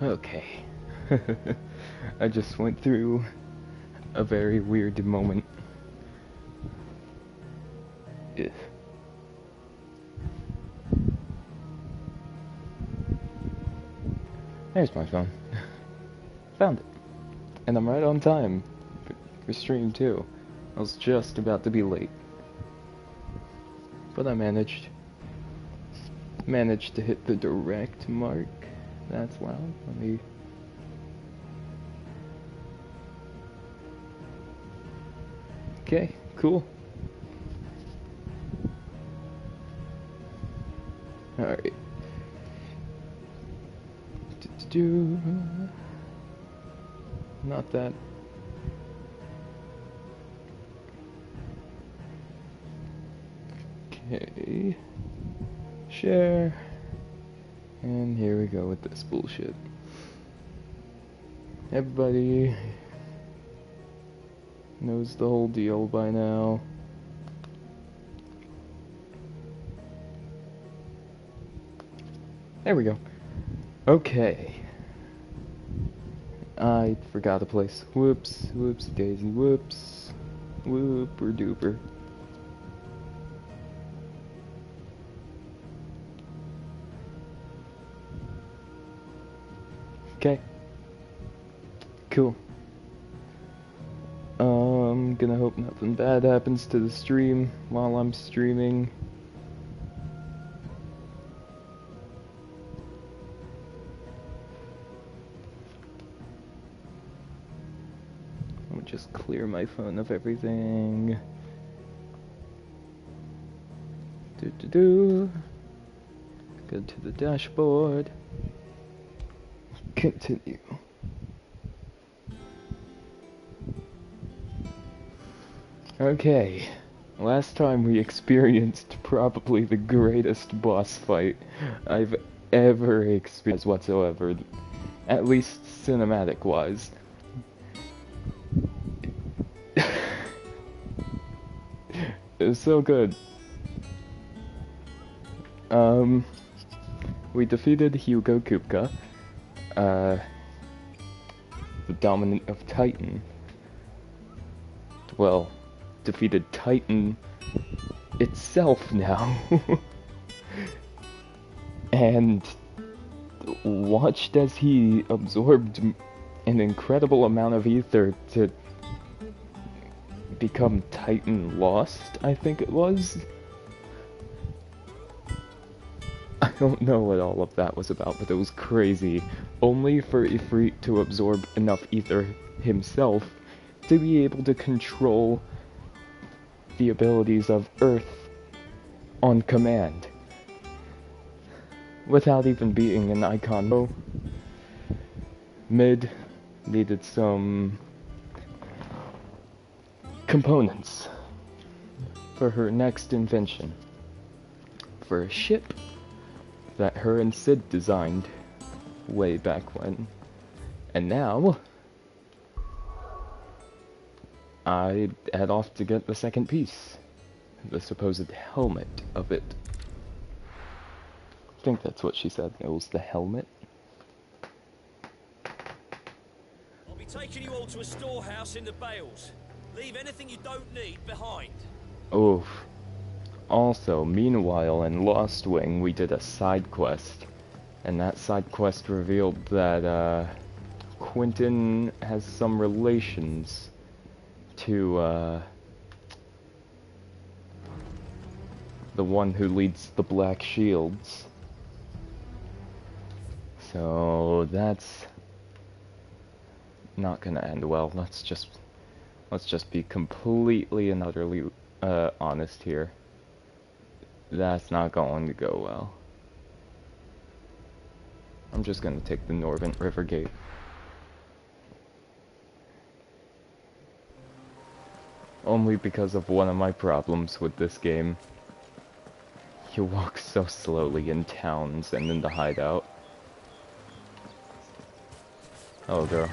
Okay. I just went through a very weird moment. Ugh. There's my phone. Found it. And I'm right on time for stream too. I was just about to be late. But I managed. Managed to hit the direct mark. That's loud. Let me... Okay, cool. Alright. Not that. Okay. Share. And here we go with this bullshit. Everybody knows the whole deal by now. There we go. Okay. I forgot a place. Whoops, whoops, daisy, whoops. Whooper duper. Okay. Cool. Gonna hope nothing bad happens to the stream while I'm streaming. Let me just clear my phone of everything. Go to the dashboard. Continue. Okay, last time we experienced probably the greatest boss fight I've ever experienced whatsoever, at least cinematic-wise. It was so good. We defeated Hugo Kupka, the dominant of Titan. Well, defeated Titan itself now. And watched as he absorbed an incredible amount of ether to become Titan Lost, I think it was. I don't know what all of that was about, but it was crazy. Only for Ifrit to absorb enough ether himself to be able to control the abilities of Earth on command. Without even being an icon. So, Mid needed some components for her next invention. For a ship that her and Sid designed way back when. And now I head off to get the second piece. The supposed helmet of it. I think that's what she said. It was the helmet. I'll be taking you all to a storehouse in the Bales. Leave anything you don't need behind. Oof. Also, meanwhile, in Lost Wing, we did a side quest. And that side quest revealed that, Quentin has some relations to, the one who leads the Black Shields. So, that's not gonna end well. Let's just be completely and utterly, honest here. That's not going to go well. I'm just gonna take the Northern River Gate. Only because of one of my problems with this game. You walk so slowly in towns and in the hideout. Oh, girl.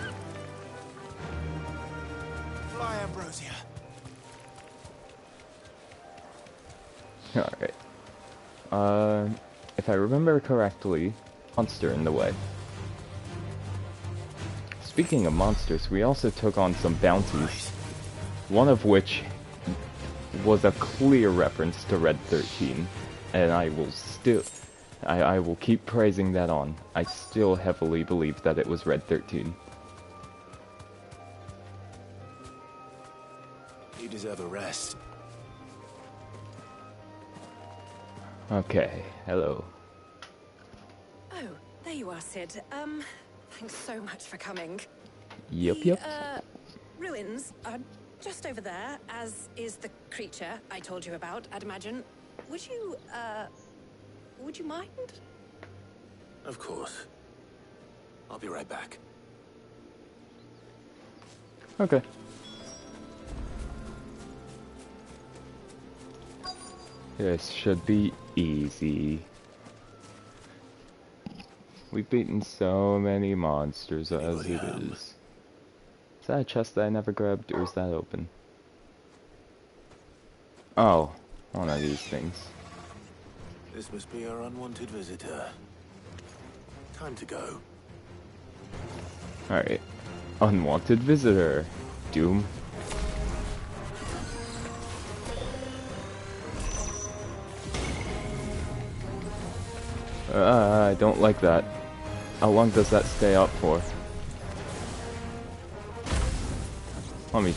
Fly, Ambrosia. Alright. If I remember correctly, monster in the way. Speaking of monsters, we also took on some bounties, one of which was a clear reference to Red 13, and I will still... I will keep praising that on. I still heavily believe that it was Red 13. You deserve a rest. Okay, hello. Oh, there you are, Sid. Thanks so much for coming. Yep. Ruins are just over there, as is the creature I told you about, I'd imagine. Would you mind? Of course. I'll be right back. Okay. This should be easy. We've beaten so many monsters as it is. Is that a chest that I never grabbed, or is that open? Oh, one of these things. This must be our unwanted visitor. Time to go. Alright. Unwanted visitor. Doom. I don't like that. How long does that stay up for? Let me...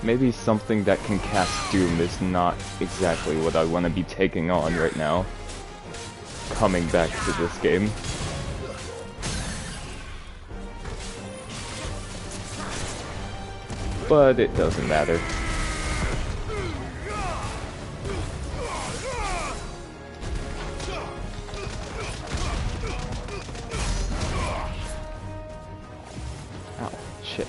Maybe something that can cast Doom is not exactly what I want to be taking on right now. Coming back to this game. But it doesn't matter. Ow, shit.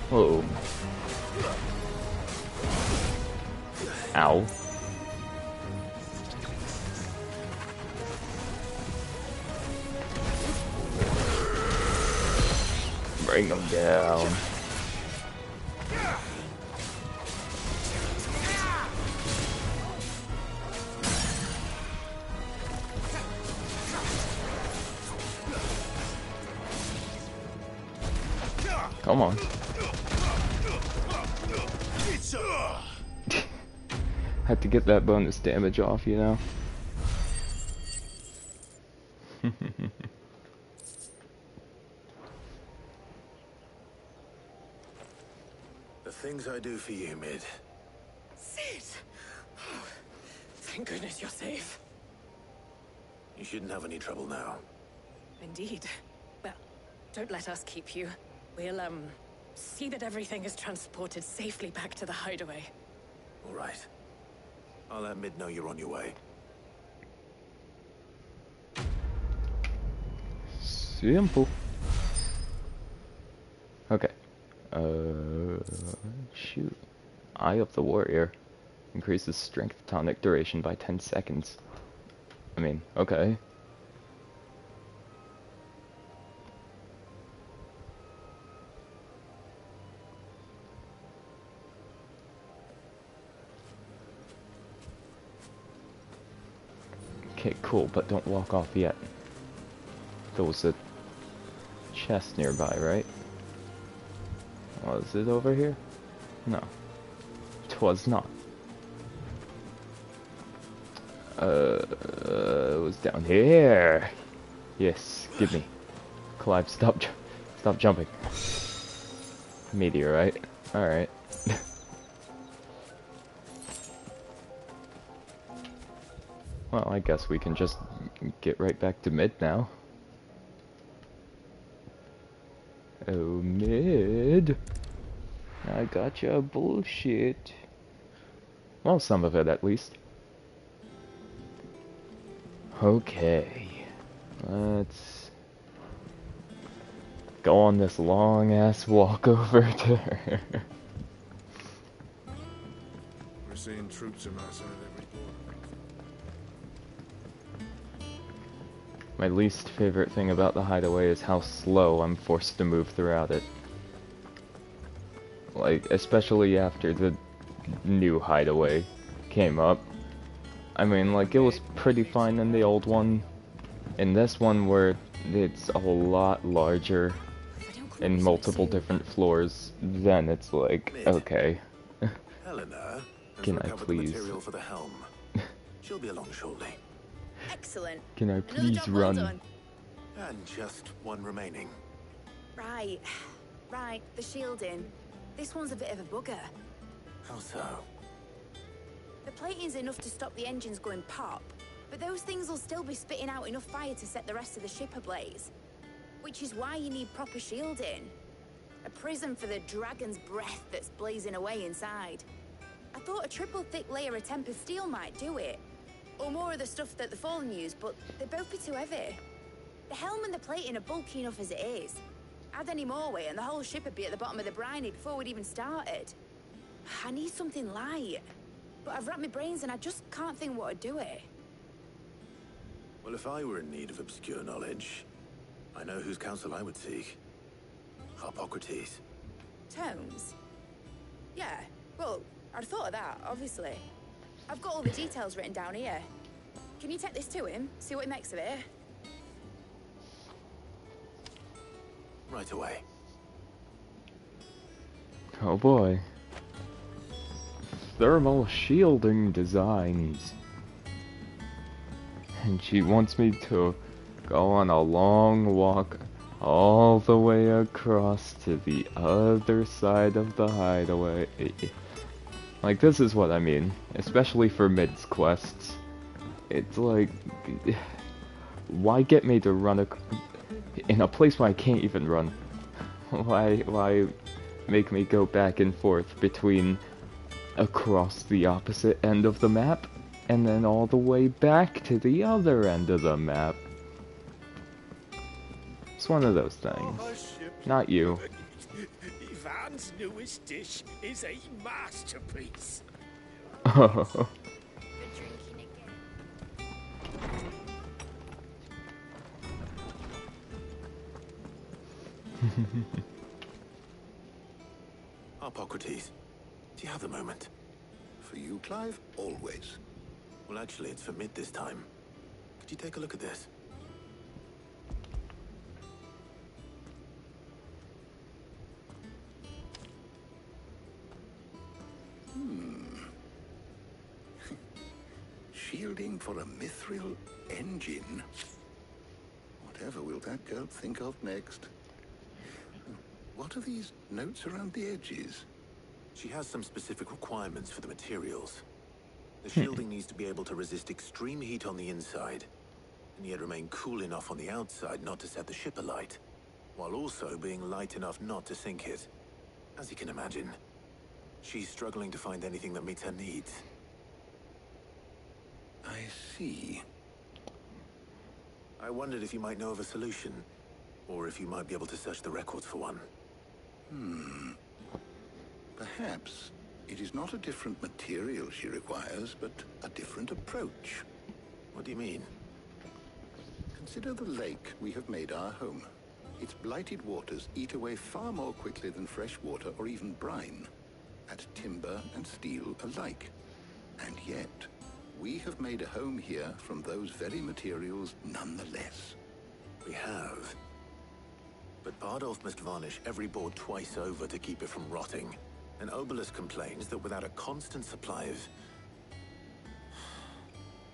Whoa. Ow. Bring them down. Come on. Had to get that bonus damage off, you know? The things I do for you, Mid. Sid! Oh, thank goodness you're safe. You shouldn't have any trouble now. Indeed. Well, don't let us keep you. We'll, see that everything is transported safely back to the hideaway. All right. I'll let Mid know you're on your way. Simple. Okay. Shoot. Eye of the Warrior. Increases strength tonic duration by 10 seconds. I mean, okay. Okay, cool, but don't walk off yet. There was a chest nearby, right? Was it over here? No. 'Twas not. It was down here. Yes, give me. Clive, stop jumping. Meteorite. Alright. Well, I guess we can just get right back to Mid now. Oh, Mid. I gotcha bullshit. Well, some of it at least. Okay. Let's go on this long ass walk over to her. We're seeing troops amassing at every corner. My least favorite thing about the hideaway is how slow I'm forced to move throughout it. Like, especially after the new hideaway came up. I mean, like, it was pretty fine in the old one. In this one, where it's a lot larger and multiple different floors, then it's like, okay. Helena has Can I recovered please? the material for the helm. She'll be along shortly. Excellent. Can I Another please job well run? done. And just one remaining. Right. Right, the shielding. This one's a bit of a bugger. How so? The plating's enough to stop the engines going pop, but those things will still be spitting out enough fire to set the rest of the ship ablaze. Which is why you need proper shielding. A prison for the dragon's breath that's blazing away inside. I thought a triple thick layer of tempered steel might do it. Or more of the stuff that the Fallen use, but they'd both be too heavy. The helm and the plating are bulky enough as it is. Add any more weight and the whole ship would be at the bottom of the briny before we'd even started. I need something light. But I've racked my brains and I just can't think what would do it. Well, if I were in need of obscure knowledge, I know whose counsel I would seek. Hippocrates. Tomes? Yeah, well, I'd thought of that, obviously. I've got all the details written down here. Can you take this to him, see what he makes of it? Right away. Oh boy. Thermal shielding designs. And she wants me to go on a long walk all the way across to the other side of the hideaway. Like, this is what I mean, especially for mids quests. It's like, why get me to run in a place where I can't even run? Why make me go back and forth between across the opposite end of the map and then all the way back to the other end of the map? It's one of those things. Not you. Ivan's newest dish is a masterpiece. Oh. Hippocrates, do you have a moment? For you, Clive? Always. Well, actually, it's for mid this time. Could you take a look at this? Shielding for a mithril engine. Whatever will that girl think of next? What are these notes around the edges? She has some specific requirements for the materials. The shielding needs to be able to resist extreme heat on the inside, and yet remain cool enough on the outside not to set the ship alight, while also being light enough not to sink it. As you can imagine, she's struggling to find anything that meets her needs. I see. I wondered if you might know of a solution, or if you might be able to search the records for one. Perhaps it is not a different material she requires, but a different approach. What do you mean? Consider the lake we have made our home. Its blighted waters eat away far more quickly than fresh water or even brine, at timber and steel alike. And yet, we have made a home here from those very materials nonetheless. We have. But Bardolph must varnish every board twice over to keep it from rotting. And Obelus complains that without a constant supply of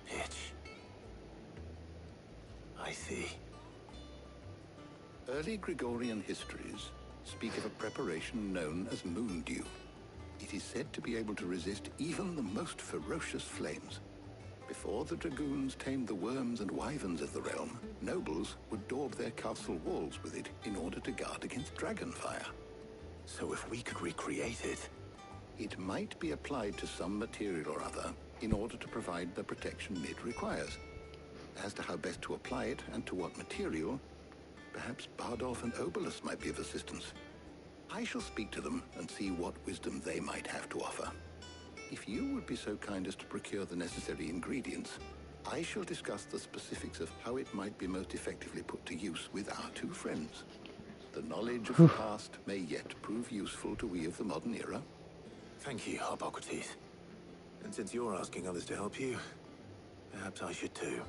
pitch. I see. Early Gregorian histories speak of a preparation known as moon dew. It is said to be able to resist even the most ferocious flames. Before the dragoons tamed the worms and wyverns of the realm, nobles would daub their castle walls with it in order to guard against dragon fire. So if we could recreate it... It might be applied to some material or other in order to provide the protection Mid requires. As to how best to apply it and to what material, perhaps Bardolph and Obelus might be of assistance. I shall speak to them and see what wisdom they might have to offer. If you would be so kind as to procure the necessary ingredients, I shall discuss the specifics of how it might be most effectively put to use with our two friends. The knowledge of the past may yet prove useful to we of the modern era. Thank you, Hippocrates. And since you're asking others to help you, perhaps I should too.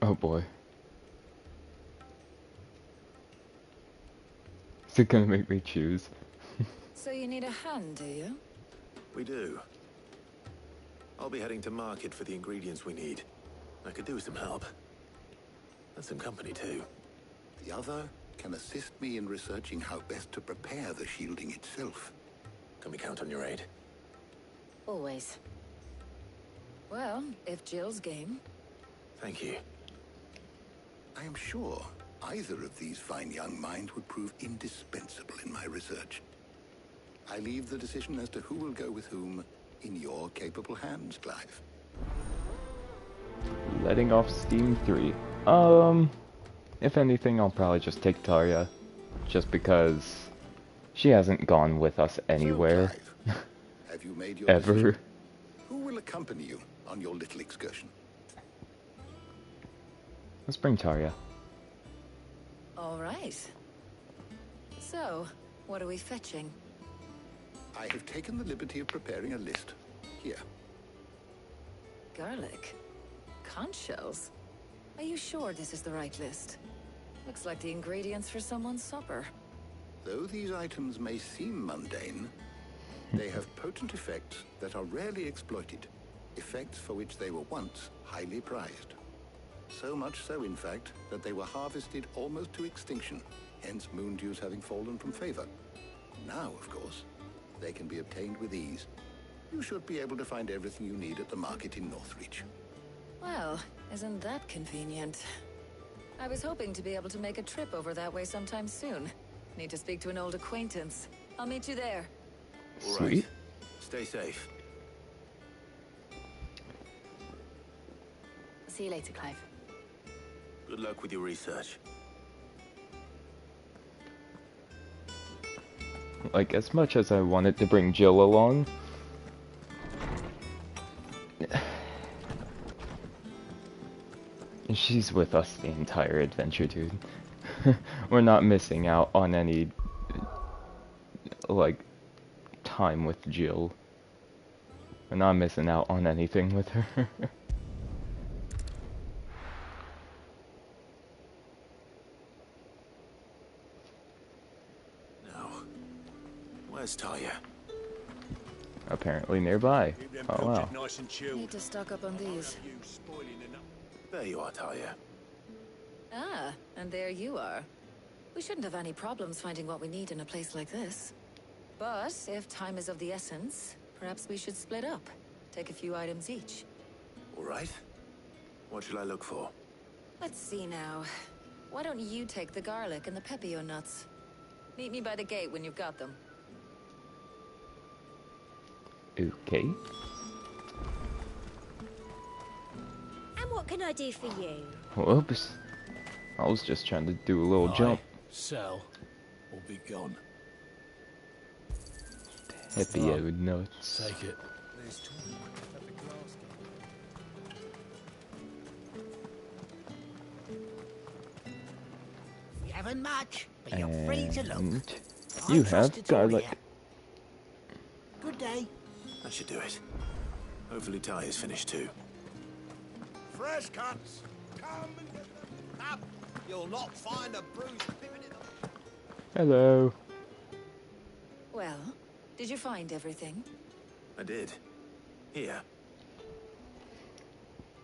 Oh boy. Is it gonna make me choose? So you need a hand, do you? We do. I'll be heading to market for the ingredients we need. I could do with some help. And some company too. The other can assist me in researching how best to prepare the shielding itself. Can we count on your aid? Always. Well, if Jill's game. Thank you. I am sure either of these fine young minds would prove indispensable in my research. I leave the decision as to who will go with whom in your capable hands, Clive. Letting off steam 3. If anything, I'll probably just take Tarya. Just because she hasn't gone with us anywhere. So, Clive, have you made your Ever. decision? Who will accompany you on your little excursion? Let's bring Tarya. All right. So, what are we fetching? I have taken the liberty of preparing a list. Here. Garlic. Conch shells. Are you sure this is the right list? Looks like the ingredients for someone's supper. Though these items may seem mundane, they have potent effects that are rarely exploited. Effects for which they were once highly prized. So much so, in fact, that they were harvested almost to extinction, hence moon dews having fallen from favor. Now, of course, they can be obtained with ease. You should be able to find everything you need at the market in Northreach. Well, isn't that convenient? I was hoping to be able to make a trip over that way sometime soon. Need to speak to an old acquaintance. I'll meet you there. All Sweet. right. Stay safe. See you later, Clive. Good luck with your research. Like, as much as I wanted to bring Jill along, she's with us the entire adventure, dude. We're not missing out on any, like, time with Jill. We're not missing out on anything with her. Now, where's Tarya? Apparently nearby. Keep them Oh wow. filtered nice and chilled. Need to stock up on these. You spoiling enough. There you are, Tarya. Ah, and there you are. We shouldn't have any problems finding what we need in a place like this. But if time is of the essence, perhaps we should split up. Take a few items each. All right. What shall I look for? Let's see now. Why don't you take the garlic and the pepio nuts? Meet me by the gate when you've got them. Okay. And what can I do for you? Whoops. I was just trying to do a little jump. Sell or be gone. Pepio nuts. Take it. You haven't much, but you're free to look. And I you trust have it's all garlic. here. Good day. That should do it. Hopefully Tarya's finished too. Fresh cuts. Come and get them. Up. You'll not find a bruised pivot in them. Hello. Well, did you find everything? I did. Here.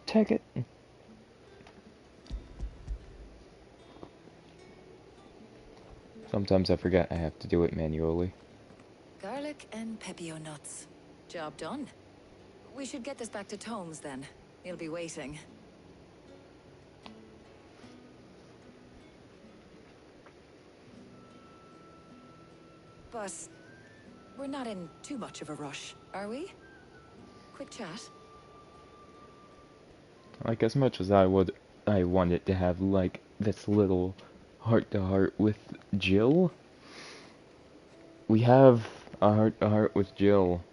Take it. Sometimes I forget I have to do it manually. Garlic and pepio nuts. Job done. We should get this back to Tomes then. He'll be waiting. But we're not in too much of a rush, are we? Quick chat. Like, as much as I would I wanted to have like this little heart-to-heart with Jill. We have a heart-to-heart with Jill,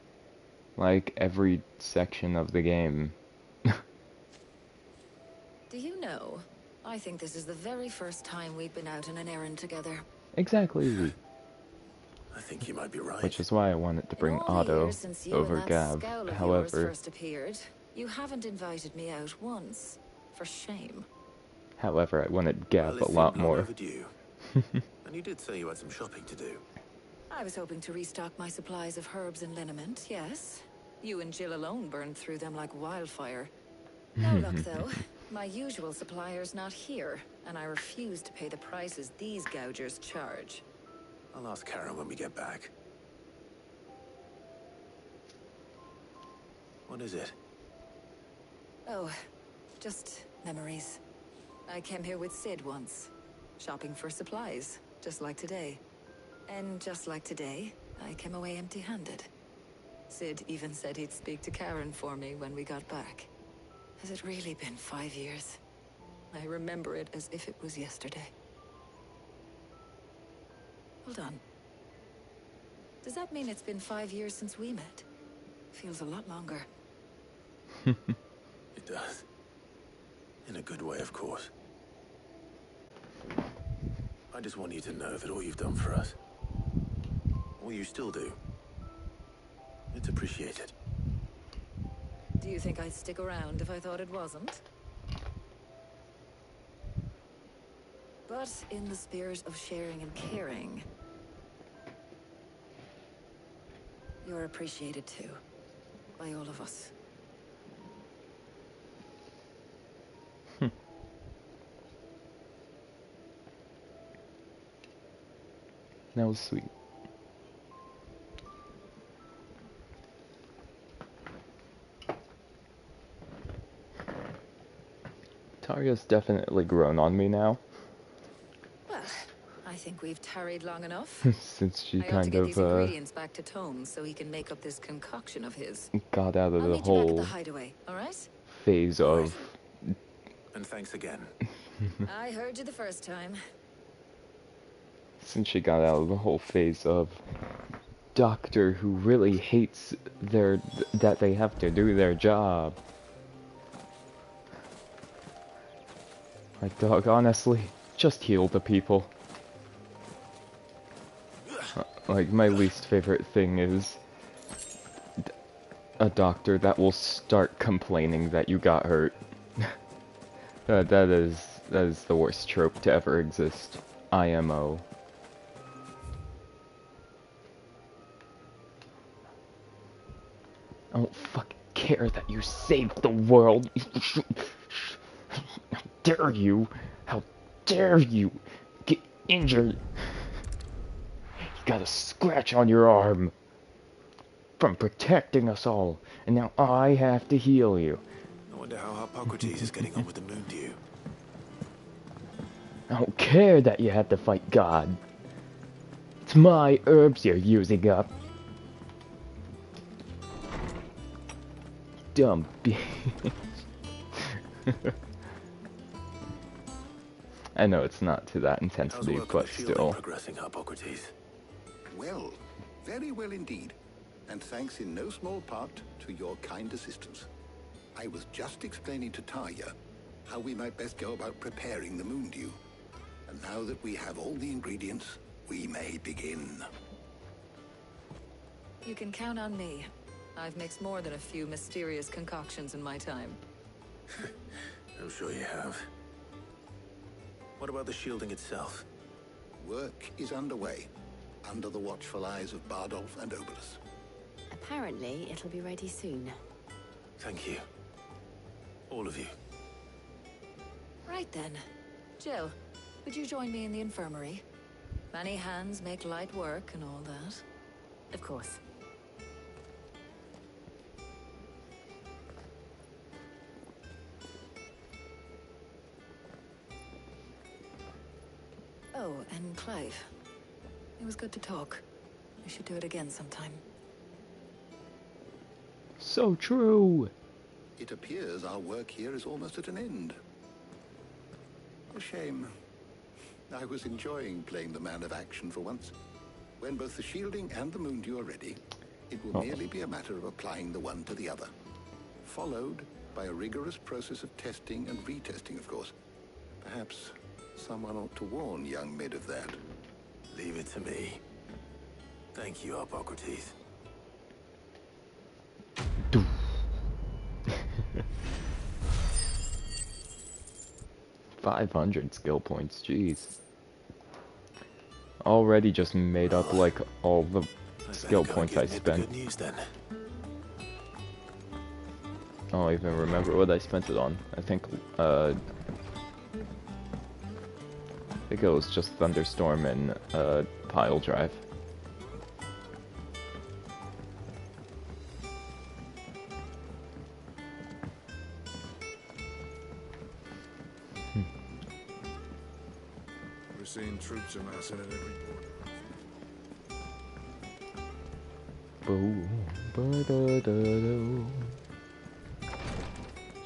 like every section of the game. Do you know, I think this is the very first time we've been out on an errand together. Exactly. I think you might be right. Which is why I wanted to In bring all the Otto years since you over and that Gav. scowl of yours However, first appeared, you haven't invited me out once. For shame. I wanted Gav Well, a it lot seemed long more. overdue. And you did say you had some shopping to do. I was hoping to restock my supplies of herbs and liniment, yes. You and Jill alone burned through them like wildfire. No luck, though. My usual supplier's not here, and I refuse to pay the prices these gougers charge. I'll ask Karen when we get back. What is it? Oh, just memories. I came here with Sid once, shopping for supplies, just like today. And just like today, I came away empty-handed. Sid even said he'd speak to Karen for me when we got back. Has it really been 5 years? I remember it as if it was yesterday. Hold on. Does that mean it's been 5 years since we met? Feels a lot longer. It does. In a good way, of course. I just want you to know that all you've done for us, all you still do, it's appreciated. Do you think I'd stick around if I thought it wasn't? But in the spirit of sharing and caring, you're appreciated too, by all of us. That was sweet. Tarya's definitely grown on me now. Well, I think we've tarried long enough. Since she I ought to kind get these of ingredients back to Tone so he can make up this concoction of his. got out of I'll the meet you back at the whole hideaway, all right? phase of And thanks again. I heard you the first time. since she got out of the whole phase of doctor who really hates that they have to do their job. Like, dog, honestly, just heal the people. Like, my least favorite thing is a doctor that will start complaining that you got hurt. That is the worst trope to ever exist. IMO. I don't fucking care that you saved the world. How dare you? How dare you get injured? You got a scratch on your arm from protecting us all, and now I have to heal you. I wonder how Hippocrates is getting on with the moon dew. I don't care that you had to fight God. It's my herbs you're using up. Dumb bitch. I know it's not to that How's intensity, work on but the shielding still. progressing, Hippocrates? Well, very well indeed. And thanks in no small part to your kind assistance. I was just explaining to Tarya how we might best go about preparing the moon dew. And now that we have all the ingredients, we may begin. You can count on me. I've mixed more than a few mysterious concoctions in my time. I'm sure you have. What about the shielding itself? Work is underway, under the watchful eyes of Bardolph and Obolus. Apparently, it'll be ready soon. Thank you. All of you. Right then. Jill, would you join me in the infirmary? Many hands make light work and all that. Of course. Oh, and Clive. It was good to talk. We should do it again sometime. So true. It appears our work here is almost at an end. A shame. I was enjoying playing the man of action for once. When both the shielding and the moondew are ready, it will merely be a matter of applying the one to the other. Followed by a rigorous process of testing and retesting, of course. Perhaps someone ought to warn young Mid of that. Leave it to me. Thank you, Hippocrates. 500 skill points, jeez. Already just made up like all the skill points I spent. Good news then. I don't even remember what I spent it on. I think it was just Thunderstorm and Pile Drive. We're seeing troops amassing at every Ba-da-da-da.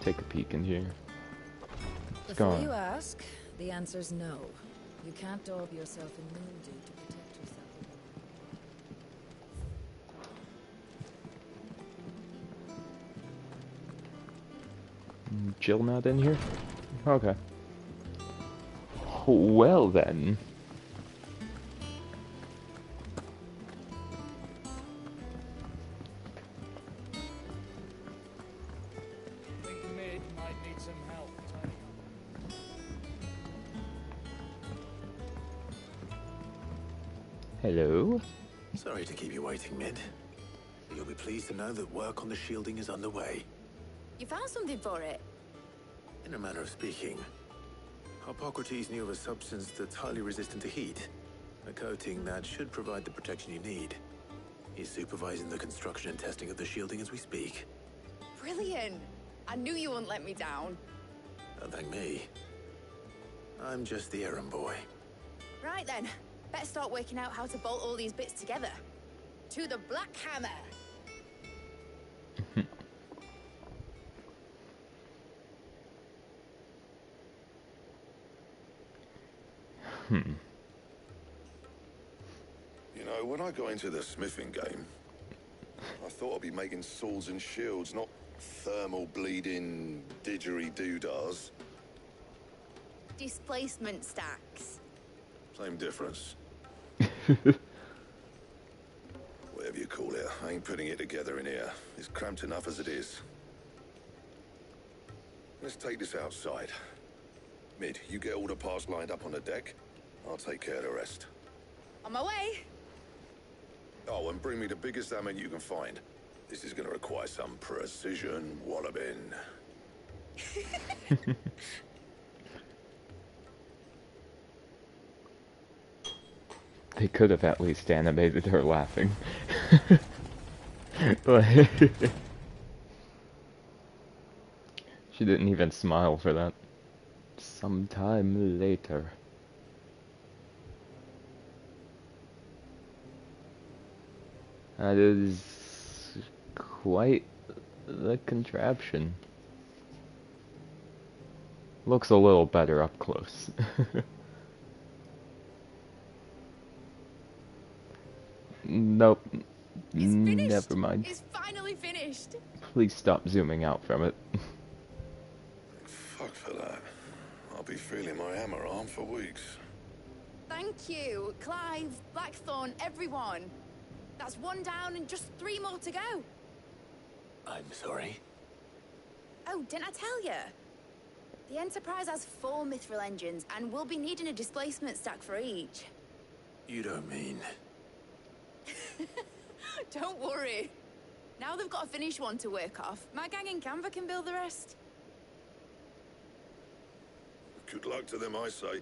Take a peek in here. Before Gone. you ask, the answer's no. You can't daub yourself in moondew to protect yourself. Jill not in here? Okay. Well then. Think Mid might need some help tidying up. Hello? Sorry to keep you waiting, Mid. But you'll be pleased to know that work on the shielding is underway. You found something for it? In a manner of speaking, Hippocrates knew of a substance that's highly resistant to heat. A coating that should provide the protection you need. He's supervising the construction and testing of the shielding as we speak. Brilliant! I knew you wouldn't let me down. Don't thank me. I'm just the errand boy. Right then, better start working out how to bolt all these bits together. To the Black Hammer! You know, when I got into the smithing game, I thought I'd be making swords and shields, not thermal bleeding didgeridoo-dahs. Displacement stacks. Same difference. Whatever you call it, I ain't putting it together in here. It's cramped enough as it is. Let's take this outside. Mid, you get all the parts lined up on the deck. I'll take care of the rest. On my way! Oh, and bring me the biggest hammer you can find. This is gonna require some precision walloping. They could have at least animated her laughing. But she didn't even smile for that. Sometime later. That is quite the contraption. Looks a little better up close. Nope. It's finished! Never mind. It's finally finished! Please stop zooming out from it. Fuck for that. I'll be feeling my hammer arm for weeks. Thank you, Clive, Blackthorn, everyone. That's one down and just 3 more to go. I'm sorry. Oh, didn't I tell you? The Enterprise has 4 mithril engines, and we'll be needing a displacement stack for each. You don't mean... Don't worry. Now they've got a finished one to work off. My gang in Canva can build the rest. Good luck to them, I say.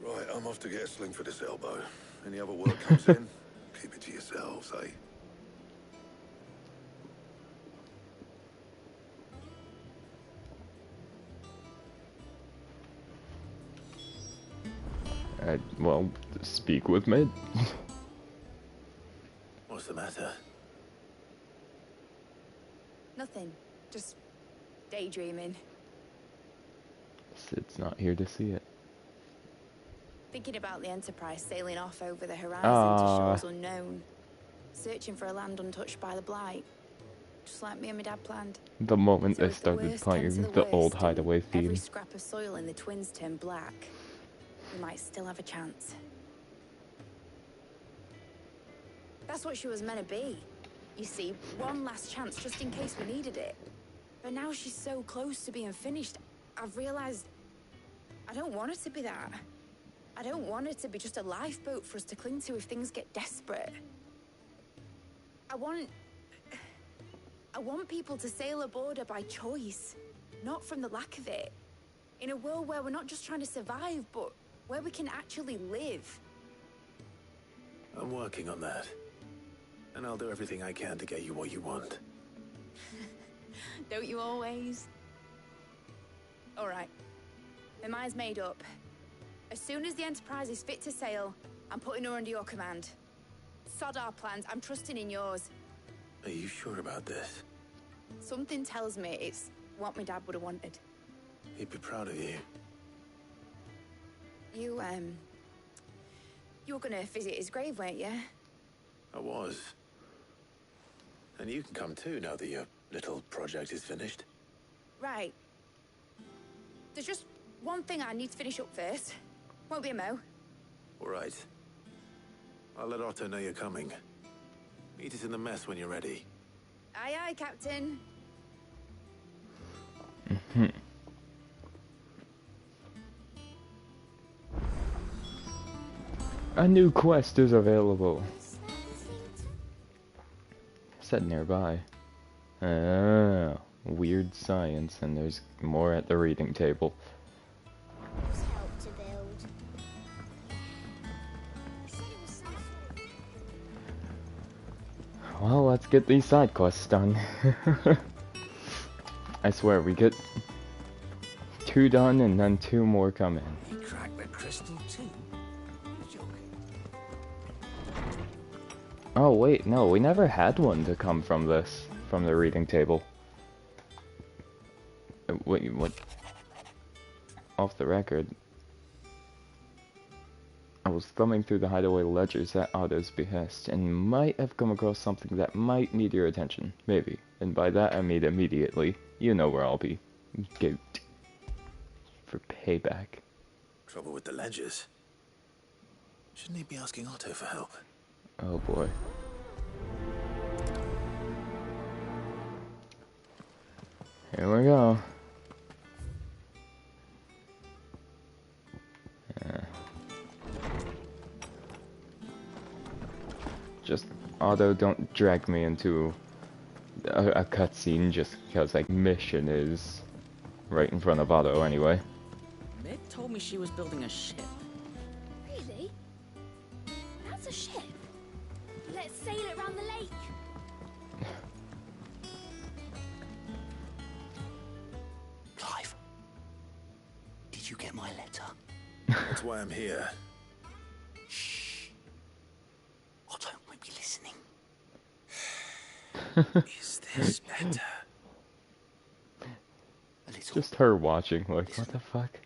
Right, I'm off to get a sling for this elbow. Any other work comes in, keep it to yourselves, eh? Well, speak with Mid. What's the matter? Nothing. Just daydreaming. Sid's not here to see it. Thinking about the Enterprise sailing off over the horizon to shores unknown. Searching for a land untouched by the Blight. Just like me and my dad planned. The moment So they if the started worst playing comes to the old worst Hideaway and every theme. scrap of soil in the twins turn black, we might still have a chance. That's what she was meant to be. You see, one last chance just in case we needed it. But now she's so close to being finished, I've realized I don't want her to be that. I don't want her to be just a lifeboat for us to cling to if things get desperate. I want people to sail aboard her by choice, not from the lack of it. In a world where we're not just trying to survive, but where we can actually live. I'm working on that. And I'll do everything I can to get you what you want. Don't you always? All right. My mind's made up. As soon as the Enterprise is fit to sail, I'm putting her under your command. Sod our plans, I'm trusting in yours. Are you sure about this? Something tells me it's what my dad would have wanted. He'd be proud of you. You were gonna visit his grave, weren't you? I was. And you can come too now that your little project is finished. Right. There's just one thing I need to finish up first. Won't be a mo. All right. I'll let Otto know you're coming. Meet us in the mess when you're ready. Aye, aye, Captain. A new quest is available. Set nearby. Oh, weird science, and there's more at the reading table. Help to build. Well, let's get these side quests done. I swear, we get 2 done and then 2 more come in. He cracked the crystal too. You're joking. Oh wait, no, we never had one to come from this, from the reading table. Wait, what? Off the record, I was thumbing through the Hideaway ledgers at Otto's behest, and might have come across something that might need your attention. Maybe. And by that I mean immediately. You know where I'll be. Goat. For payback. Trouble with the ledgers. Shouldn't he be asking Otto for help? Oh boy. Here we go. Just, Otto, don't drag me into a cutscene just because, like, mission is right in front of Otto anyway. Meg told me she was building a ship. Really? That's a ship. Let's sail it around the lake. Clive, did you get my letter? That's why I'm here. Shh. Otto might be listening. Is this better? A little. Just her watching, like, what the fuck?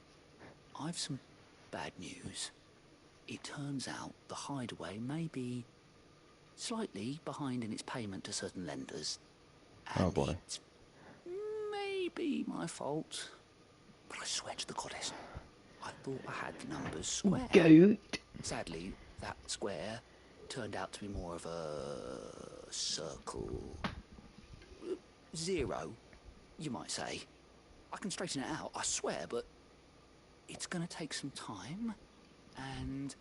I've some bad news. It turns out the Hideaway may be slightly behind in its payment to certain lenders. And Oh boy. it may be my fault. But I swear to the goddess, I thought I had the numbers square. Goat. Sadly, that square turned out to be more of a circle. 0, you might say. I can straighten it out, I swear, but it's gonna take some time, and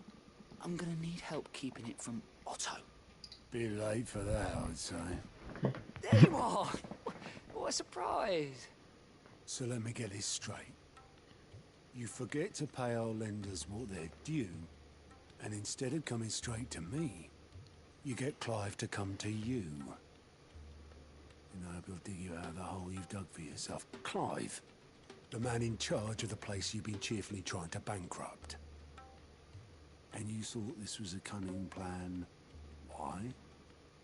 I'm gonna need help keeping it from Otto. Bit late for that, I'd say. There you are! What a surprise! So let me get this straight. You forget to pay our lenders what they're due, and instead of coming straight to me, you get Clive to come to you. And I hope he'll dig you out of the hole you've dug for yourself. Clive, the man in charge of the place you've been cheerfully trying to bankrupt. And you thought this was a cunning plan. Why?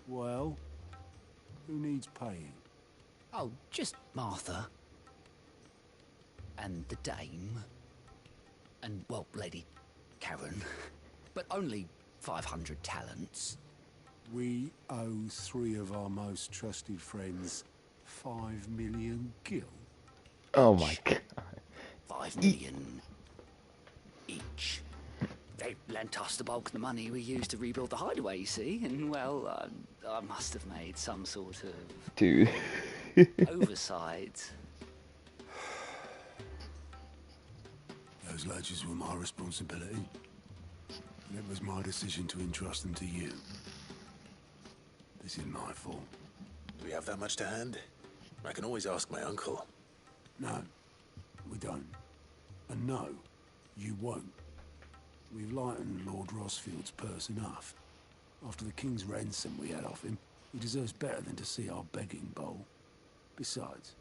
Well, who needs paying? Oh, just Martha. And the dame. And, well, Lady Karen. But only 500 talents. We owe 3 of our most trusted friends 5 million gil. Oh my god. 5 million each. They lent us the bulk of the money we used to rebuild the hideaway, you see, and well, I must have made some sort of Dude. oversight. Those ledgers were my responsibility. And it was my decision to entrust them to you. This is my fault. Do we have that much to hand? I can always ask my uncle. No, we don't. And no, you won't. We've lightened Lord Rosfield's purse enough. After the king's ransom we had off him, he deserves better than to see our begging bowl. Besides,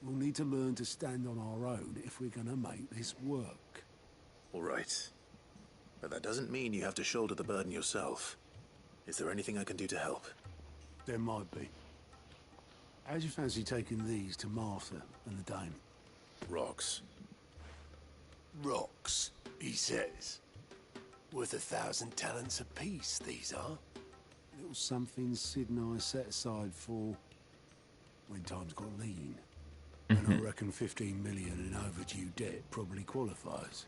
we'll need to learn to stand on our own if we're gonna make this work. All right. But that doesn't mean you have to shoulder the burden yourself. Is there anything I can do to help? There might be. How'd you fancy taking these to Martha and the dame? Rocks. Rocks, he says. Worth 1,000 talents apiece, these are. Little something Sid and I set aside for when times got lean. And I reckon 15 million in overdue debt probably qualifies.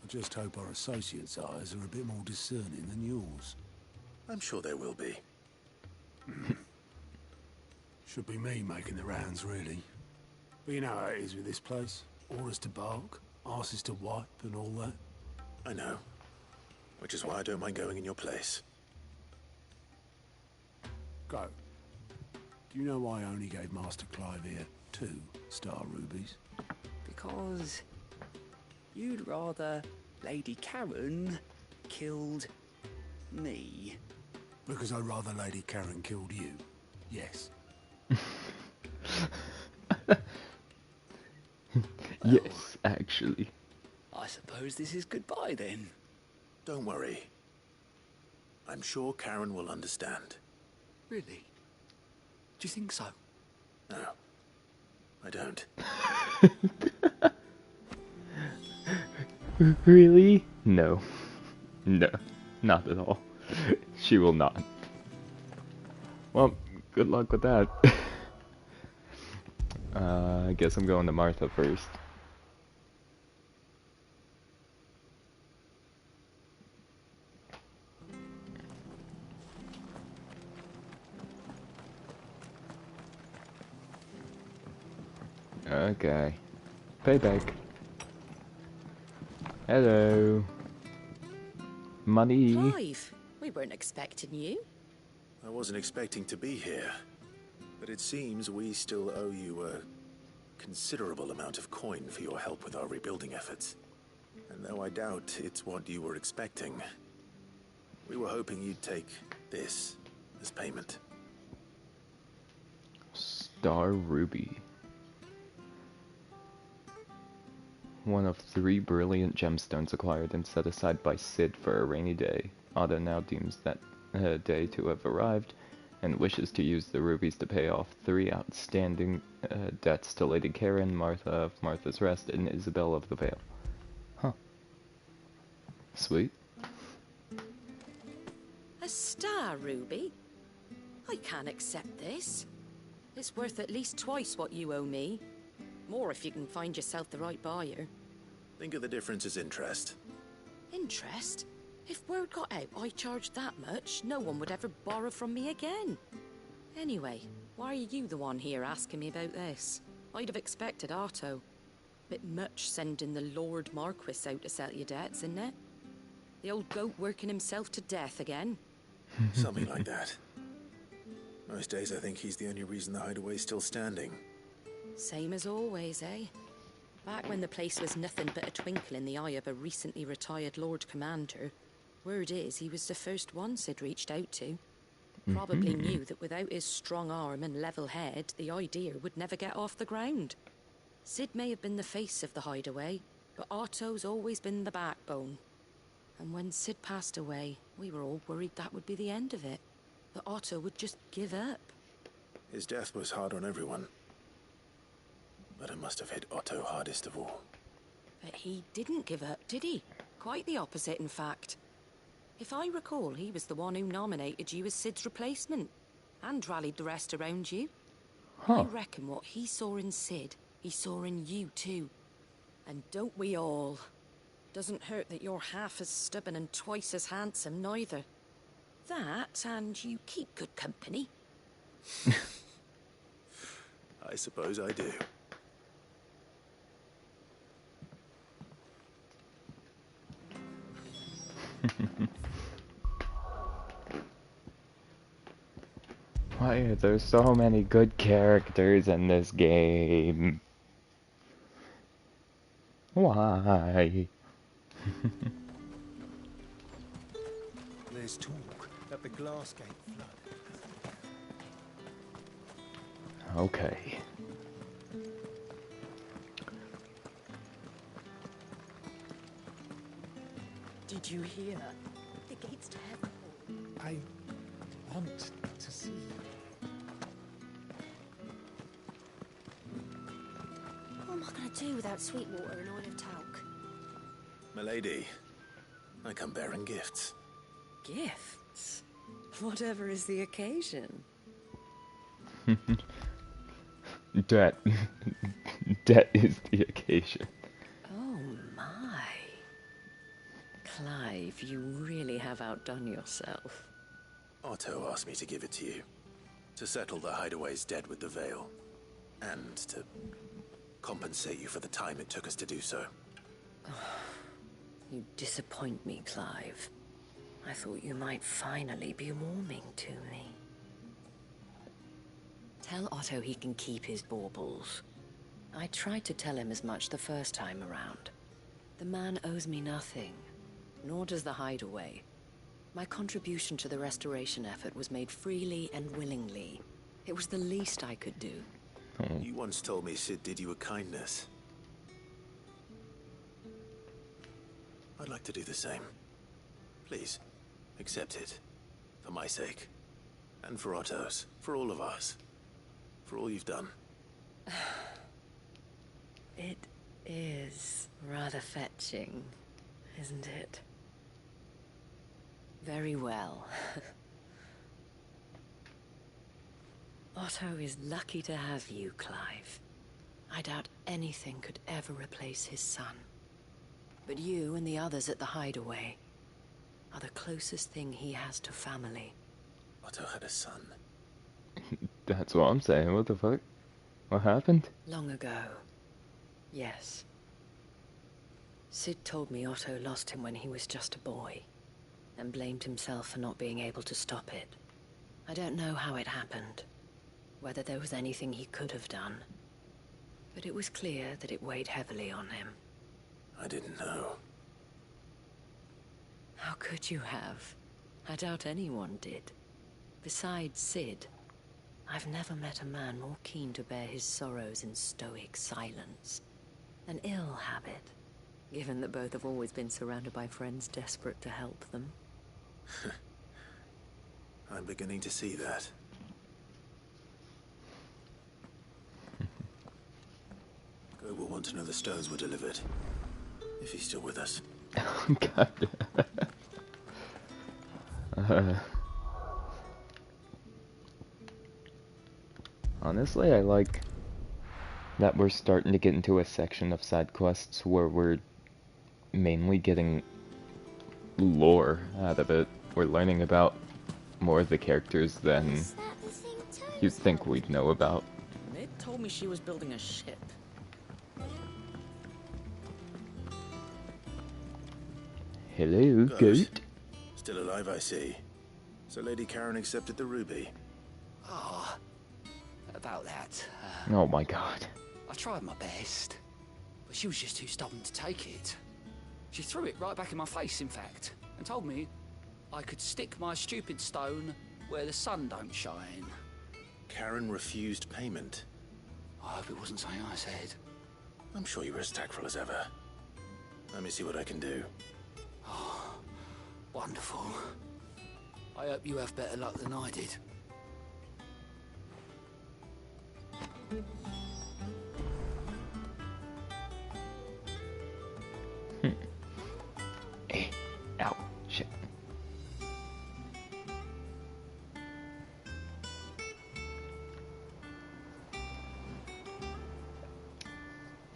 I just hope our associates' eyes are a bit more discerning than yours. I'm sure there will be. Should be me making the rounds, really. But you know how it is with this place. Orders to bark, arses to wipe and all that. I know. Which is why I don't mind going in your place. Go. Do you know why I only gave Master Clive here 2 star rubies? Because you'd rather Lady Karen killed me. Because I'd rather Lady Karen killed you. Yes. Yes, actually. I suppose this is goodbye then. Don't worry. I'm sure Karen will understand. Really? Do you think so? No. I don't. Really? No. No. Not at all. She will not. Well, good luck with that. I guess I'm going to Martha first. Okay. Payback. Hello. Money. Clive, we weren't expecting you. I wasn't expecting to be here. But it seems we still owe you a considerable amount of coin for your help with our rebuilding efforts. And though I doubt it's what you were expecting, we were hoping you'd take this as payment. Star Ruby. One of 3 brilliant gemstones acquired and set aside by Sid for a rainy day. Otto now deems that day to have arrived, and wishes to use the rubies to pay off 3 outstanding debts to Lady Karen, Martha of Martha's Rest, and Isabel of the Vale. Huh. Sweet. A star ruby? I can't accept this. It's worth at least twice what you owe me. More if you can find yourself the right buyer. Think of the difference as interest. Interest? If word got out I charged that much, no one would ever borrow from me again. Anyway, why are you the one here asking me about this? I'd have expected Otto. Bit much sending the Lord Marquis out to settle your debts, isn't it? The old goat working himself to death again. Something like that. Most days I think he's the only reason the hideaway's still standing. Same as always, eh? Back when the place was nothing but a twinkle in the eye of a recently retired Lord Commander, word is he was the first one Sid reached out to. Probably knew that without his strong arm and level head, the idea would never get off the ground. Sid may have been the face of the hideaway, but Otto's always been the backbone. And when Sid passed away, we were all worried that would be the end of it. That Otto would just give up. His death was hard on everyone. But it must have hit Otto hardest of all. But he didn't give up, did he? Quite the opposite, in fact. If I recall, he was the one who nominated you as Sid's replacement, and rallied the rest around you. I reckon what he saw in Sid, he saw in you too. And don't we all? Doesn't hurt that you're half as stubborn and twice as handsome, neither. That, and you keep good company. I suppose I do. Why are there so many good characters in this game? Why? There's talk that the glass gate flood. Okay. Did you hear? The gate's to heaven. I want to see. What am I going to do without sweet water and oil of talc? Milady, I come bearing gifts. Gifts? Whatever is the occasion. Debt. Debt is the occasion. Oh my. Clive, you really have outdone yourself. Otto asked me to give it to you. To settle the Hideaway's debt with the Veil. And to compensate you for the time it took us to do so. You disappoint me, Clive. I thought you might finally be warming to me. Tell Otto he can keep his baubles. I tried to tell him as much the first time around. The man owes me nothing, nor does the Hideaway. My contribution to the restoration effort was made freely and willingly. It was the least I could do. You once told me Sid did you a kindness. I'd like to do the same. Please, accept it. For my sake. And for Otto's. For all of us. For all you've done. It is rather fetching, isn't it? Very well. Otto is lucky to have you, Clive. I doubt anything could ever replace his son. But you and the others at the Hideaway are the closest thing he has to family. Otto had a son. That's what I'm saying. What the fuck? What happened? Long ago. Yes. Sid told me Otto lost him when he was just a boy, and blamed himself for not being able to stop it. I don't know how it happened, whether there was anything he could have done, but it was clear that it weighed heavily on him. I didn't know. How could you have? I doubt anyone did. Besides Sid, I've never met a man more keen to bear his sorrows in stoic silence. An ill habit, given that both have always been surrounded by friends desperate to help them. I'm beginning to see that. Go will want to know the stones were delivered. If he's still with us. God. Honestly, I like that we're starting to get into a section of side quests where we're mainly getting lore out of it. We're learning about more of the characters than you'd think we'd know about. Ned told me she was building a ship. Hello, goat. Still alive, I see. So Lady Karen accepted the ruby. Ah, about that. Oh my god. I tried my best, but she was just too stubborn to take it. She threw it right back in my face, in fact, and told me I could stick my stupid stone where the sun don't shine. Karen refused payment. I hope it wasn't something I said. I'm sure you were as tactful as ever. Let me see what I can do. Oh, wonderful. I hope you have better luck than I did.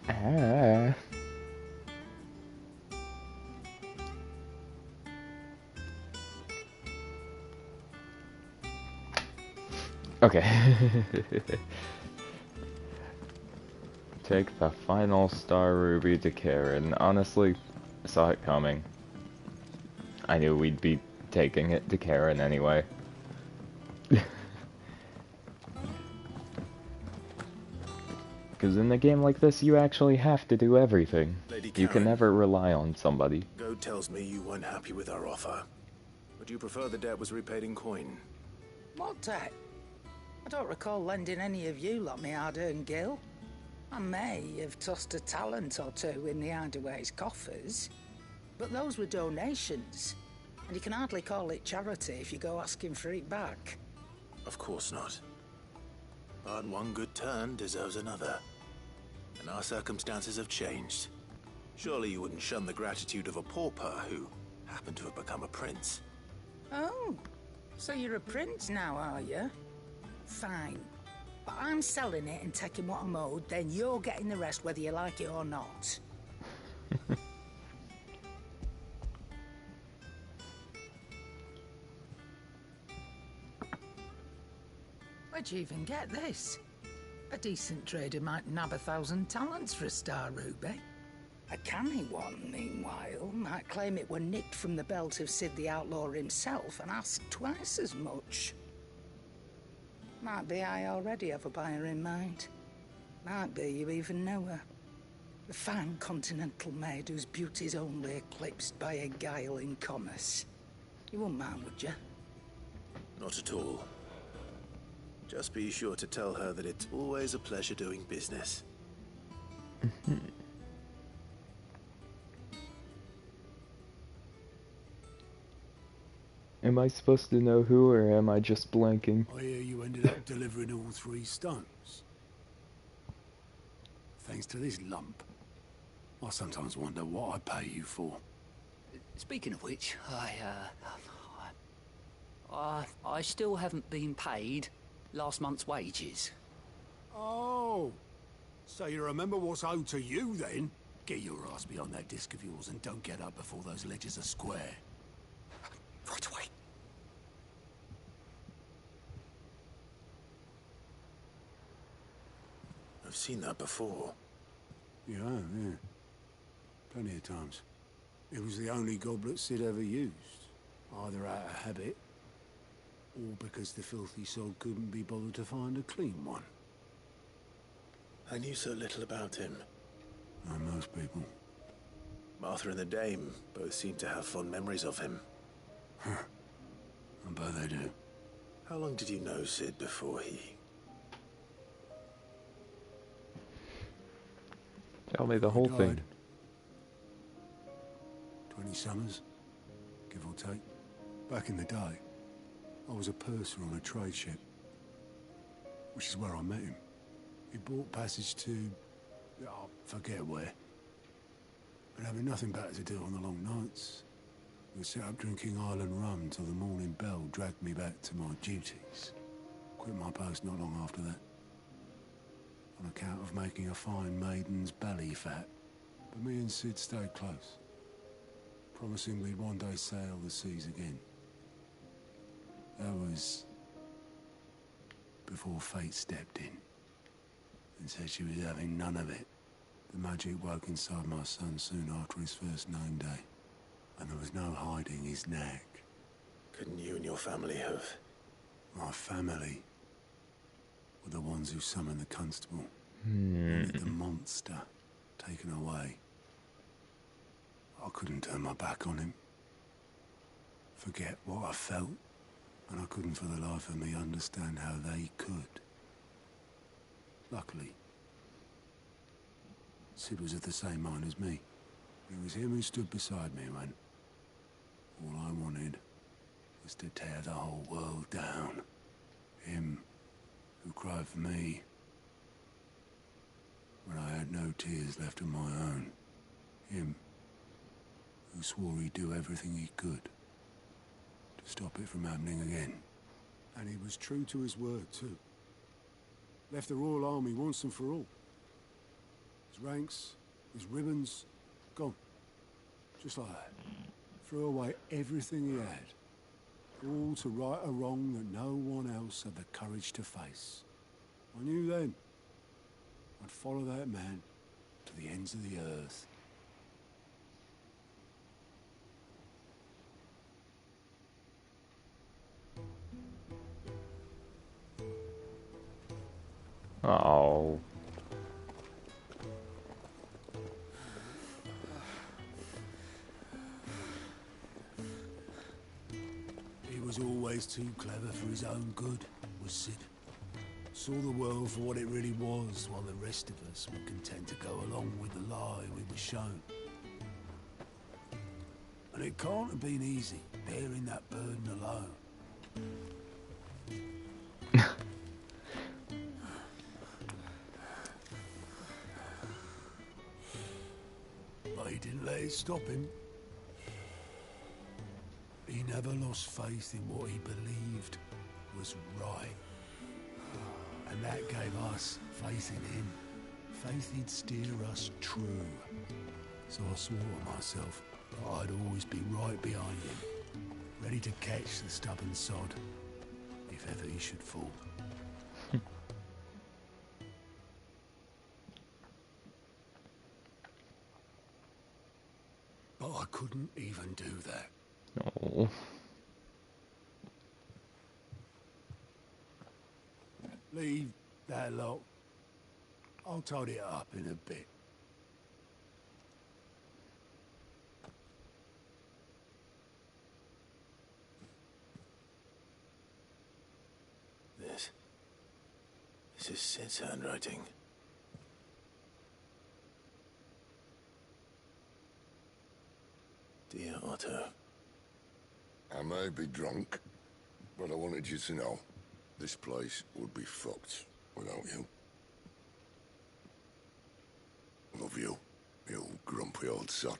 Ah. Okay. Take the final star ruby to Karen. Honestly, I saw it coming. I knew we'd be taking it to Karen anyway. Because in a game like this, you actually have to do everything. Lady You can Karen. never rely on somebody. Goad tells me you weren't happy with our offer. Would you prefer the debt was repaid in coin? What debt? I don't recall lending any of you lot me hard-earned gil. I may have tossed a talent or two in the Hideaway's coffers, but those were donations, and you can hardly call it charity if you go asking for it back. Of course not. But one good turn deserves another. And our circumstances have changed. Surely you wouldn't shun the gratitude of a pauper who happened to have become a prince. Oh, so you're a prince now, are you? Fine. But I'm selling it and taking what I'm owed, then you're getting the rest whether you like it or not. Where'd you even get this? A decent trader might nab 1,000 talents for a star ruby. A canny one, meanwhile, might claim it were nicked from the belt of Sid the Outlaw himself and ask twice as much. Might be I already have a buyer in mind. Might be you even know her. A fine continental maid whose beauty's only eclipsed by a guile in commerce. You wouldn't mind, would you? Not at all. Just be sure to tell her that it's always a pleasure doing business. Am I supposed to know who, or am I just blanking? I hear you ended up delivering all 3 stones. Thanks to this lump. I sometimes wonder what I pay you for. Speaking of which, I still haven't been paid last month's wages. Oh, so you remember what's owed to you then? Get your ass behind that disc of yours and don't get up before those ledgers are square. Right away. I've seen that before. Yeah, yeah. Plenty of times. It was the only goblet Sid ever used. Either out of habit, or because the filthy sod couldn't be bothered to find a clean one. I knew so little about him. Like most people. Martha and the Dame both seem to have fond memories of him. I bet they do. How long did you know Sid before he... Tell me the whole thing. 20 summers, give or take. Back in the day, I was a purser on a trade ship, which is where I met him. He bought passage to... I forget where. But having nothing better to do on the long nights, we set up drinking island rum till the morning bell dragged me back to my duties. Quit my post not long after that, on account of making a fine maiden's belly fat. But me and Sid stayed close, promising we'd one day sail the seas again. That was before fate stepped in and said she was having none of it. The magic woke inside my son soon after his first name day, and there was no hiding his nag. Couldn't you and your family have... My family were the ones who summoned the constable. Hmm. The monster taken away. I couldn't turn my back on him. Forget what I felt, and I couldn't for the life of me understand how they could. Luckily, Sid was of the same mind as me. It was him who stood beside me when all I wanted was to tear the whole world down. Him who cried for me when I had no tears left of my own. Him who swore he'd do everything he could to stop it from happening again. And he was true to his word too. Left the Royal Army once and for all. his ranks, his ribbons, gone. Just like that. Threw away everything he had. All to right a wrong that no one else had the courage to face. I knew then I'd follow that man to the ends of the earth. Oh. He was always too clever for his own good, was Sid. Saw the world for what it really was, while the rest of us were content to go along with the lie we were shown. And it can't have been easy, bearing that burden alone. But he didn't let it stop him. He never lost faith in what he believed was right. And that gave us faith in him. Faith he'd steer us true. So I swore to myself that I'd always be right behind him, ready to catch the stubborn sod, if ever he should fall. But I couldn't even do that. No. Leave that lot. I'll tidy it up in a bit. This is Sid's handwriting. Dear Otto. I may be drunk, but I wanted you to know this place would be fucked without you. Love you, you grumpy old sod.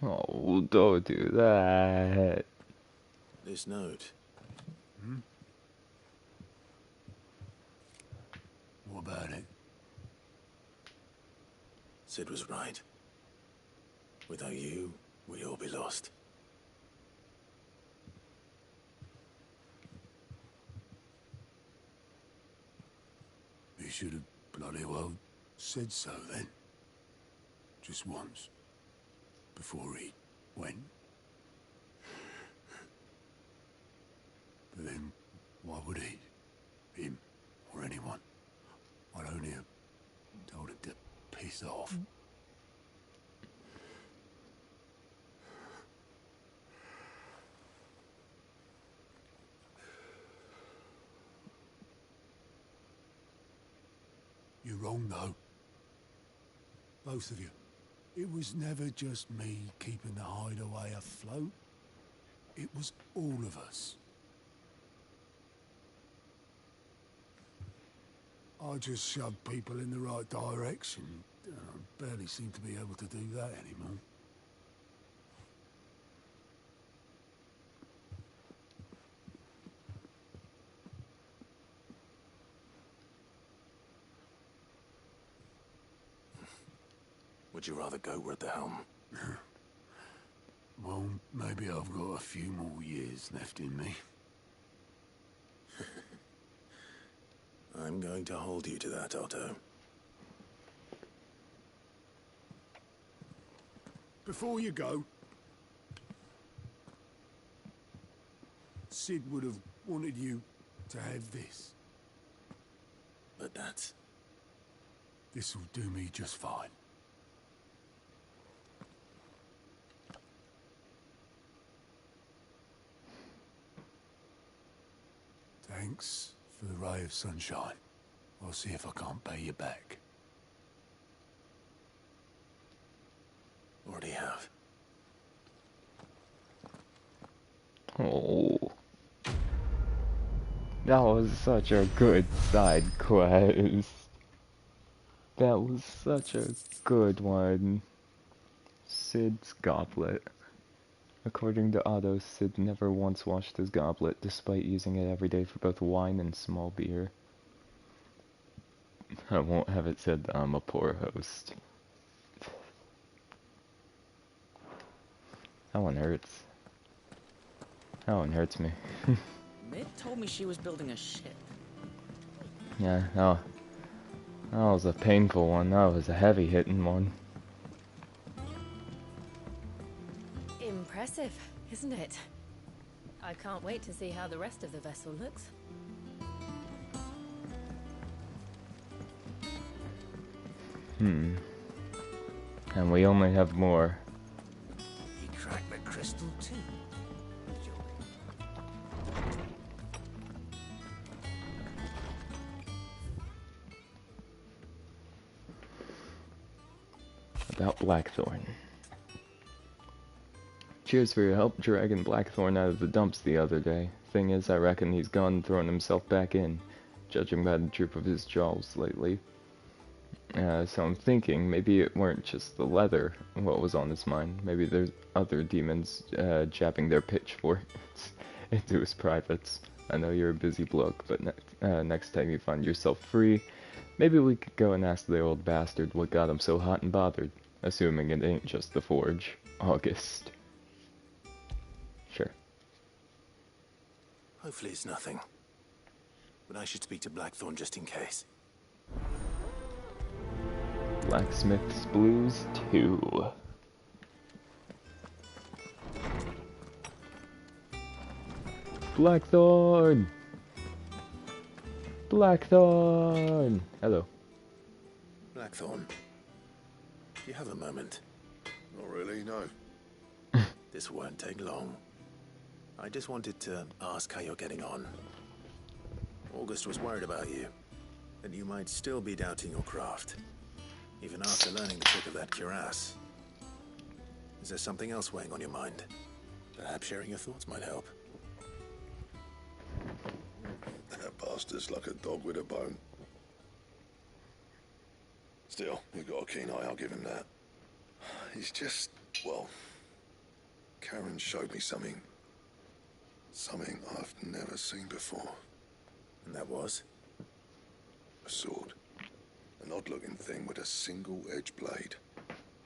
Oh, don't do that. This note. What about it? Sid was right. Without you, we'd all be lost. He should have bloody well said so then. Just once. Before he went. But then, why would he? Him, or anyone? I'd only have told him to piss off. You're wrong, though. Both of you. It was never just me keeping the hideaway afloat. It was all of us. I just shoved people in the right direction. I barely seem to be able to do that anymore. Would you rather go at the helm? Well, maybe I've got a few more years left in me. I'm going to hold you to that, Otto. Before you go, Sid would have wanted you to have this. But that's... This'll do me just fine. Thanks for the ray of sunshine. I'll see if I can't pay you back. Already have. Oh. That was such a good side quest. That was such a good one. Sid's goblet. According to Otto, Sid never once washed his goblet, despite using it every day for both wine and small beer. I won't have it said that I'm a poor host. That one hurts. That one hurts me. Mid told me she was building a ship. Yeah, no. That was a painful one. That was a heavy-hitting one. Impressive, isn't it? I can't wait to see how the rest of the vessel looks. And we only have more. He cracked the crystal too. About Blackthorn. Cheers for your help dragging Blackthorn out of the dumps the other day. Thing is, I reckon he's gone throwing himself back in, judging by the droop of his jaws lately. So I'm thinking maybe it weren't just the leather what was on his mind. Maybe there's other demons jabbing their pitchforks into his privates. I know you're a busy bloke, but next time you find yourself free, maybe we could go and ask the old bastard what got him so hot and bothered. Assuming it ain't just the forge. August. Sure. Hopefully it's nothing. But I should speak to Blackthorn just in case. Blacksmith's Blues 2. Blackthorn! Blackthorn! Hello. Blackthorn, do you have a moment? Not really, no. This won't take long. I just wanted to ask how you're getting on. August was worried about you, that you might still be doubting your craft, even after learning the trick of that cuirass. Is there something else weighing on your mind? Perhaps sharing your thoughts might help. That bastard's like a dog with a bone. Still, you've got a keen eye, I'll give him that. He's just, well, Karen showed me something. Something I've never seen before. And that was? A sword. An odd-looking thing with a single-edged blade.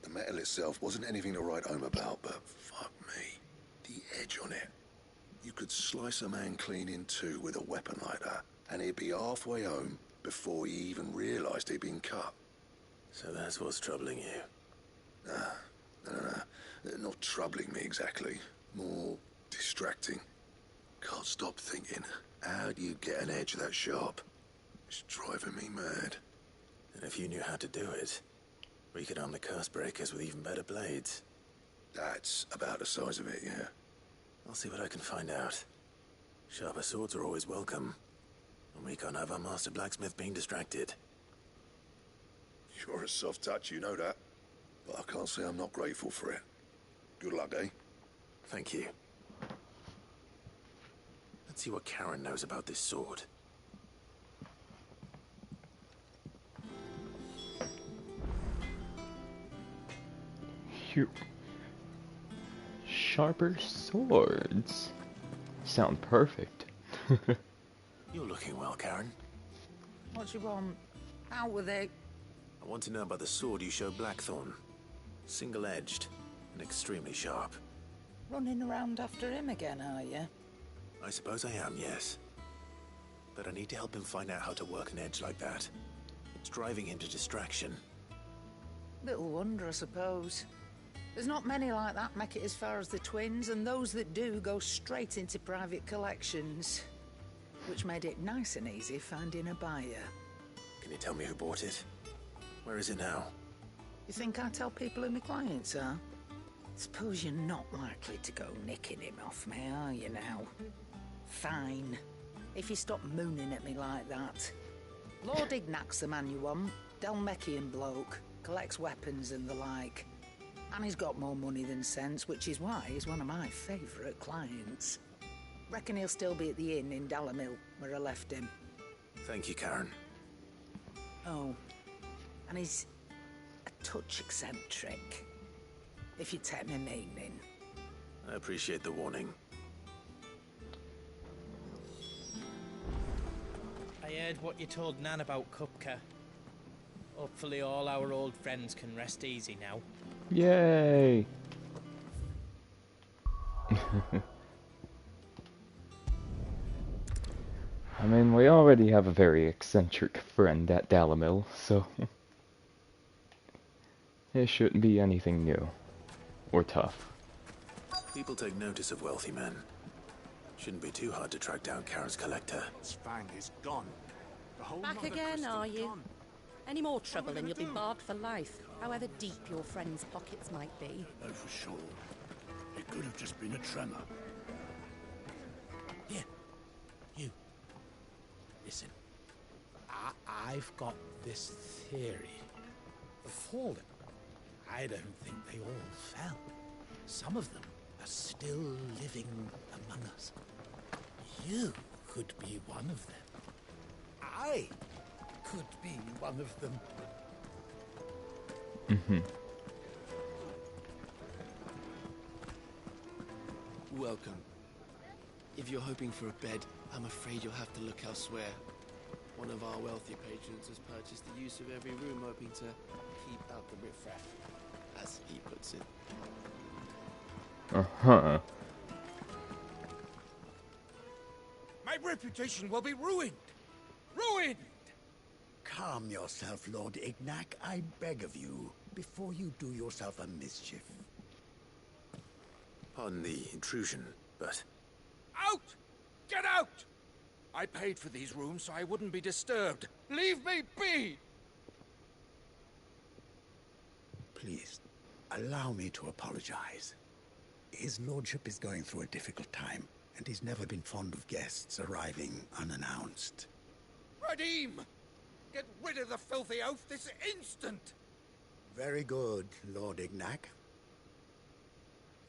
The metal itself wasn't anything to write home about, but fuck me, the edge on it. You could slice a man clean in two with a weapon like that, and he'd be halfway home before he even realised he'd been cut. So that's what's troubling you? No. Not troubling me exactly. More distracting. Can't stop thinking, how do you get an edge that sharp? It's driving me mad. And if you knew how to do it, we could arm the curse breakers with even better blades. That's about the size of it, yeah. I'll see what I can find out. Sharper swords are always welcome. And we can't have our master blacksmith being distracted. You're a soft touch, you know that. But I can't say I'm not grateful for it. Good luck, eh? Thank you. Let's see what Karen knows about this sword. Sharper swords. Sound perfect. You're looking well, Karen. What do you want? Out with it. I want to know about the sword you showed Blackthorn. Single-edged and extremely sharp. Running around after him again, are you? I suppose I am, yes. But I need to help him find out how to work an edge like that. It's driving him to distraction. Little wonder, I suppose. There's not many like that make it as far as the twins, and those that do go straight into private collections. Which made it nice and easy finding a buyer. Can you tell me who bought it? Where is it now? You think I tell people who my clients are? Suppose you're not likely to go nicking him off me, are you now? Fine. If you stop mooning at me like that. Lord Ignac's the man you want. Dalmekian bloke. Collects weapons and the like. And he's got more money than sense, which is why he's one of my favourite clients. Reckon he'll still be at the inn in Dalamil, where I left him. Thank you, Karen. Oh, and he's a touch eccentric, if you take my meaning. I appreciate the warning. I heard what you told Nan about Kupka. Hopefully all our old friends can rest easy now. Yay! I mean, we already have a very eccentric friend at Dalamil, so it shouldn't be anything new or tough. People take notice of wealthy men. Shouldn't be too hard to track down Karen's collector. Fang is gone. The whole Back mother again, crystal are you? gone. Any more trouble and you'll be barred for life, however deep your friend's pockets might be. No, for sure. It could have just been a tremor. Here, you. Listen, I've got this theory. The fallen, I don't think they all fell. Some of them are still living among us. You could be one of them. I could be one of them. Welcome. If you're hoping for a bed, I'm afraid you'll have to look elsewhere. One of our wealthy patrons has purchased the use of every room, hoping to keep out the riffraff, as he puts it. Uh-huh. My reputation will be ruined! Ruined! Calm yourself, Lord Ignac, I beg of you, before you do yourself a mischief. Pardon the intrusion, but... Out! Get out! I paid for these rooms so I wouldn't be disturbed. Leave me be! Please, allow me to apologize. His lordship is going through a difficult time, and he's never been fond of guests arriving unannounced. Radim! Get rid of the filthy oaf this instant! Very good, Lord Ignac.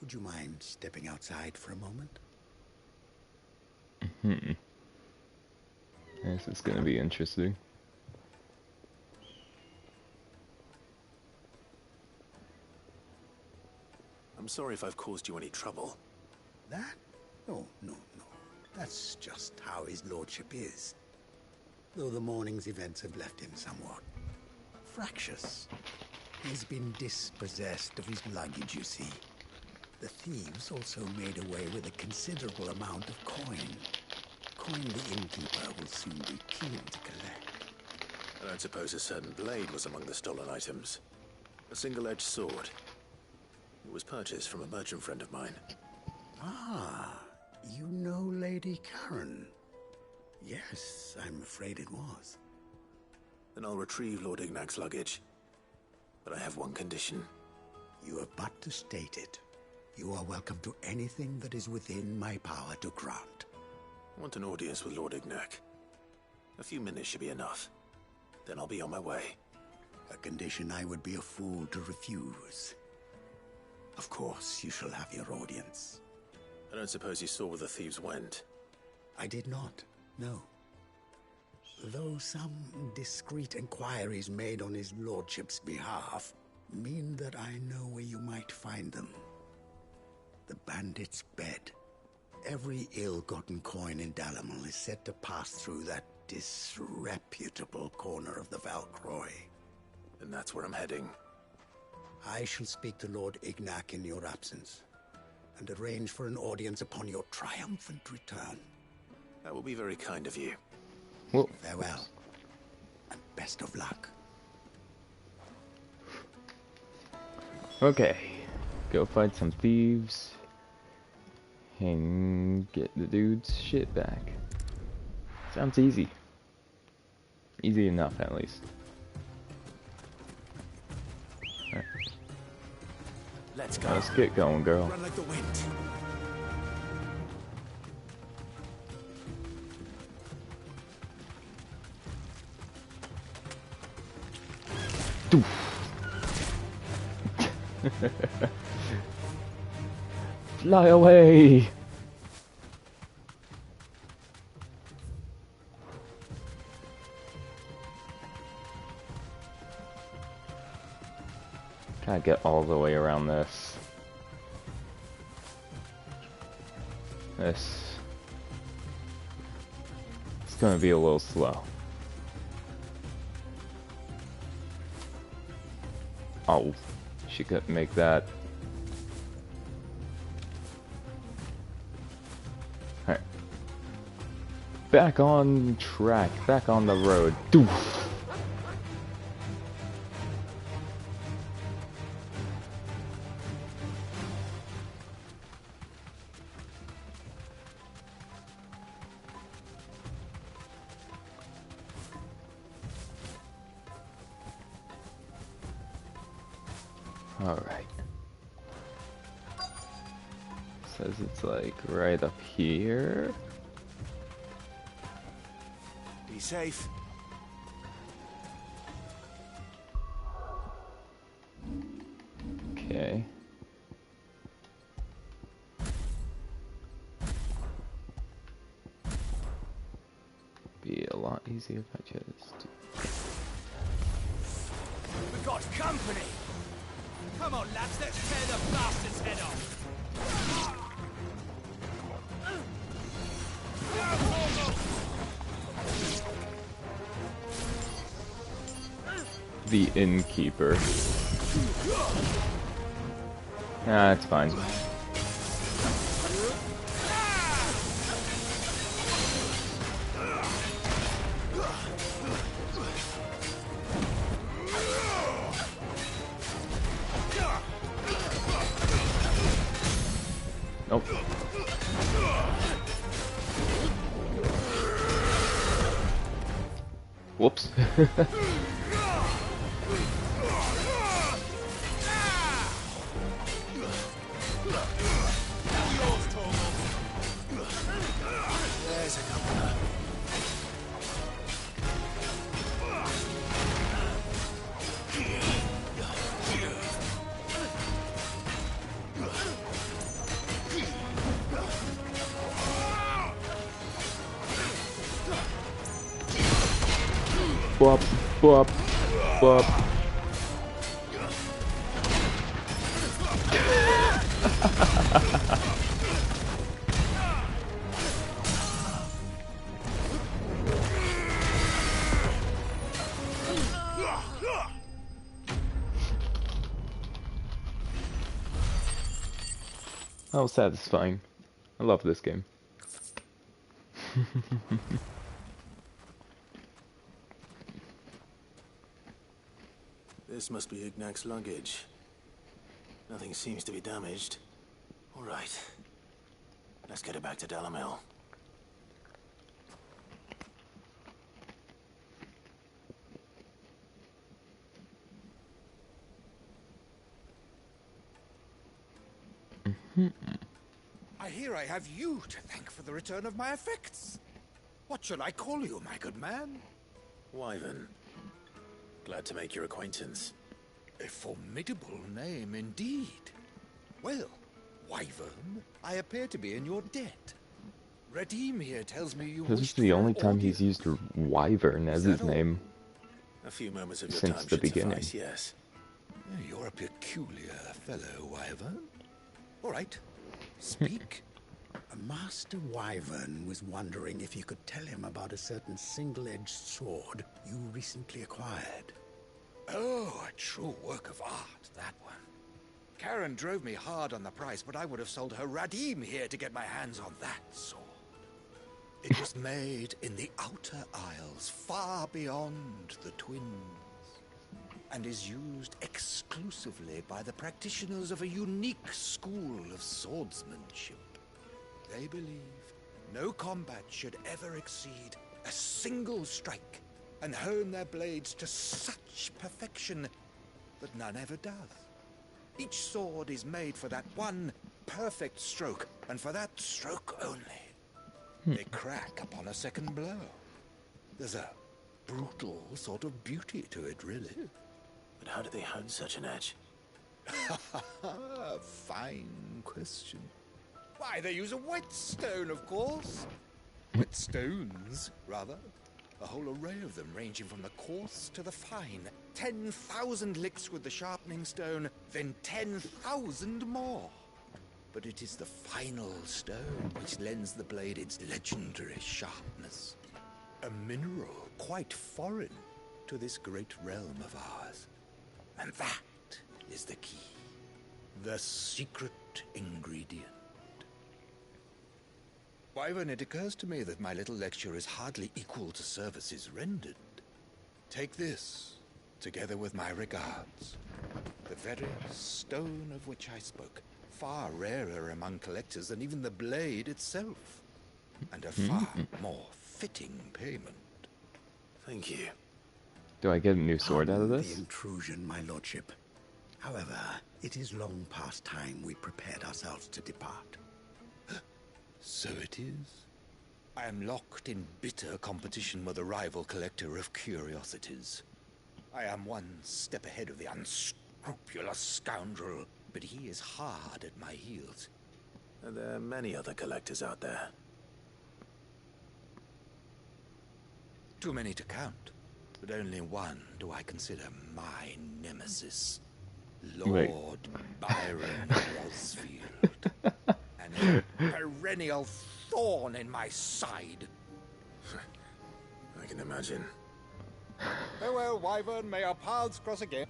Would you mind stepping outside for a moment? This is gonna be interesting. I'm sorry if I've caused you any trouble. That? No. That's just how his lordship is. Though the morning's events have left him somewhat fractious. He's been dispossessed of his luggage, you see. The thieves also made away with a considerable amount of coin. Coin the innkeeper will soon be keen to collect. I don't suppose a certain blade was among the stolen items. A single-edged sword. It was purchased from a merchant friend of mine. Ah, you know Lady Karen. Yes, I'm afraid it was. Then I'll retrieve Lord Ignac's luggage. But I have one condition. You have but to state it. You are welcome to anything that is within my power to grant. I want an audience with Lord Ignac. A few minutes should be enough. Then I'll be on my way. A condition I would be a fool to refuse. Of course, you shall have your audience. I don't suppose you saw where the thieves went. I did not, no. Though some discreet inquiries made on his lordship's behalf mean that I know where you might find them. The bandit's bed. Every ill-gotten coin in Dalamil is said to pass through that disreputable corner of the Valcroy. And that's where I'm heading. I shall speak to Lord Ignac in your absence, and arrange for an audience upon your triumphant return. That will be very kind of you. Well, farewell, and best of luck. Okay, go fight some thieves and get the dude's shit back. Sounds easy. Easy enough, at least. Right. Let's go. Let's get going, girl. Run like the wind. Fly away! Gotta get all the way around this. It's gonna be a little slow. Oh, she couldn't make that. Alright. Back on track, back on the road. Doof. Alright. Says it's like right up here. Be safe. Okay. Be a lot easier if I just... We got company! Come on, lads, let's tear the bastard's head off! The innkeeper. Nah, it's fine. Nope. Whoops. There's a governor. Bop, bop, bop. Oh, satisfying. I love this game. This must be Ignac's luggage. Nothing seems to be damaged. All right. Let's get it back to Dalamel. I hear I have you to thank for the return of my effects. What shall I call you, my good man? Wyvern. Glad to make your acquaintance. A formidable name indeed. Well, Wyvern, I appear to be in your debt. Redeem here tells me you This is wished the for only an time he's used Wyvern as his name A few moments of your since time the should beginning. suffice, yes. You're a peculiar fellow, Wyvern. All right, speak. Master Wyvern was wondering if you could tell him about a certain single-edged sword you recently acquired. Oh, a true work of art, that one. Karen drove me hard on the price, but I would have sold her Radim here to get my hands on that sword. It was made in the Outer Isles, far beyond the Twins, and is used exclusively by the practitioners of a unique school of swordsmanship. They believe no combat should ever exceed a single strike, and hone their blades to such perfection that none ever does. Each sword is made for that one perfect stroke, and for that stroke only. They crack upon a second blow. There's a brutal sort of beauty to it, really. But how do they hone such an edge? Fine question. Why, they use a whetstone, of course. Whetstones, rather. A whole array of them, ranging from the coarse to the fine. 10,000 licks with the sharpening stone, then 10,000 more. But it is the final stone which lends the blade its legendary sharpness. A mineral quite foreign to this great realm of ours. And that is the key. The secret ingredient. Wyvern, it occurs to me that my little lecture is hardly equal to services rendered. Take this, together with my regards. The very stone of which I spoke, far rarer among collectors than even the blade itself, and a far more fitting payment. Thank you. Do I get a new sword out of Pardon this? the intrusion, my lordship. However, it is long past time we prepared ourselves to depart. So it is. I am locked in bitter competition with a rival collector of curiosities. I am one step ahead of the unscrupulous scoundrel, but he is hard at my heels. And there are many other collectors out there. Too many to count, but only one do I consider my nemesis. Lord Byron Rosfield. An perennial thorn in my side. I can imagine. Farewell, Wyvern. May our paths cross again.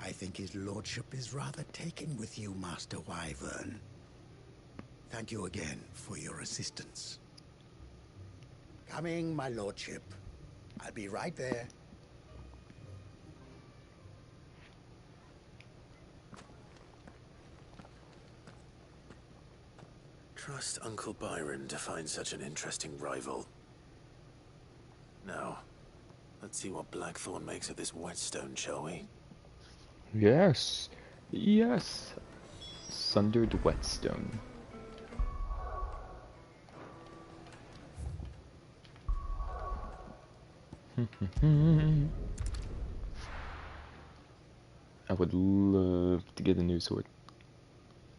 I think his lordship is rather taken with you, Master Wyvern. Thank you again for your assistance. Coming, my lordship. I'll be right there. Trust Uncle Byron to find such an interesting rival. Now, let's see what Blackthorn makes of this whetstone, shall we? Yes. Yes. Sundered whetstone. I would love to get a new sword.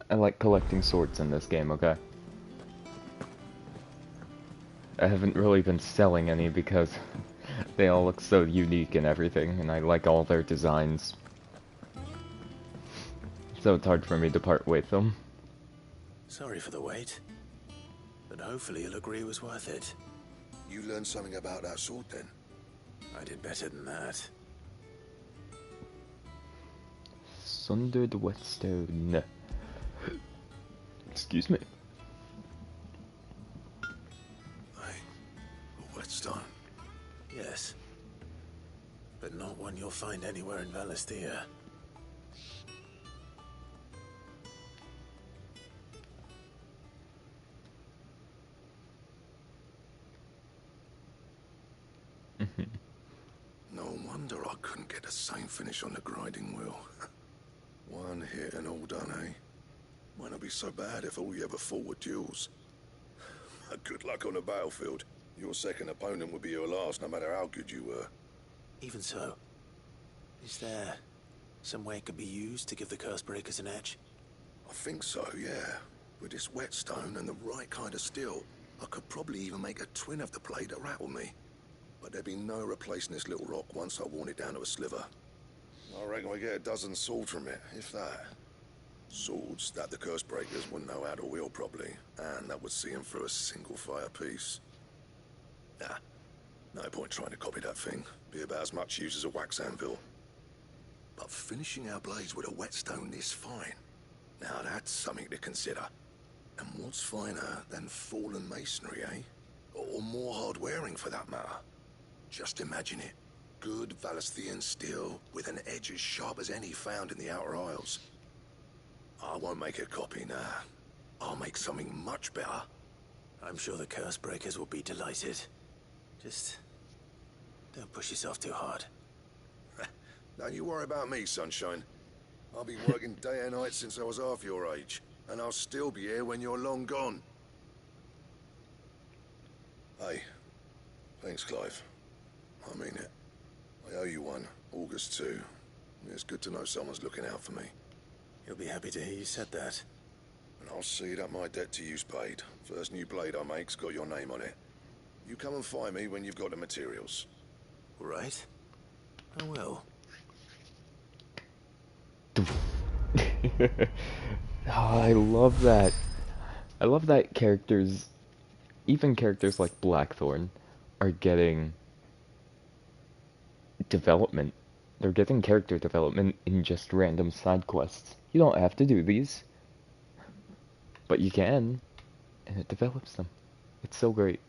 I like collecting swords in this game, okay? I haven't really been selling any because they all look so unique and everything, and I like all their designs. So it's hard for me to part with them. Sorry for the wait, but hopefully you'll agree it was worth it. You learned something about that sword then? I did better than that. Sundered whetstone. Excuse me. A whetstone? Yes. But not one you'll find anywhere in Valisthea. No wonder I couldn't get the same finish on the grinding wheel. One hit and all done, eh? Might not be so bad if all you ever fought were duels. Good luck on the battlefield. Your second opponent would be your last, no matter how good you were. Even so, is there some way it could be used to give the Cursebreakers an edge? I think so, yeah. With this whetstone and the right kind of steel, I could probably even make a twin of the blade that rattled me. But there'd be no replacing this little rock once I worn it down to a sliver. I reckon we get a dozen swords from it, if that. Swords that the Cursebreakers wouldn't know how to wield properly, and that would see them through a single fire piece. Nah, no point trying to copy that thing. Be about as much use as a wax anvil. But finishing our blades with a whetstone this fine, now that's something to consider. And what's finer than fallen masonry, eh? Or more hard-wearing, for that matter. Just imagine it. Good Valisthean steel with an edge as sharp as any found in the Outer Isles. I won't make a copy, nah. I'll make something much better. I'm sure the Cursebreakers will be delighted. Just don't push yourself too hard. Don't you worry about me, sunshine. I've been working day and night since I was half your age, and I'll still be here when you're long gone. Hey, thanks, Clive. I mean it. I owe you one, August too. It's good to know someone's looking out for me. You'll be happy to hear you said that. And I'll see that my debt to you's paid. First new blade I make's got your name on it. You come and find me when you've got the materials. All right. I will. I love that. I love that characters, even characters like Blackthorn, are getting development They're getting character development in just random side quests. You don't have to do these, but you can, and it develops them. It's so great.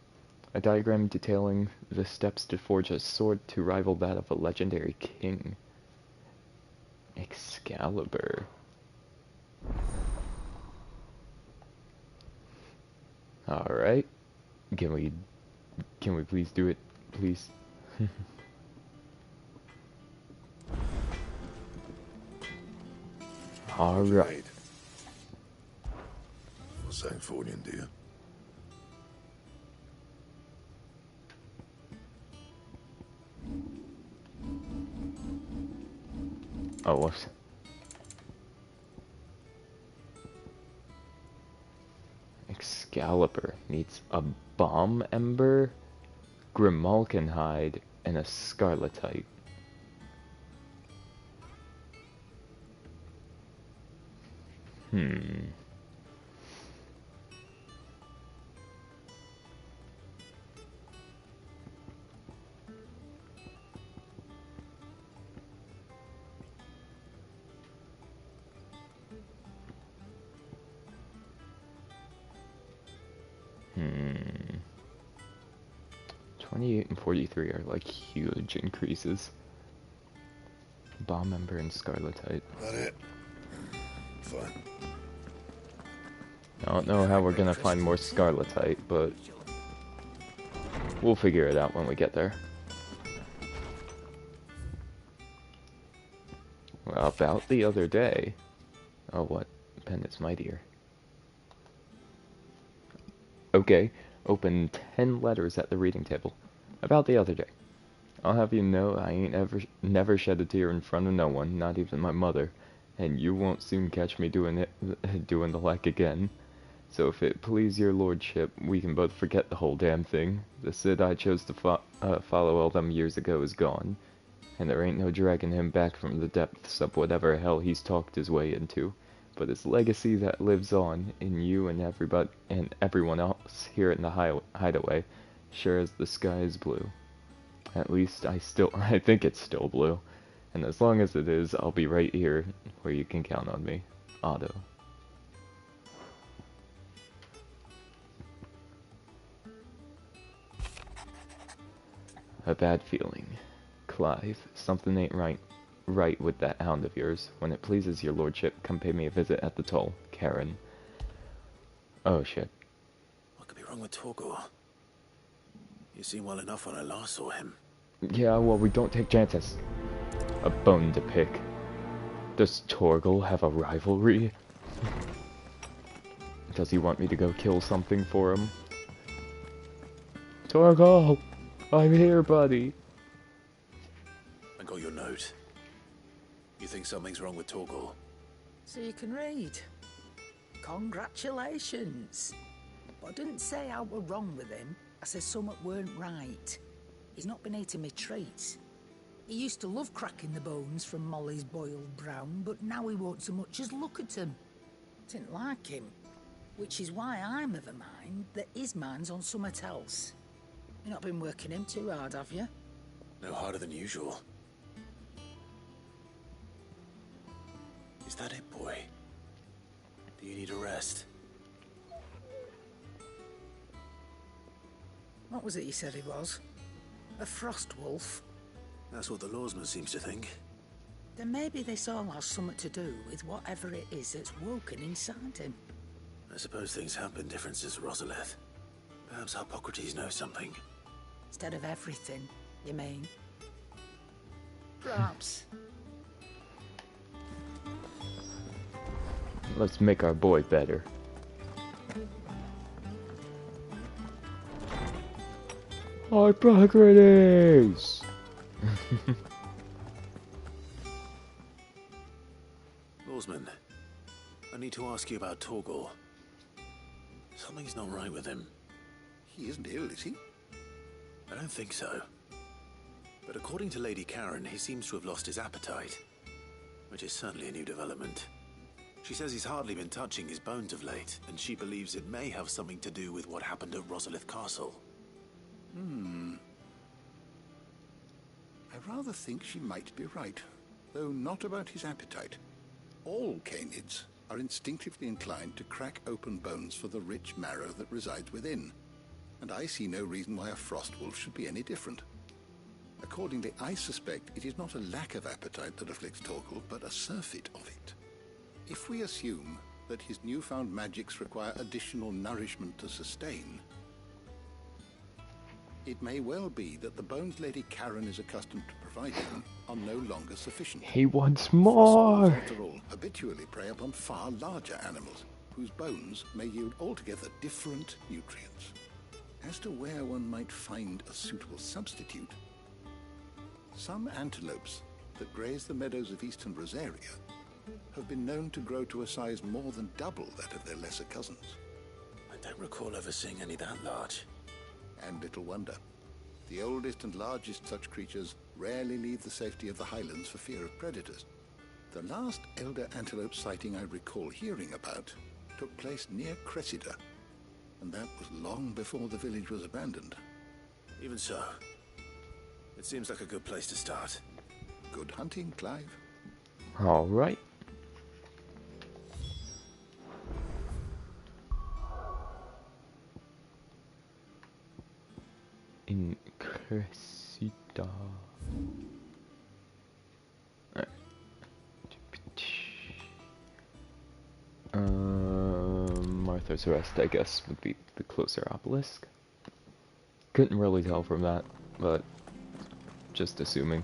A diagram detailing the steps to forge a sword to rival that of a legendary king. Excalibur. Alright. Can we please do it, please? Alright. For St. Fornian, dear. Oh, whoops. Excalibur needs a bomb ember, grimalkin and a scarletite. Hmm. Hmm. 28 and 43 are like huge increases. Bomb ember and scarletite. That it? Fine. I don't know how we're gonna find more scarletite, but we'll figure it out when we get there. Well, about the other day. Oh, what? Pen is mightier. Okay, open 10 letters at the reading table. About the other day. I'll have you know I ain't never shed a tear in front of no one, not even my mother, and you won't soon catch me doing the like again. So if it please your lordship, we can both forget the whole damn thing. The Cid I chose to follow all them years ago is gone, and there ain't no dragging him back from the depths of whatever hell he's talked his way into. But his legacy that lives on in you and everyone else here in the hideaway, sure as the sky is blue. At least I think it's still blue. And as long as it is, I'll be right here where you can count on me. Otto. A bad feeling. Clive, something ain't right with that hound of yours. When it pleases your lordship, come pay me a visit at the toll. Karen. Oh shit. What could be wrong with Torgor? You seemed well enough when I last saw him. Yeah, well, we don't take chances. A bone to pick. Does Torgal have a rivalry? Does he want me to go kill something for him? Torgal! I'm here, buddy! I got your note. You think something's wrong with Torgal? So you can read. Congratulations. But I didn't say I were wrong with him. I said something weren't right. He's not been eating me treats. He used to love cracking the bones from Molly's boiled brown, but now he won't so much as look at him. Didn't like him. Which is why I'm of a mind that his mind's on something else. You've not been working him too hard, have you? No harder than usual. Is that it, boy? Do you need a rest? What was it you said he was? A frost wolf? That's what the lawsman seems to think. Then maybe this all has something to do with whatever it is that's woken inside him. I suppose things have been different since Rosalith. Perhaps Hippocrates knows something. Instead of everything, you mean? Perhaps. Let's make our boy better. Hippocrates! Lawsman, I need to ask you about Torgal. Something's not right with him. He isn't ill, is he? I don't think so. But according to Lady Karen, he seems to have lost his appetite. Which is certainly a new development. She says he's hardly been touching his bones of late, and she believes it may have something to do with what happened at Rosalith Castle. A rather think she might be right, though not about his appetite. All canids are instinctively inclined to crack open bones for the rich marrow that resides within, and I see no reason why a frost wolf should be any different. Accordingly, I suspect it is not a lack of appetite that afflicts Torgal, but a surfeit of it. If we assume that his newfound magics require additional nourishment to sustain, it may well be that the bones Lady Karen is accustomed to providing are no longer sufficient. He wants Frost wolves, more! after all, habitually prey upon far larger animals, whose bones may yield altogether different nutrients. As to where one might find a suitable substitute, some antelopes that graze the meadows of eastern Rosaria have been known to grow to a size more than double that of their lesser cousins. I don't recall ever seeing any that large. And little wonder. The oldest and largest such creatures rarely leave the safety of the highlands for fear of predators. The last elder antelope sighting I recall hearing about took place near Cressida, and that was long before the village was abandoned. Even so, it seems like a good place to start. Good hunting, Clive. Alright. In Cressida. Martha's Rest, I guess, would be the closer obelisk. Couldn't really tell from that, but just assuming.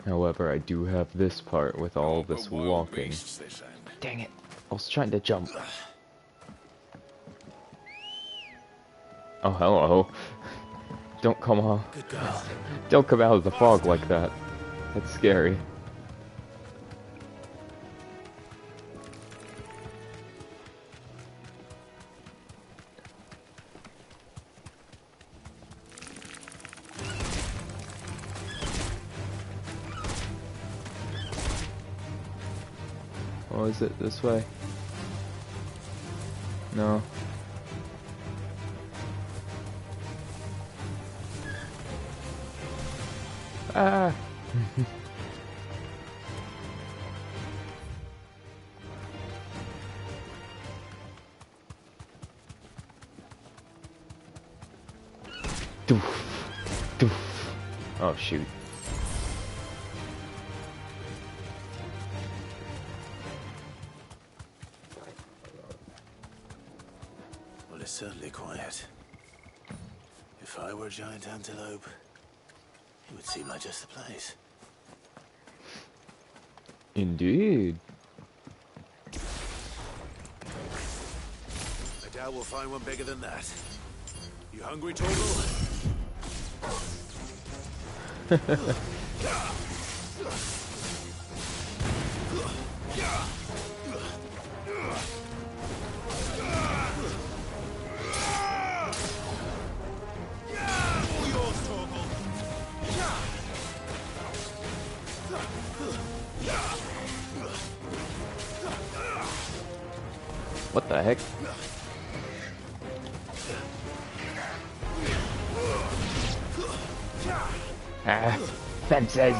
However, I do have this part with all this walking. Dang it, I was trying to jump. Oh, hello. Don't come out. Don't come out of the fog like that. That's scary. Oh, is it this way? No. Ah! Doof. Doof. Oh, shoot. Well, it's certainly quiet. If I were a giant antelope, it would seem like just the place. Indeed. I doubt we'll find one bigger than that. You hungry, Torgal? What the heck? Ah, fences!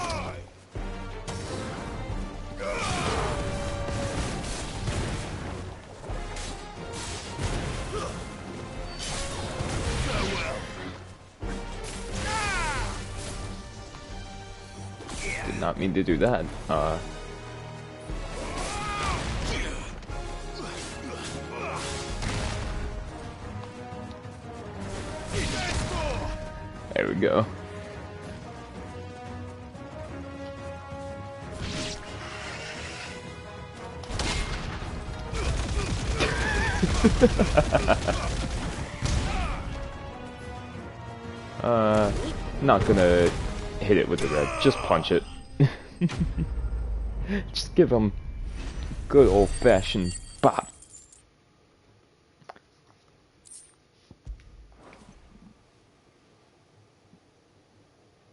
Did not mean to do that. There we go. Not gonna hit it with the red, just punch it. Just give him good old-fashioned bop.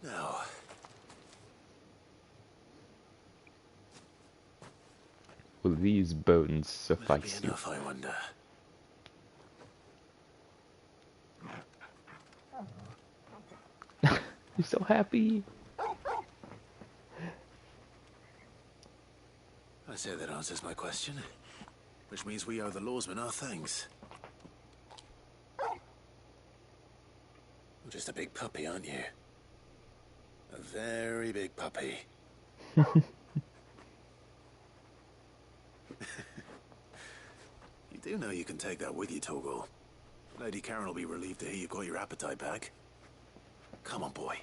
Now, will these bones will it be suffice you? enough, I wonder? You're so happy. I say that answers my question. Which means we owe the lawsmen our thanks. You're just a big puppy, aren't you? A very big puppy. You do know you can take that with you, Torgal. Lady Karen will be relieved to hear you've got your appetite back. Come on, boy.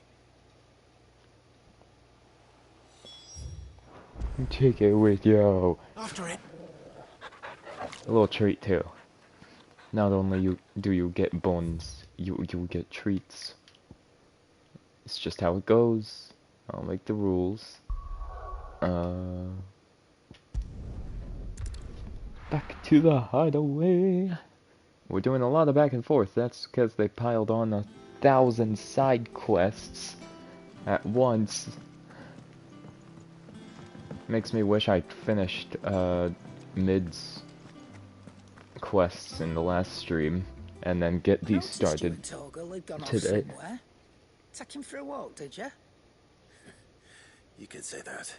Take it with you. After it. A little treat too. Not only do you get bones, you get treats. It's just how it goes. I'll make the rules. Back to the hideaway. We're doing a lot of back and forth. That's because they piled on 1,000 side quests at once. Makes me wish I'd finished Mid's quests in the last stream and then get these started today. Take him for a walk, did you? You could say that.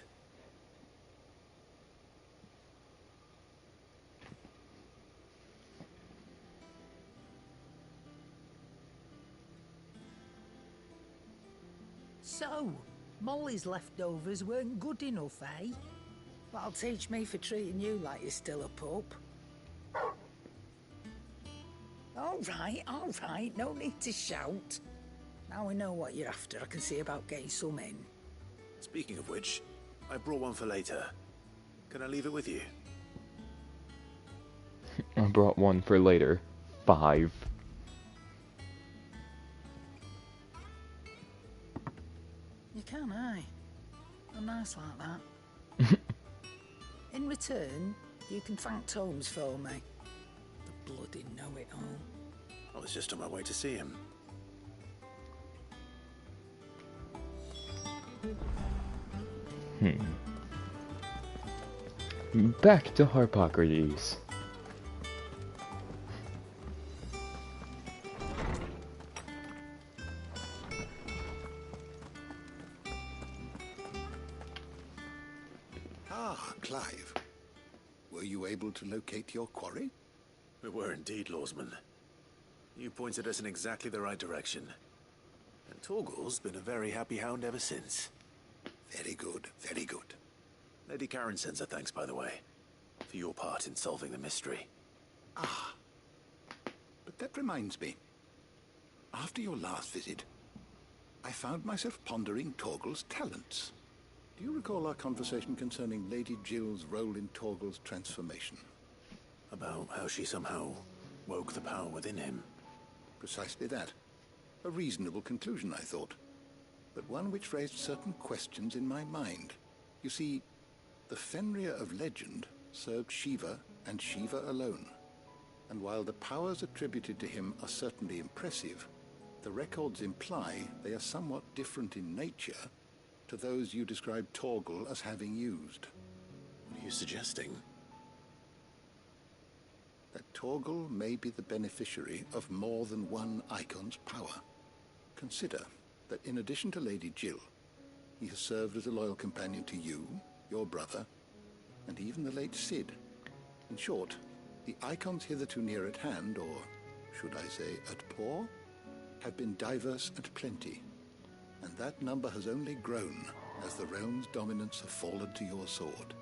So, Molly's leftovers weren't good enough, eh? That'll teach me for treating you like you're still a pup. All right, no need to shout. Now we know what you're after, I can see about getting some in. Speaking of which, I brought one for later. Can I leave it with you? I brought one for later. 5. You can, aye. I'm nice like that. In return, you can thank Tomes for me. The bloody know-it-all. I was just on my way to see him. Back to Harpocrates. Ah, Clive. Were you able to locate your quarry? We were indeed, Lawsman. You pointed us in exactly the right direction. And Torgal's been a very happy hound ever since. Very good, very good. Lady Karen sends her thanks, by the way, for your part in solving the mystery. Ah. But that reminds me. After your last visit, I found myself pondering Torgal's talents. Do you recall our conversation concerning Lady Jill's role in Torgal's transformation? About how she somehow woke the power within him. Precisely that. A reasonable conclusion, I thought. But one which raised certain questions in my mind. You see, the Fenrir of legend served Shiva and Shiva alone. And while the powers attributed to him are certainly impressive, the records imply they are somewhat different in nature to those you described Torgal as having used. What are you suggesting? That Torgal may be the beneficiary of more than one icon's power. Consider that in addition to Lady Jill, he has served as a loyal companion to you, your brother, and even the late Cid. In short, the icons hitherto near at hand, or should I say at paw, have been diverse and plenty, and that number has only grown as the realm's dominance have fallen to your sword.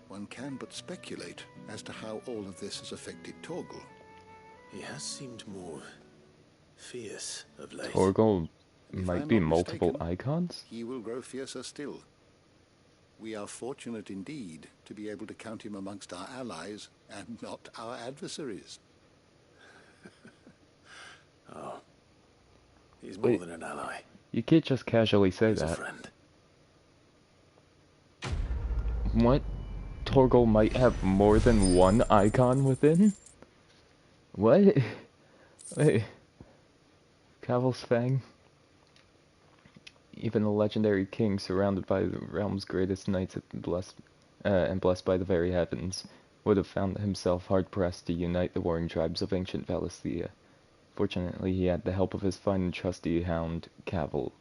One can but speculate as to how all of this has affected Torgal. He has seemed more fierce of late. Torgal If might I'm be not multiple mistaken, icons? He will grow fiercer still. We are fortunate indeed to be able to count him amongst our allies and not our adversaries. Oh. He's more Wait, than an ally. you can't just casually say He's a that. friend. What? Torgal might have more than one icon within? What? Wait. Cavil's Fang? Even the legendary king, surrounded by the realm's greatest knights and blessed by the very heavens, would have found himself hard-pressed to unite the warring tribes of ancient Valisthea. Fortunately, he had the help of his fine and trusty hound, Cavil.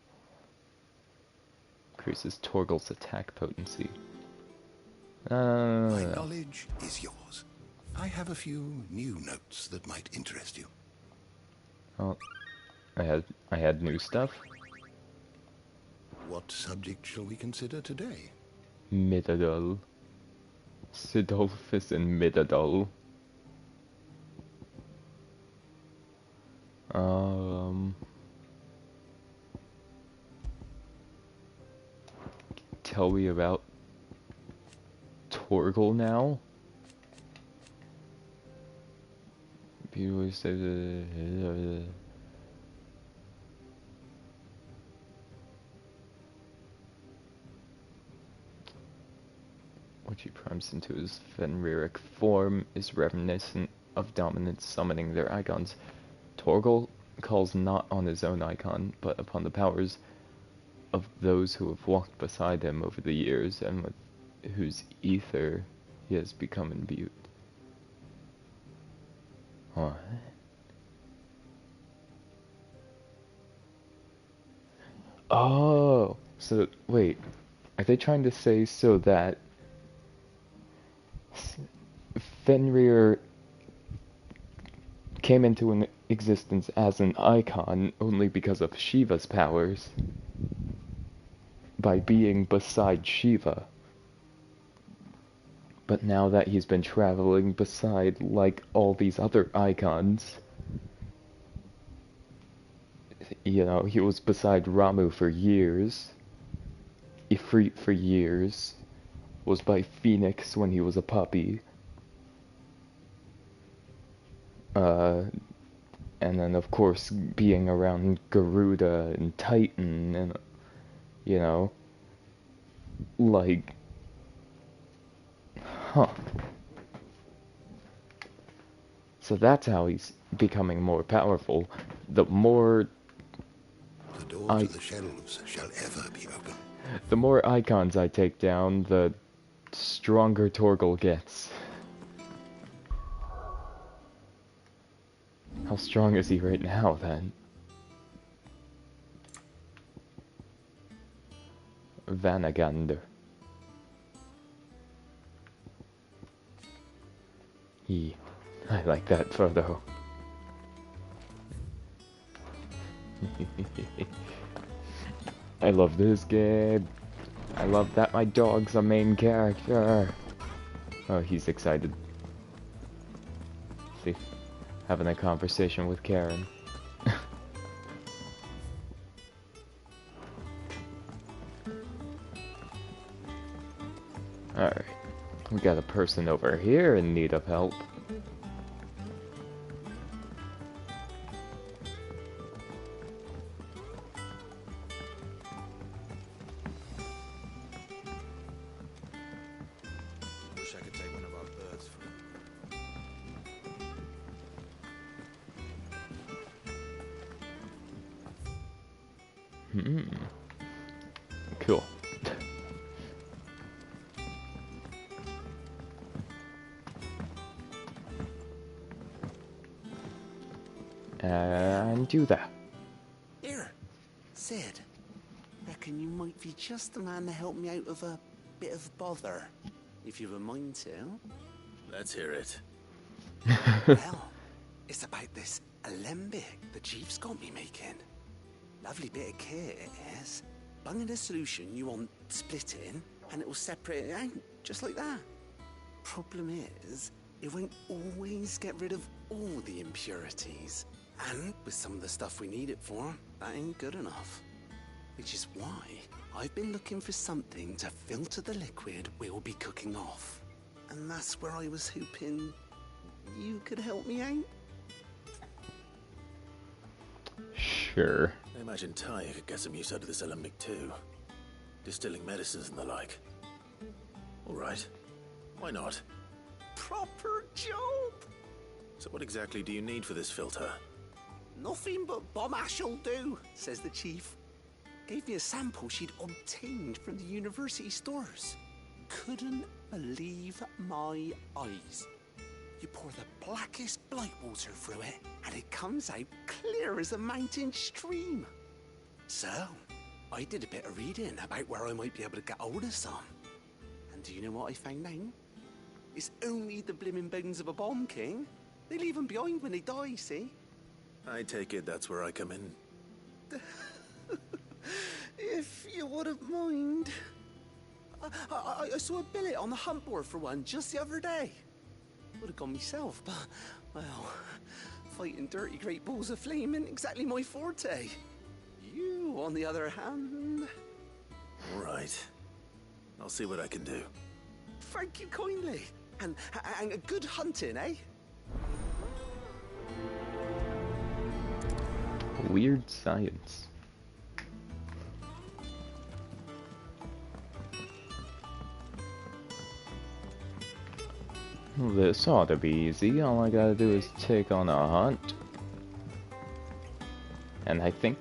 Increases Torgal's attack potency. My knowledge is yours. I have a few new notes that might interest you. Oh, I had new stuff. What subject shall we consider today? Midadol. Sidolphus and Midadol. Tell me about Torgal now. People say which he primes into his Fenriric form is reminiscent of dominants summoning their icons. Torgal calls not on his own icon, but upon the powers of those who have walked beside him over the years and with whose ether he has become imbued. What? Oh, so wait, are they trying to say so that Fenrir came into an existence as an icon only because of Shiva's powers, by being beside Shiva? But now that he's been traveling beside, like, all these other icons, you know, he was beside Ramu for years, Ifrit for years, was by Phoenix when he was a puppy, and then of course being around Garuda and Titan and, you know, like, huh. So that's how he's becoming more powerful. The more The door to the shelves shall ever be open. The more icons I take down, the stronger Torgal gets. How strong is he right now, then? Vanagander. I like that photo. I love this game. I love that my dog's a main character. Oh, he's excited. See, having a conversation with Karen. Alright, we got a person over here in need of help. Wish I could take one of our birds from Cool. And do that. Here, Sid. Reckon you might be just the man to help me out of a bit of bother, if you would mind to. Let's hear it. Well, it's about this alembic the chief's got me making. Lovely bit of kit it is. Bung in a solution you want splitting, and it will separate it out, just like that. Problem is, it won't always get rid of all the impurities. And with some of the stuff we need it for, that ain't good enough. Which is why I've been looking for something to filter the liquid we'll be cooking off. And that's where I was hoping you could help me out. Sure. I imagine Ty could get some use out of this alembic too. Distilling medicines and the like. Alright. Why not? Proper job! So what exactly do you need for this filter? Nothing but bomb ash'll do, says the chief. Gave me a sample she'd obtained from the university stores. Couldn't believe my eyes. You pour the blackest blight water through it, and it comes out clear as a mountain stream. So, I did a bit of reading about where I might be able to get hold of some. And do you know what I found out? It's only the blimmin' bones of a bomb king. They leave them behind when they die, see? I take it that's where I come in. If you wouldn't mind. I saw a billet on the hunt board for one just the other day. Would have gone myself, but, well, fighting dirty great balls of flame ain't exactly my forte. You, on the other hand... All right. I'll see what I can do. Thank you kindly. And good hunting, eh? Weird science. This ought to be easy. All I gotta do is take on a hunt. And I think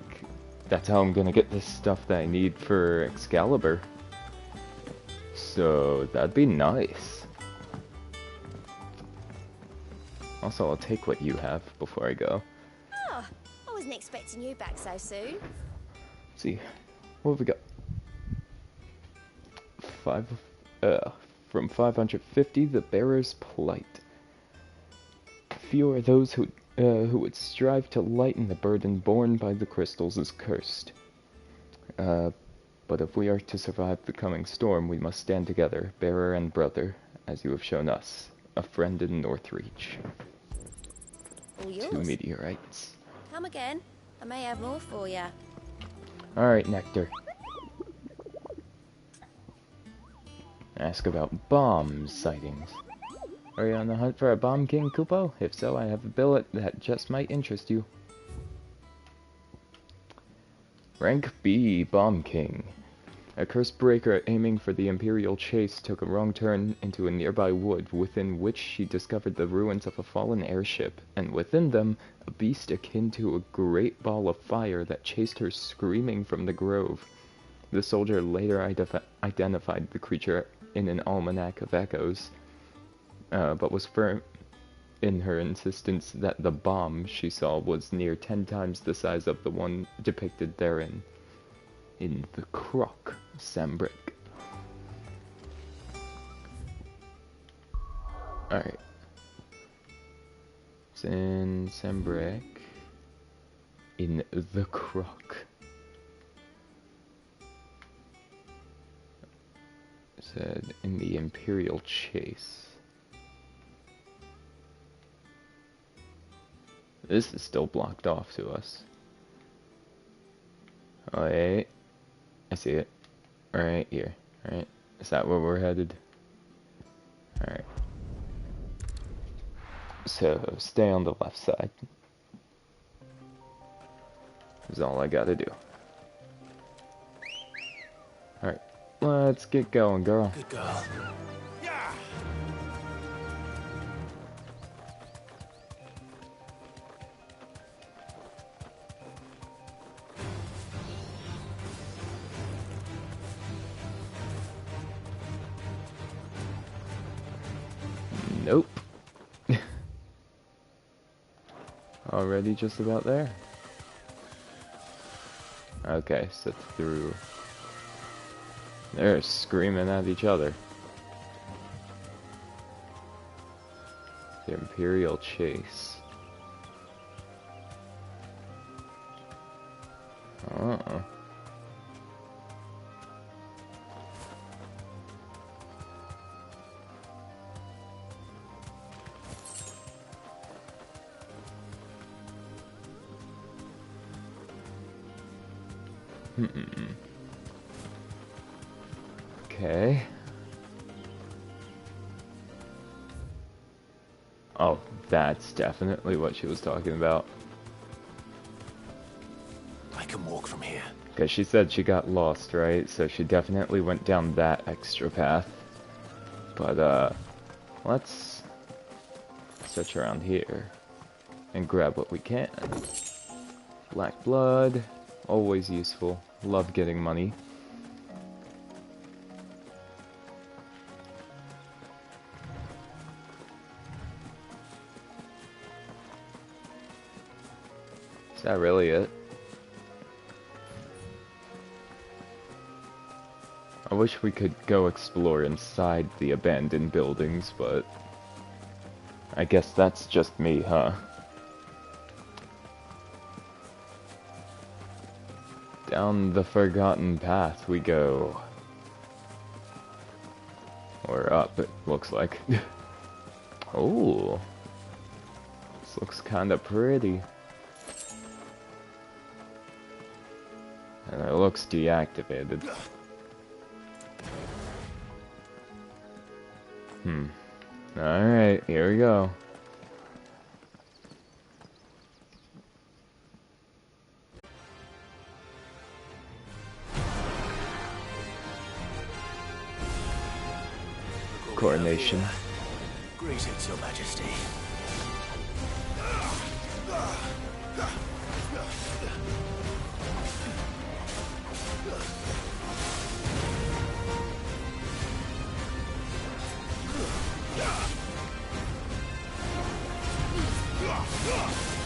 that's how I'm gonna get the stuff that I need for Excalibur. So that'd be nice. Also, I'll take what you have before I go. Oh, I wasn't expecting you back so soon. Let's see, what have we got? From 550, the Bearer's Plight. Few are those who would strive to lighten the burden borne by the crystals is cursed. But if we are to survive the coming storm, we must stand together, bearer and brother, as you have shown us, a friend in Northreach. All yours. 2 meteorites. Come again. I may have more for you. Alright, Nectar. Ask about bomb sightings. Are you on the hunt for a bomb king, Kupo? If so, I have a billet that just might interest you. Rank B, Bomb King. A cursed breaker aiming for the Imperial chase took a wrong turn into a nearby wood, within which she discovered the ruins of a fallen airship, and within them, a beast akin to a great ball of fire that chased her screaming from the grove. The soldier later identified the creature in an almanac of echoes, but was firm in her insistence that the bomb she saw was near 10 times the size of the one depicted therein, in the Croc Sambrick. Alright. It's in Sambrick, in the Croc. Said in the Imperial chase. This is still blocked off to us. Oh, wait. I see it. Right here. Right. Is that where we're headed? Alright. So, stay on the left side. Is all I gotta do. Alright. Let's get going, girl. Good girl. Yeah. Nope. Already just about there. Okay, so through. They're screaming at each other. The Imperial chase. Oh. Okay. Oh, that's definitely what she was talking about. I can walk from here. Because she said she got lost, right? So she definitely went down that extra path. But, let's search around here and grab what we can. Black blood, always useful. Love getting money. Is that really it? I wish we could go explore inside the abandoned buildings, but I guess that's just me, huh? Down the forgotten path we go. Or up, it looks like. Oh, this looks kinda pretty. And it looks deactivated. Alright, here we go. Coordination. Greetings, Your Majesty.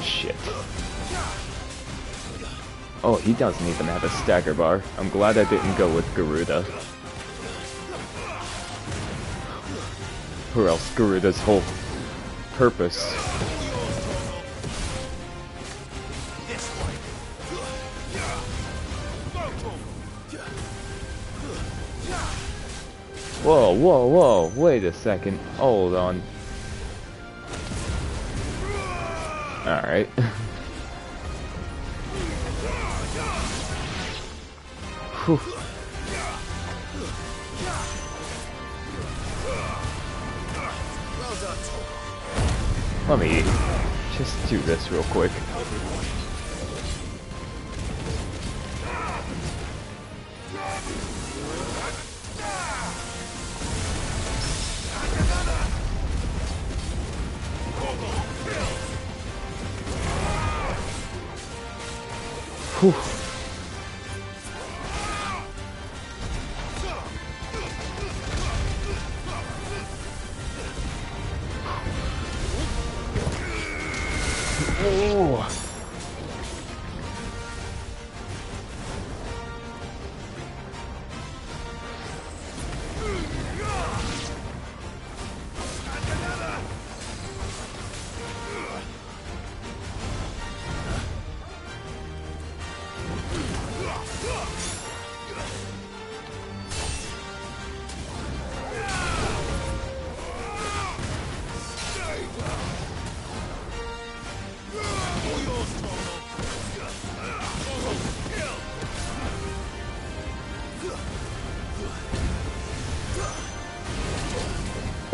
Shit. Oh, he doesn't even have a stagger bar. I'm glad I didn't go with Garuda. Or else Garuda's whole purpose. Whoa, whoa, whoa, wait a second. Hold on. Alright. Whew. Let me just do this real quick. Whew. Oh.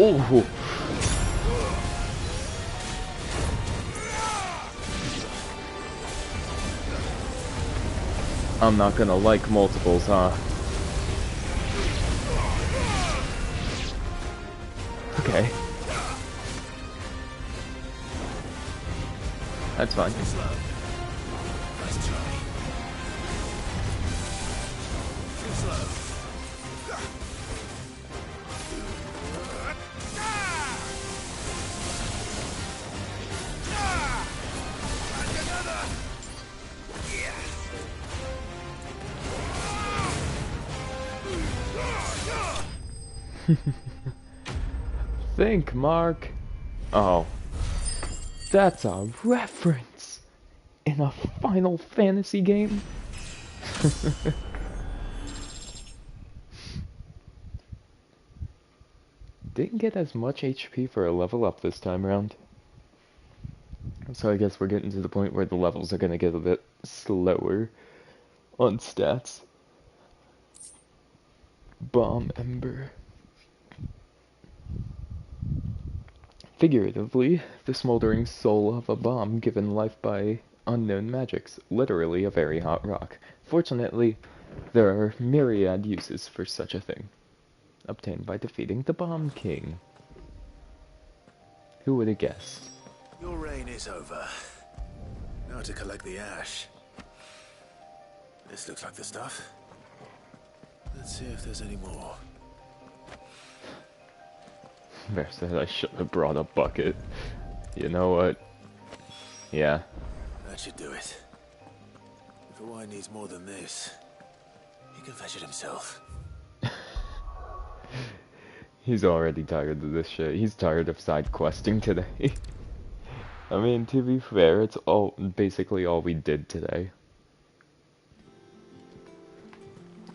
Oh. I'm not gonna like multiples, huh? Okay. That's fine. Think, Mark. Oh. That's a reference in a Final Fantasy game? Didn't get as much HP for a level up this time around. So I guess we're getting to the point where the levels are gonna get a bit slower on stats. Bomb Ember. Figuratively, the smoldering soul of a bomb given life by unknown magics, literally a very hot rock. Fortunately, there are myriad uses for such a thing, obtained by defeating the Bomb King. Who would have guessed? Your reign is over. Now to collect the ash. This looks like the stuff. Let's see if there's any more. Bear said I should have brought a bucket. You know what? Yeah. That should do it. If the wine needs more than this, he can fetch it himself. He's already tired of this shit. He's tired of side questing today. I mean, to be fair, it's basically all we did today.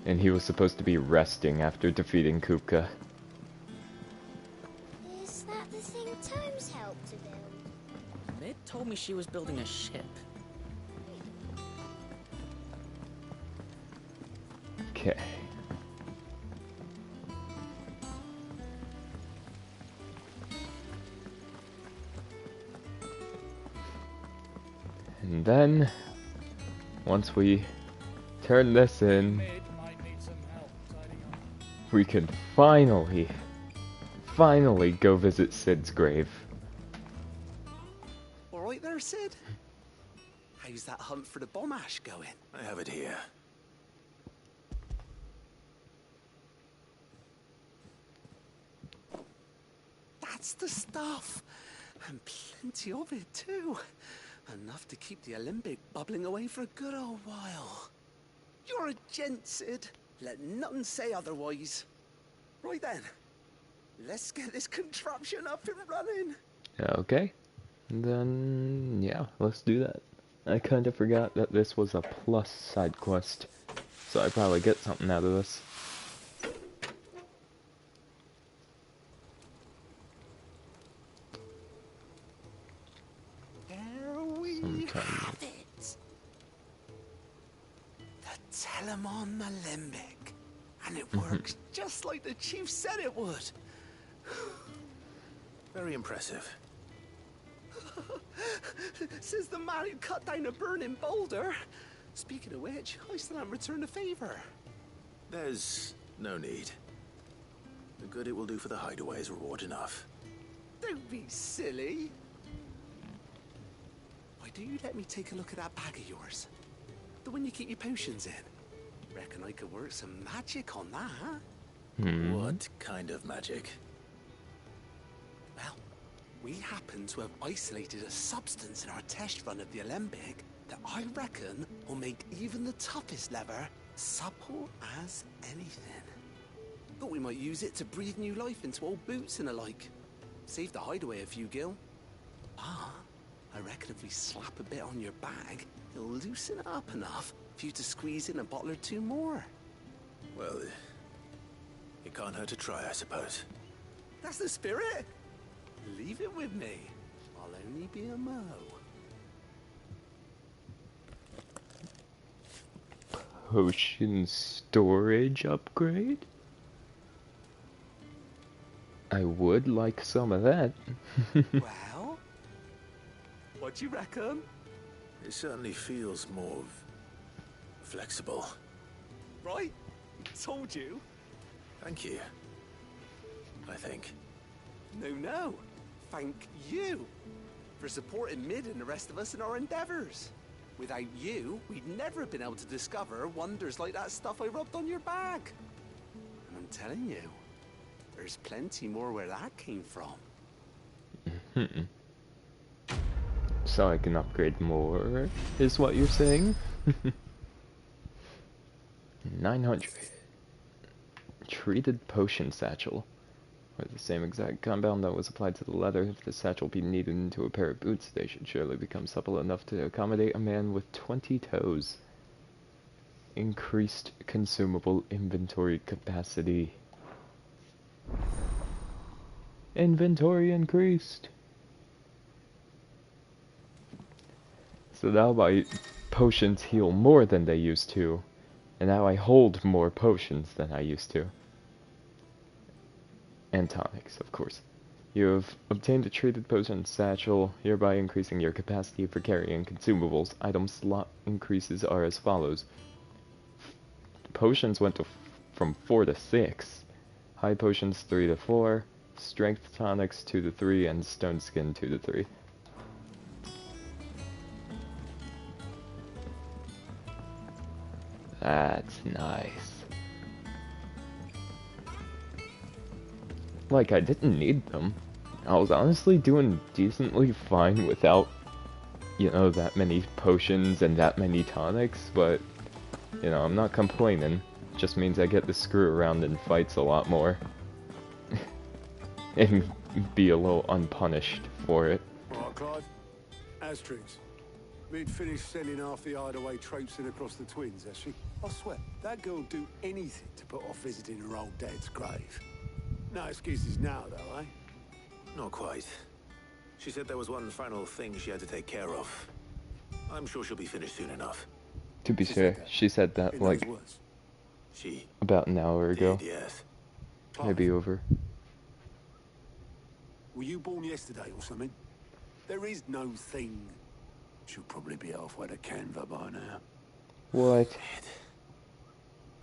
And he was supposed to be resting after defeating Kupka. Is that the thing Tomes helped to build? Mid told me she was building a ship. Okay. And then, once we turn this in, we can finally go visit Sid's grave. Alright there, Sid? How's that hunt for the bomb ash going? I have it here. That's the stuff! And plenty of it, too. Enough to keep the Olympic bubbling away for a good old while. You're a gent, Sid. Let nothing say otherwise. Right then, let's get this contraption up and running. Okay. And then, yeah, let's do that. I kind of forgot that this was a plus side quest, so I probably get something out of this. Have it. The Telemon Alembic. And it works just like the chief said it would. Very impressive. Says the man who cut down a burning boulder. Speaking of which, I still haven't returned the favor. There's no need. The good it will do for the hideaway is reward enough. Don't be silly. Why do you let me take a look at that bag of yours? The one you keep your potions in. Reckon I could work some magic on that. What kind of magic? Well, we happen to have isolated a substance in our test run of the Alembic that I reckon will make even the toughest leather supple as anything. Thought we might use it to breathe new life into old boots and the like. Save the hideaway a few gil. Ah, I reckon if we slap a bit on your bag, it'll loosen it up enough for you to squeeze in a bottle or two more. Well, it can't hurt to try, I suppose. That's the spirit. Leave it with me. I'll only be a mo. Potion storage upgrade? I would like some of that. Well, what do you reckon? It certainly feels more flexible. Right? Told you. Thank you. I think. No. Thank you for supporting Mid and the rest of us in our endeavors. Without you, we'd never have been able to discover wonders like that stuff I rubbed on your bag. And I'm telling you, there's plenty more where that came from. So I can upgrade more, is what you're saying? 900. Treated potion satchel. Or the same exact compound that was applied to the leather. If the satchel be kneaded into a pair of boots, they should surely become supple enough to accommodate a man with 20 toes. Increased consumable inventory capacity. Inventory increased. So now my potions heal more than they used to. And now I hold more potions than I used to. And tonics, of course. You have obtained a treated potion satchel, hereby increasing your capacity for carrying consumables. Item slot increases are as follows. Potions went from 4 to 6. High potions 3 to 4. Strength tonics 2 to 3. And stone skin 2 to 3. That's nice. Like, I didn't need them. I was honestly doing decently fine without, you know, that many potions and that many tonics, but, you know, I'm not complaining. Just means I get to screw around in fights a lot more. and be a little unpunished for it. Right, Clive. Asterix. We'd finished sending half the hideaway traipsing across the twins, has she? I swear, that girl'd do anything to put off visiting her old dad's grave. No excuses now, though, eh? Not quite. She said there was one final thing she had to take care of. I'm sure she'll be finished soon enough. To be fair, she said that like She about an hour ago. did, yes. Maybe over. Were you born yesterday or something? There is no thing. She'll probably be halfway to Canva by now. What?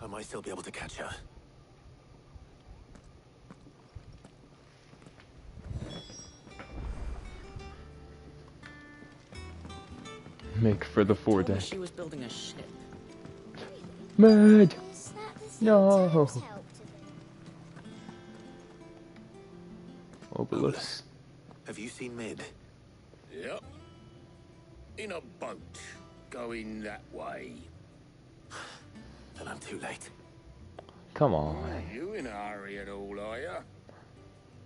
I might still be able to catch her. Make for the Told me foredeck. she was building a ship. Mad! No! Obelus. Have you seen Mid? Yep. In a boat, going that way. Then I'm too late. Come on. You in a hurry at all, are you?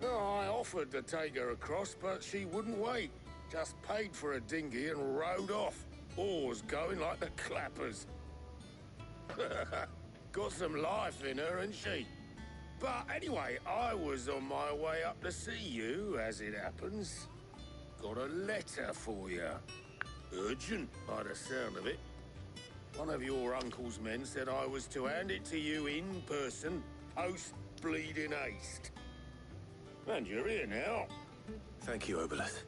No, I offered to take her across, but she wouldn't wait. Just paid for a dinghy and rowed off. Oars going like the clappers. Got some life in her, ain't she? But anyway, I was on my way up to see you, as it happens. Got a letter for you. Urgent, by the sound of it. One of your uncle's men said I was to hand it to you in person, post-bleeding haste. And you're here now. Thank you, Obelus.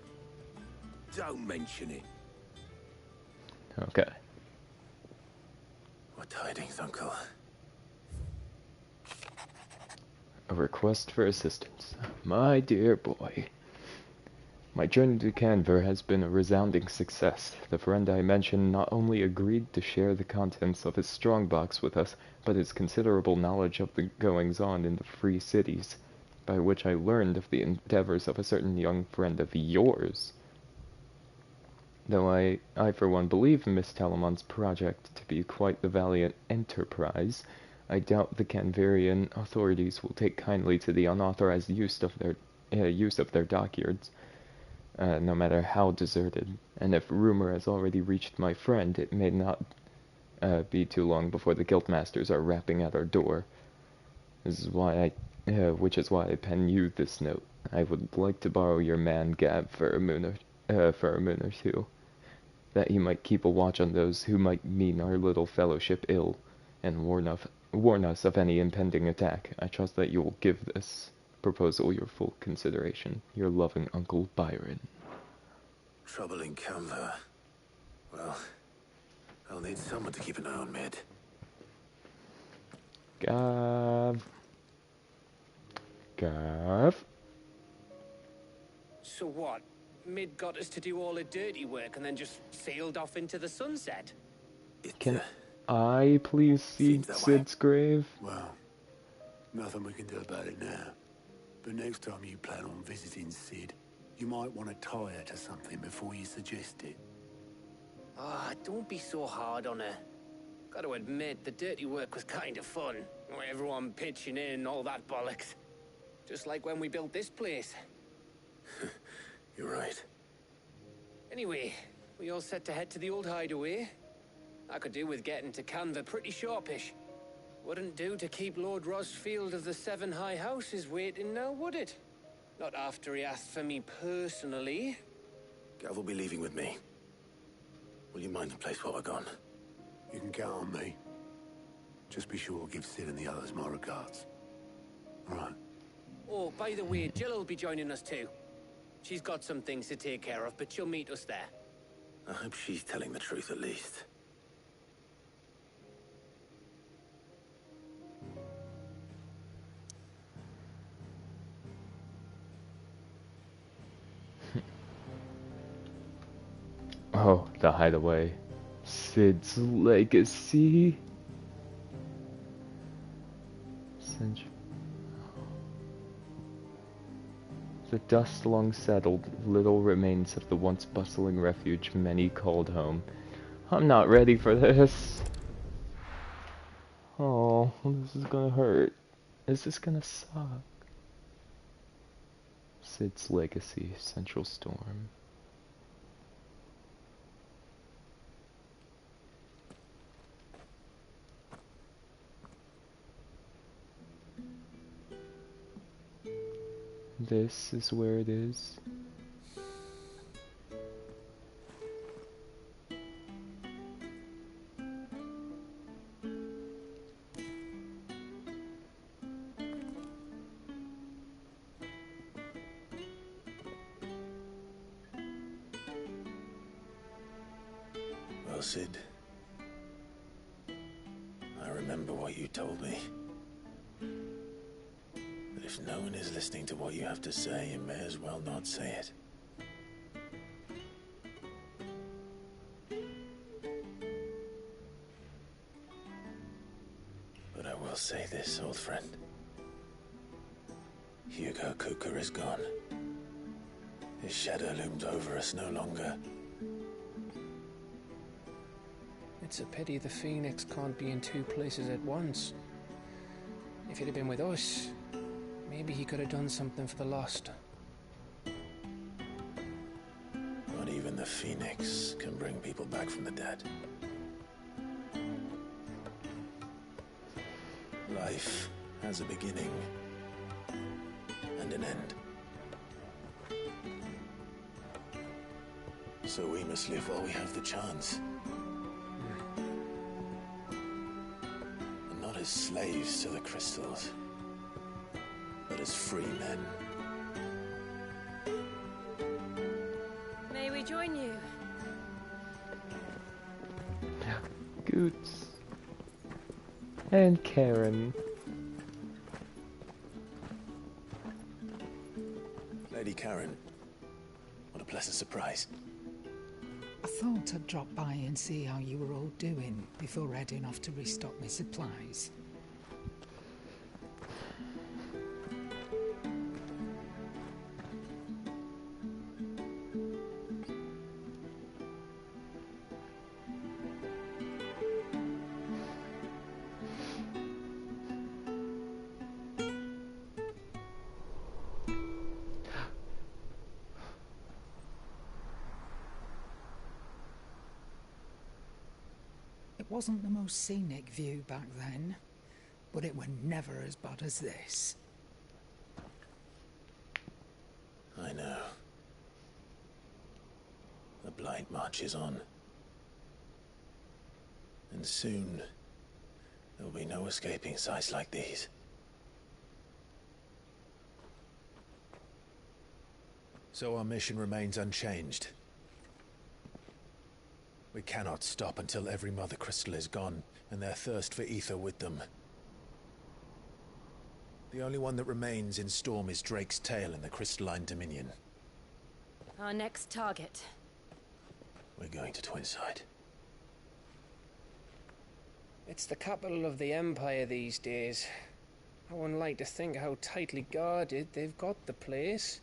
Don't mention it. Okay. What tidings, Uncle? A request for assistance. My dear boy. My journey to Canver has been a resounding success. The friend I mentioned not only agreed to share the contents of his strongbox with us, but his considerable knowledge of the goings-on in the free cities, by which I learned of the endeavors of a certain young friend of yours. Though I for one believe Miss Talamon's project to be quite the valiant enterprise, I doubt the Canverian authorities will take kindly to the unauthorized use of their dockyards, no matter how deserted. And if rumor has already reached my friend, it may not be too long before the guildmasters are rapping at our door. This is why which is why I pen you this note. I would like to borrow your man Gab for a moon or two, that he might keep a watch on those who might mean our little fellowship ill, and warn us of any impending attack. I trust that you will give this proposal your full consideration. Your loving Uncle Byron. Trouble in Canva. Well, I'll need someone to keep an eye on Mid. Gav. So what? Mid got us to do all the dirty work and then just sailed off into the sunset? Can I please see Sid's grave? Well, nothing we can do about it now. But next time you plan on visiting Sid, you might want to tie her to something before you suggest it. Ah, don't be so hard on her. Got to admit, the dirty work was kind of fun. Everyone pitching in and all that bollocks. Just like when we built this place. You're right. Anyway, we all set to head to the old hideaway. I could do with getting to Canva pretty sharpish. Wouldn't do to keep Lord Rosfield of the Seven High Houses waiting now, would it? Not after he asked for me personally. Gav will be leaving with me. Will you mind the place while we're gone? You can count on me. Just be sure to give Sid and the others my regards. All right. Oh, by the way, Jill will be joining us too. She's got some things to take care of, but she'll meet us there. I hope she's telling the truth at least. Oh, the hideaway. Sid's legacy. The dust long settled, little remains of the once bustling refuge many called home. I'm not ready for this. Oh, this is gonna hurt. Is this gonna suck? Sid's legacy, Central Storm. This is where it is. Well, Sid, I remember what you told me. But if no one is listening to what you have to say, you may as well not say it. But I will say this, old friend. Hugo Cooker is gone. His shadow looms over us no longer. It's a pity the Phoenix can't be in two places at once. If he'd have been with us, maybe he could have done something for the lost. Not even the Phoenix can bring people back from the dead. Life has a beginning and an end. So we must live while we have the chance. And not as slaves to the crystals, but as free men. May we join you? Goots. And Karen. Lady Karen, what a pleasant surprise. I thought I'd drop by and see how you were all doing before heading off to restock my supplies. It wasn't the most scenic view back then, but it were never as bad as this. I know. The Blight marches on. And soon, there will be no escaping sights like these. So our mission remains unchanged. We cannot stop until every Mother Crystal is gone, and their thirst for ether with them. The only one that remains in Storm is Drake's Tail in the Crystalline Dominion. Our next target. We're going to Twinside. It's the capital of the Empire these days. I wouldn't like to think how tightly guarded they've got the place.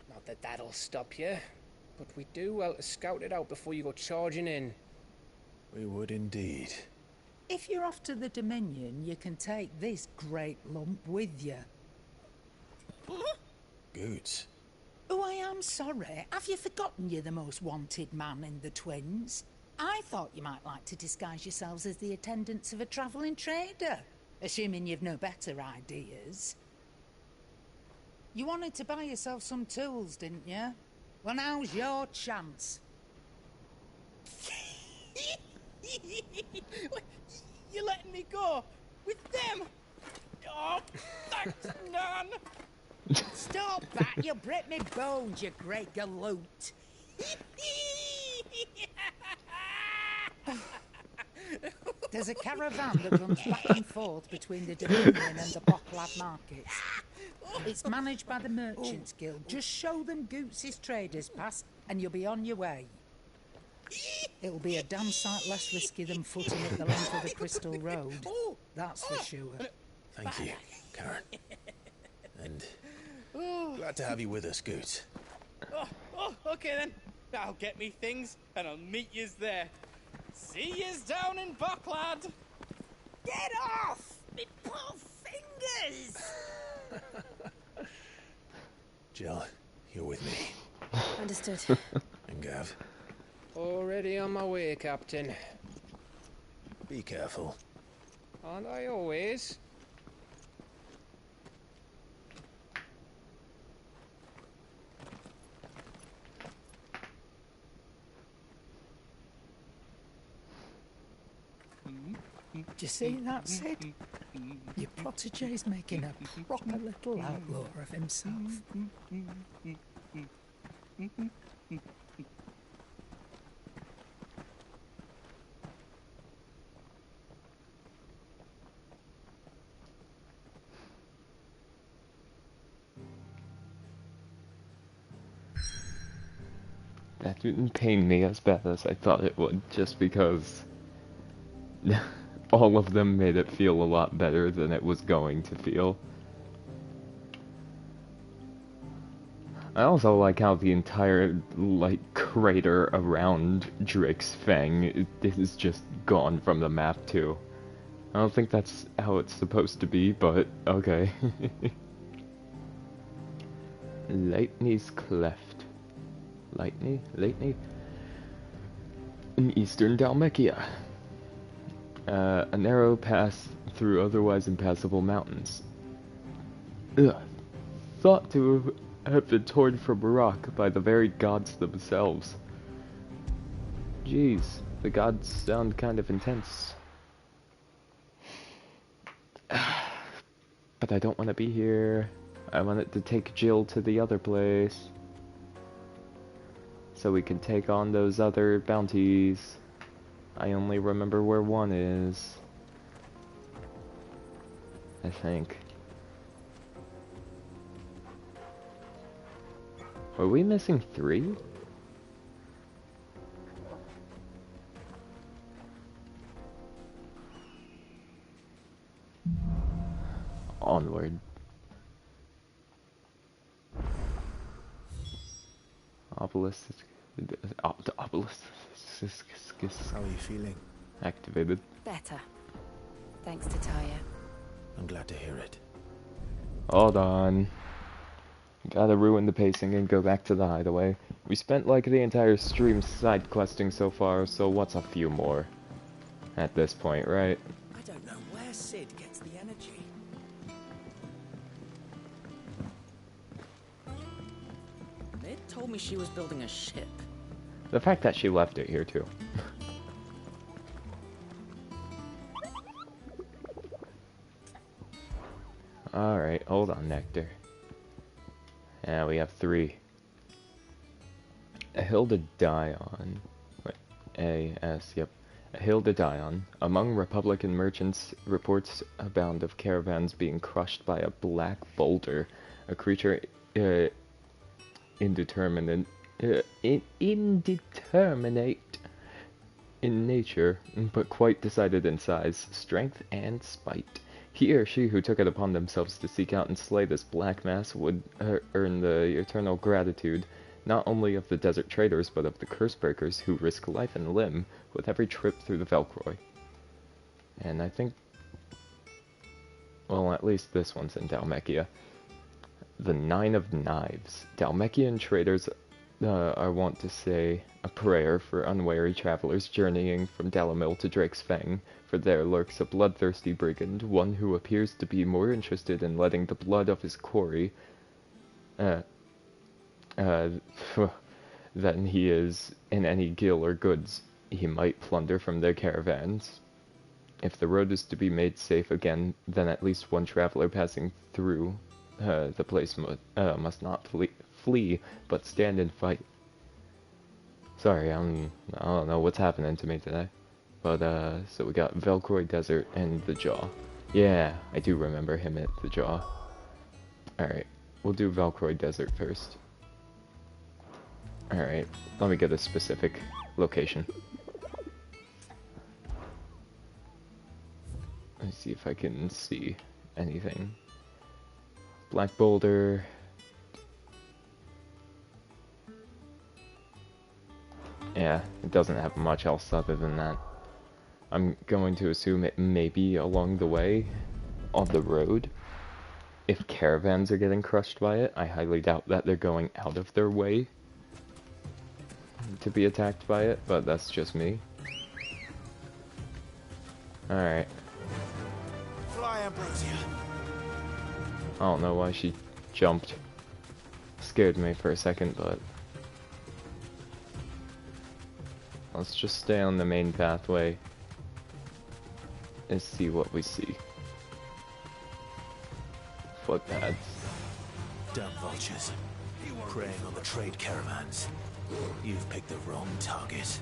Not that that'll stop you, but we do well to scout it out before you go charging in. We would indeed. If you're off to the Dominion, you can take this great lump with you. Goots. Oh, I am sorry. Have you forgotten you're the most wanted man in the Twins? I thought you might like to disguise yourselves as the attendants of a travelling trader, assuming you've no better ideas. You wanted to buy yourself some tools, didn't you? Well, now's your chance. You're letting me go? With them? Oh, thanks, Nan! Stop that! You'll break me bones, you great galoot! There's a caravan that runs back and forth between the Dominion and the Bocklad markets. It's managed by the Merchants Guild. Just show them Goots' traders pass and you'll be on your way. It'll be a damn sight less risky than footing it the length of the Crystal Road. That's for sure. Thank you, Karen. And glad to have you with us, Goots. Okay then. I'll get me things and I'll meet yous there. See yous down in Bocklad. Get off! Me poor fingers! Jill, you're with me. Understood. And Gav, Already on my way, Captain. be careful. Aren't I always? Do you see that, Sid? Your protege's making a proper little outlaw of himself. That didn't pain me as bad as I thought it would, just because all of them made it feel a lot better than it was going to feel. I also like how the entire, like, crater around Drake's Fang is just gone from the map, too. I don't think that's how it's supposed to be, but okay. Lightney's Cleft. Lightney? In eastern Dalmekia. A narrow pass through otherwise impassable mountains. Ugh. Thought to have been torn from rock by the very gods themselves. Jeez, the gods sound kind of intense. But I don't want to be here. I wanted to take Jill to the other place, so we can take on those other bounties. I only remember where one is, I think. Are we missing 3? Onward. Obelisk. Obelisk. How are you feeling? Activated. Better. Thanks to Taya. I'm glad to hear it. Hold on. Gotta ruin the pacing and go back to the hideaway. We spent like the entire stream side questing so far, so what's a few more? At this point, right? I don't know where Sid gets the energy. Mid told me she was building a ship. The fact that she left it here too. Alright, hold on, Nectar. Yeah, we have 3. A hill to die on. Wait, A-S, yep. A hill to die on. Among Republican merchants, reports abound of caravans being crushed by a black boulder, a creature indeterminate in nature, but quite decided in size, strength, and spite. He or she who took it upon themselves to seek out and slay this black mass would earn the eternal gratitude, not only of the desert traders, but of the curse breakers who risk life and limb with every trip through the Velcroy. And I think, well, at least this one's in Dalmekia. The 9 of Knives. Dalmekian traders are wont to say a prayer for unwary travelers journeying from Dalamil to Drake's Fang, for there lurks a bloodthirsty brigand, one who appears to be more interested in letting the blood of his quarry than he is in any gil or goods he might plunder from their caravans. If the road is to be made safe again, then at least one traveler passing through the place must not flee, but stand and fight. Sorry, I don't know what's happening to me today. But, so we got Velcroy Desert and the Jaw. Yeah, I do remember him at the Jaw. Alright, we'll do Velcroy Desert first. Alright, let me get a specific location. Let's see if I can see anything. Black Boulder. Yeah, it doesn't have much else other than that. I'm going to assume it may be along the way, on the road. if caravans are getting crushed by it, I highly doubt that they're going out of their way to be attacked by it, but that's just me. Alright. Fly, Ambrosia. I don't know why she jumped. Scared me for a second, but let's just stay on the main pathway and see what we see. Footpads. Damn vultures. Preying on the trade caravans. You've picked the wrong target.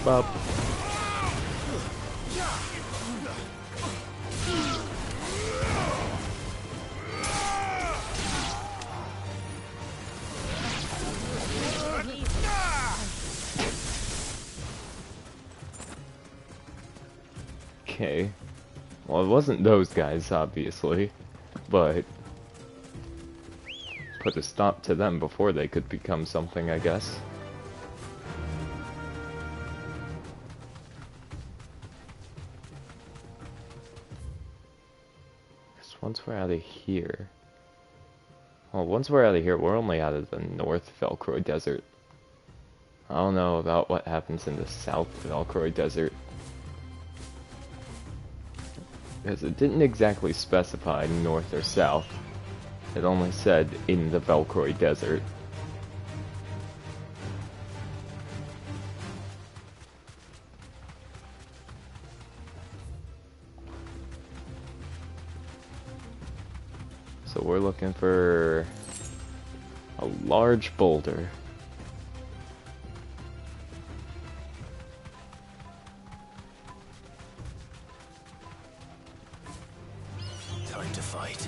Bop. Okay. Well, it wasn't those guys, obviously, but put a stop to them before they could become something, I guess. Once we're out of here... Well, once we're out of here, we're only out of the North Velcroy Desert. I don't know about what happens in the South Velcroy Desert. Because it didn't exactly specify north or south. It only said in the Velcroy Desert. So we're looking for a large boulder. Time to fight.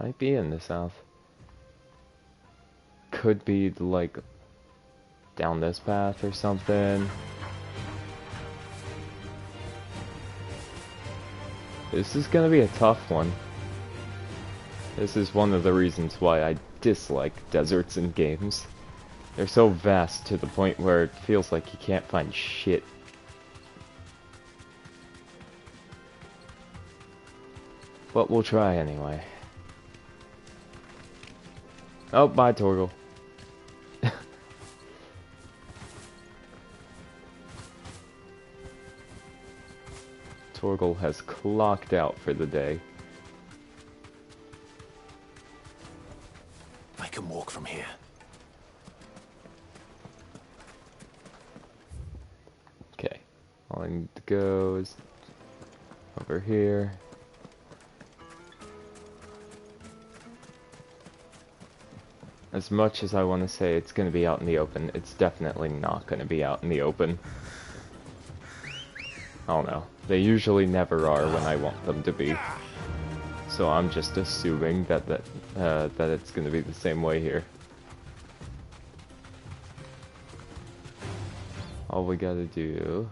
Might be in the south. Could be like down this path or something. This is gonna be a tough one. This is one of the reasons why I dislike deserts in games. They're so vast to the point where it feels like you can't find shit. But we'll try anyway. Oh, bye, Torgal. Torgal has clocked out for the day. I can walk from here. Okay. All I need to go is over here. As much as I want to say it's going to be out in the open, it's definitely not going to be out in the open. I don't know. They usually never are when I want them to be. So I'm just assuming that it's going to be the same way here. All we gotta do...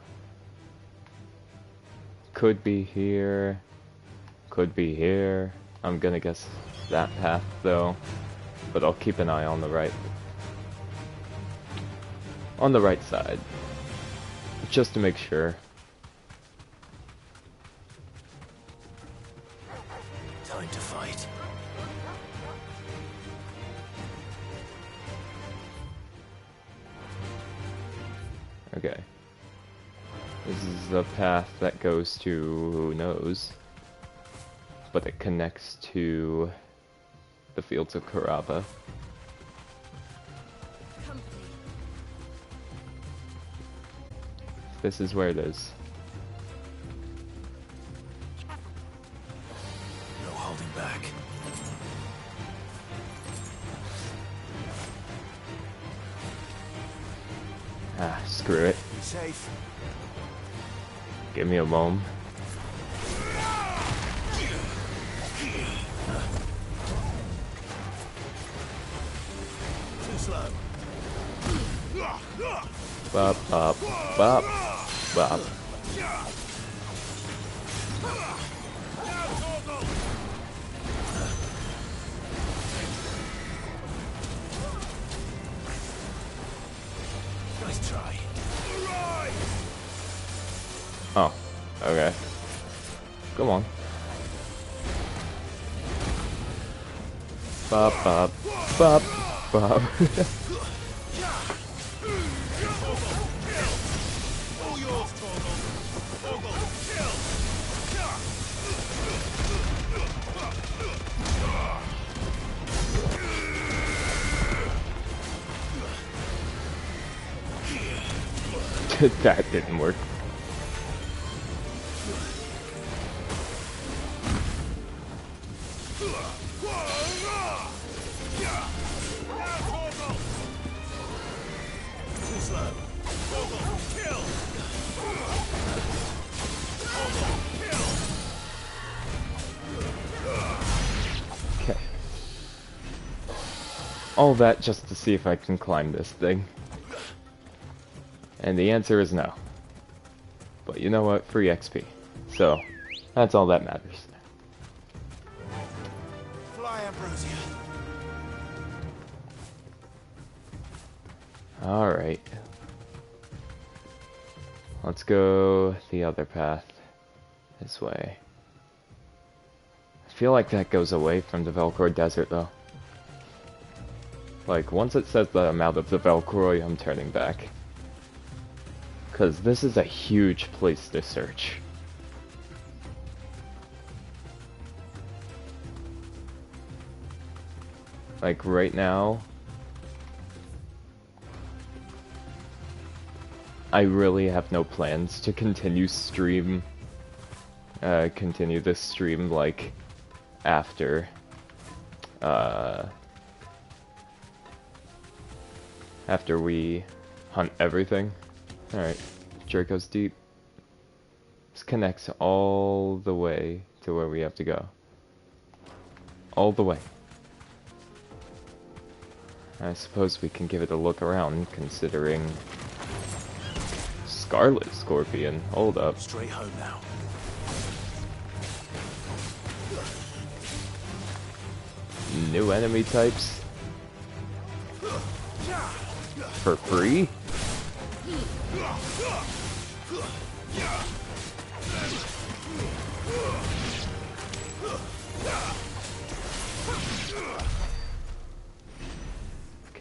Could be here. Could be here. I'm gonna guess that path though. But I'll keep an eye on the right. On the right side. Just to make sure. Time to fight. Okay. This is the path that goes to who knows. But it connects to the fields of Karaba. This is where it is. No holding back. Ah, screw it. Be safe. Give me a moment. Too slow. Bop, bop, bop, bop. Nice try. Oh, okay. Come on. Bop, bop, bop, bop. That didn't work. Okay. All that just to see if I can climb this thing. And the answer is no. But you know what? Free XP. So, that's all that matters. Fly, Ambrosia. Alright. Let's go the other path. This way. I feel like that goes away from the Velcroy Desert, though. Like, once it says that I'm out of the Velcroy, I'm turning back. Because this is a huge place to search. Like, right now, I really have no plans to continue this stream, like, after, after we hunt everything. Alright, Draco's Deep. This connects all the way to where we have to go. All the way. I suppose we can give it a look around, considering Scarlet Scorpion. Hold up. Straight home now. New enemy types. For free?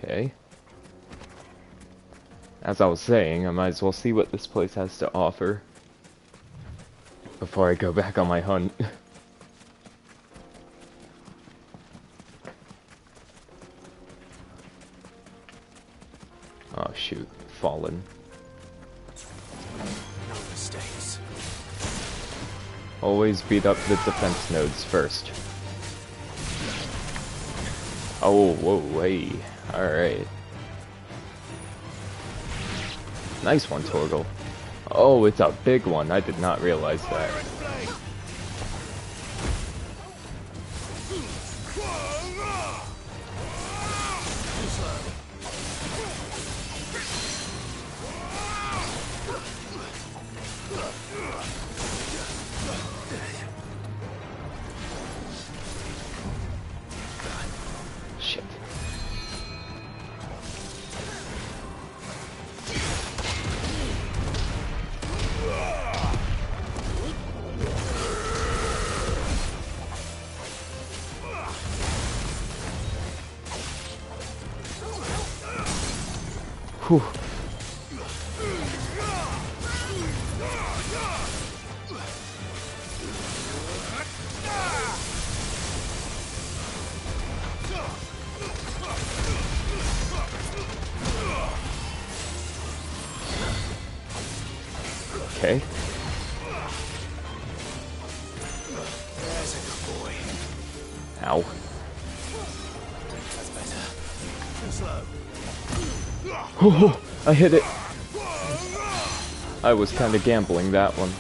Okay. As I was saying, I might as well see what this place has to offer before I go back on my hunt. Oh shoot, fallen. No mistakes. Always beat up the defense nodes first. Oh, whoa, hey. Alright. Nice one, Torgal. Oh, it's a big one. I did not realize that. Shit. Whew. Okay. There's a good boy. Ow. That's better. Too slow. Oh, I hit it. I was kind of gambling that one.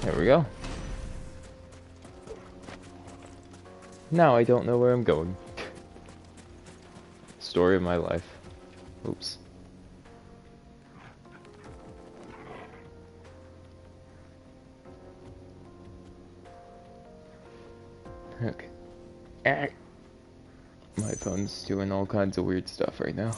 There we go. Now I don't know where I'm going. Story of my life. Oops. Okay. Ah. My phone's doing all kinds of weird stuff right now.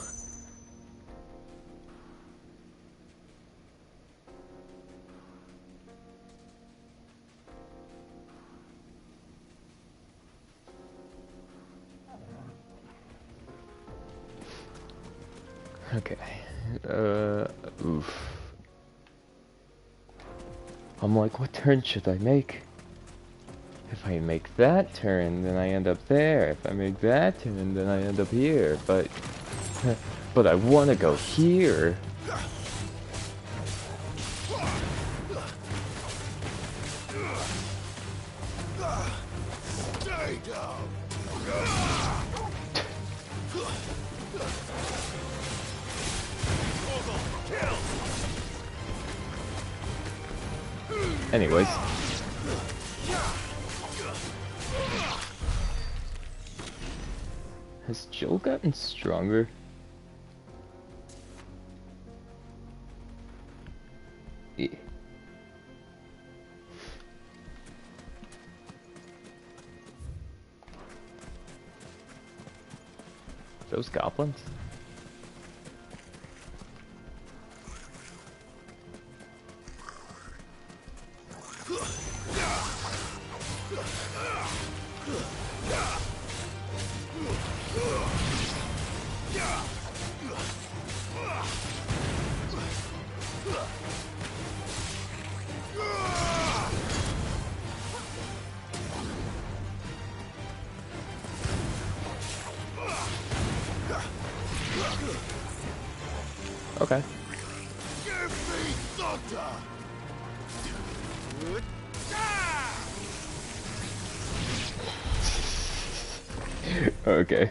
Okay. Oof. I'm like, what turn should I make? If I make that turn, then I end up there. If I make that turn, then I end up here. But I want to go here. Stay down. Anyways. Has Jill gotten stronger? Yeah. Those goblins? Okay. Give me thunder. Okay.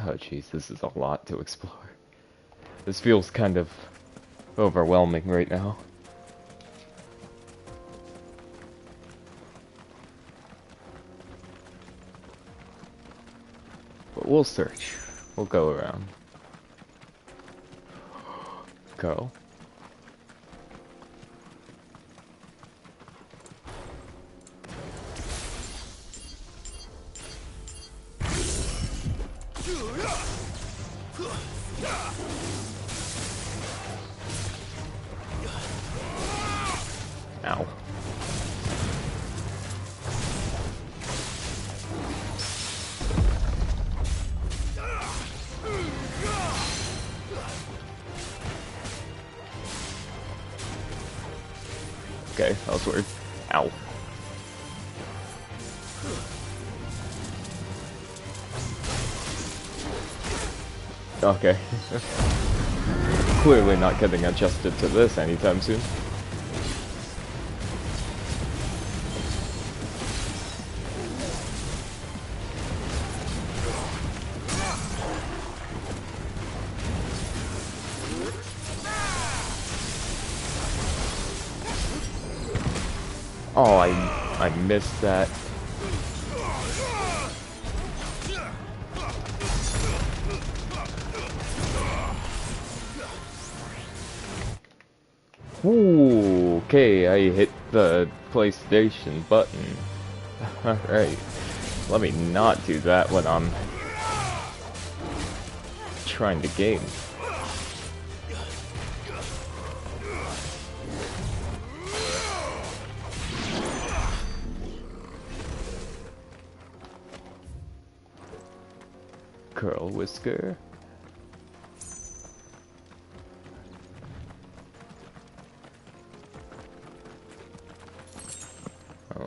Oh jeez, this is a lot to explore. This feels kind of overwhelming right now. But we'll search. We'll go around. Go. Ow. Okay, that was weird. Ow. Okay. Clearly not getting adjusted to this anytime soon. Oh, I missed that. Ooh, okay, I hit the PlayStation button. Alright. Let me not do that when I'm trying to game. Curl whisker.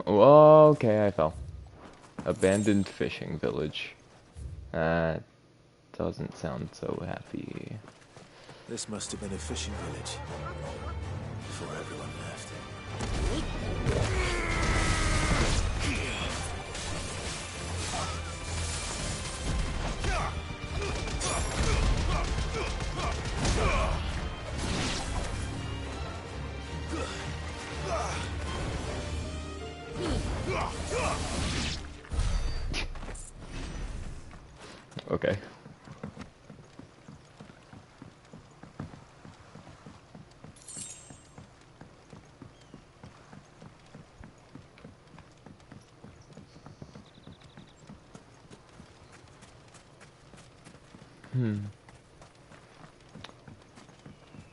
Oh, okay, I fell. Abandoned fishing village. That doesn't sound so happy. This must have been a fishing village before everyone left.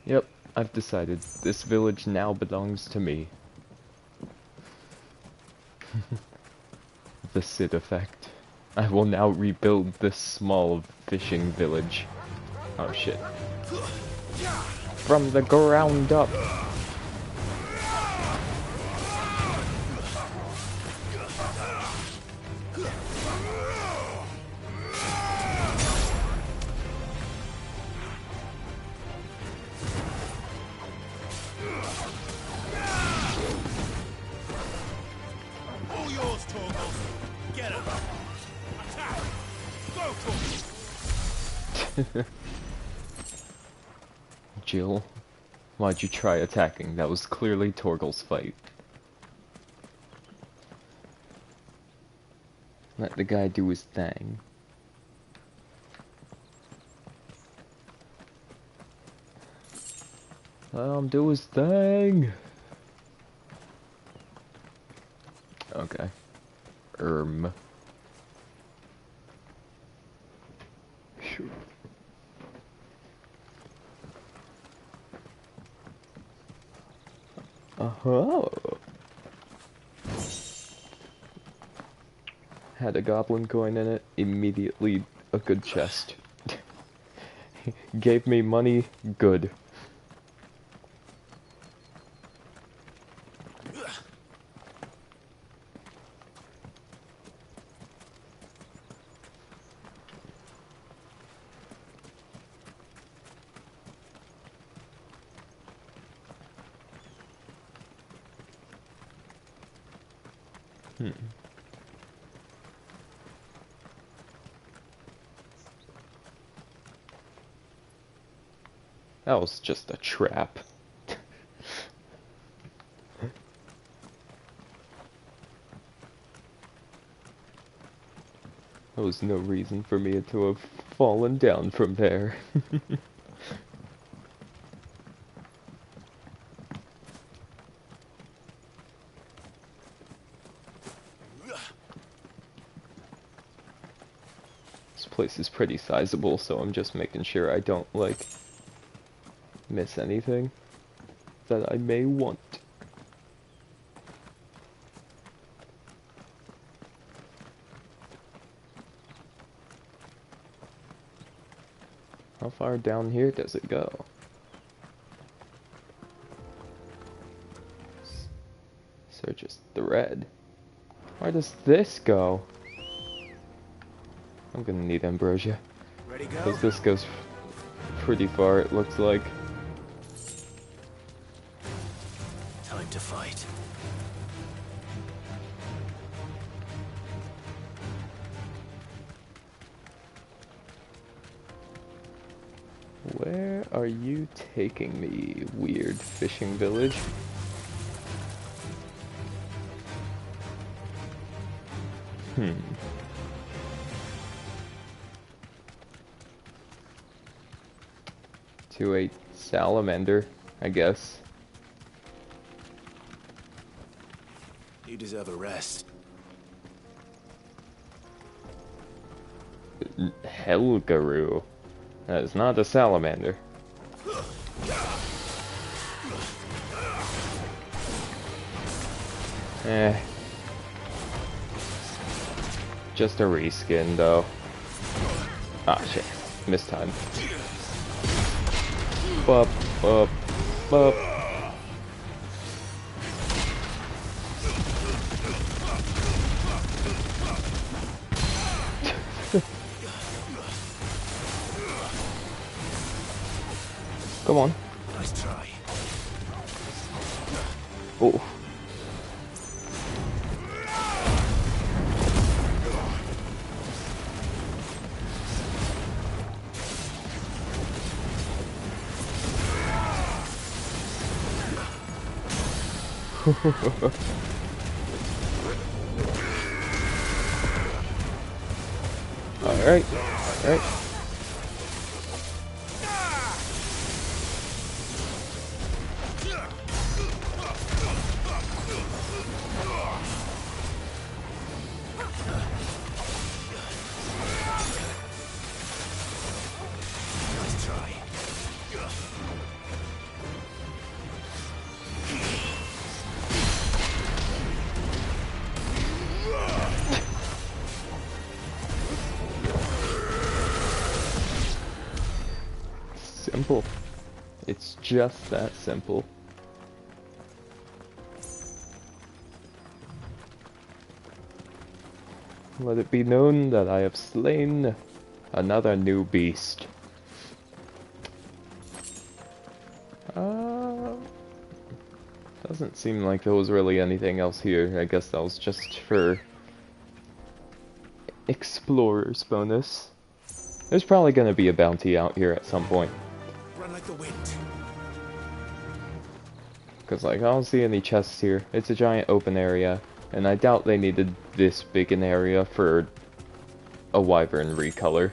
Yep, I've decided. This village now belongs to me. The Sid effect. I will now rebuild this small fishing village. Oh shit. From the ground up. All yours, Torgos. Get him. Attack. Go, Torgos. Jill, why'd you try attacking? That was clearly Torgal's fight. Let the guy do his thing. Let him do his thing. Okay. Sure. Had a goblin coin in it, immediately a good chest. Gave me money, good. That was just a trap. There was no reason for me to have fallen down from there. This place is pretty sizable, so I'm just making sure I don't, like, miss anything that I may want. How far down here does it go? Search as thread. Where does this go? I'm gonna need ambrosia. Ready, go? Because this goes pretty far, it looks like. Time to fight. Where are you taking me, weird fishing village? To a salamander, I guess. You deserve a rest. Helgaroo. That is not a salamander. Just a reskin, though. Ah, shit. Missed time. Bup, bup, bup. Come on. Nice try. Oh. Alright, alright. Simple. It's just that simple. Let it be known that I have slain another new beast. Doesn't seem like there was really anything else here. I guess that was just for explorer's bonus. There's probably gonna be a bounty out here at some point. Run like the wind. Cause like I don't see any chests here. It's a giant open area, and I doubt they needed this big an area for a wyvern recolor.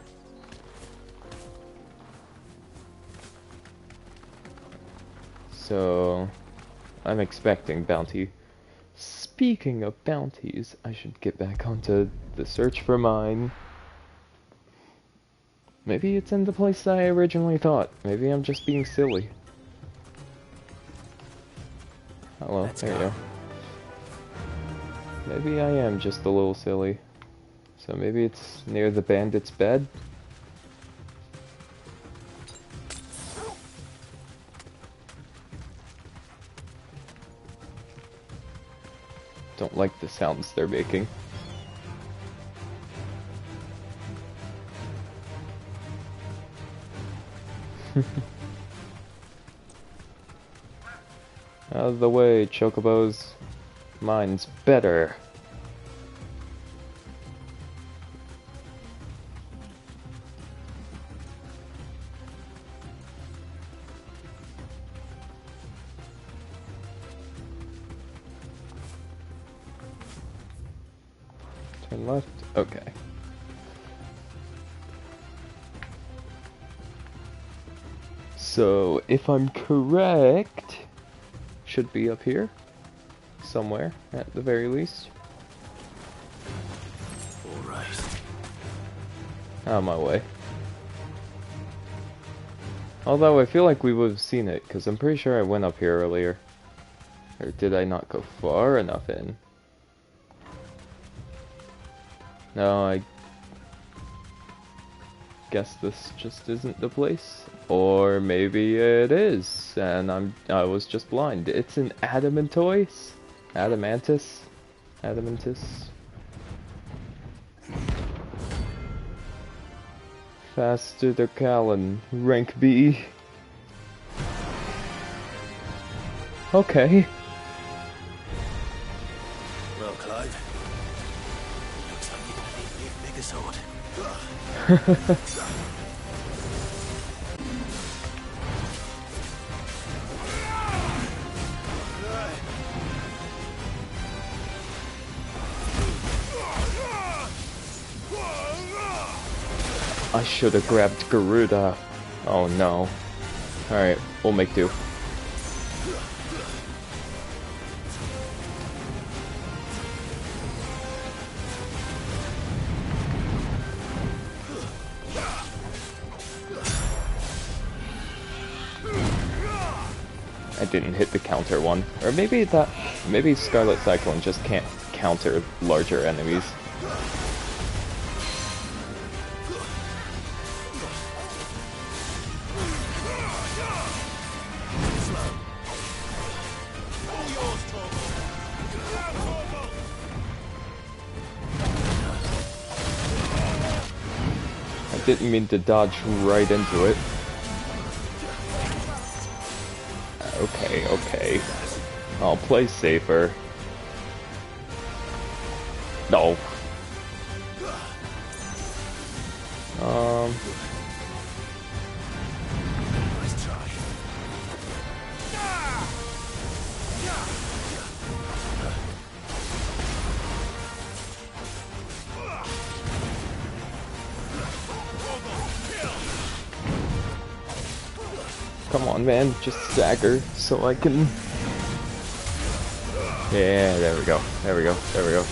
So I'm expecting bounty. Speaking of bounties, I should get back onto the search for mine. Maybe it's in the place that I originally thought. Maybe I'm just being silly. Hello, there you go. Maybe I am just a little silly. So maybe it's near the bandit's bed? Don't like the sounds they're making. Out of the way, Chocobos. Mine's better. Turn left. Okay. So, if I'm correct, should be up here somewhere at the very least. All right. Out of my way. Although I feel like we would have seen it, because I'm pretty sure I went up here earlier. Or did I not go far enough in? No, I guess this just isn't the place. Or maybe it is, and I was just blind. It's an adamantoise? Adamantis? Adamantis? Faster to Callan, rank B. Okay. Well, Clive, looks like you're gonna need me a bigger sword. I should have grabbed Garuda. Oh no. Alright, we'll make do. I didn't hit the counter one. Or maybe Scarlet Cyclone just can't counter larger enemies. Didn't mean to dodge right into it. Okay, okay. I'll play safer. No. Nice try. Come on, man. Just stagger so I can... Yeah, there we go. There we go. There we go.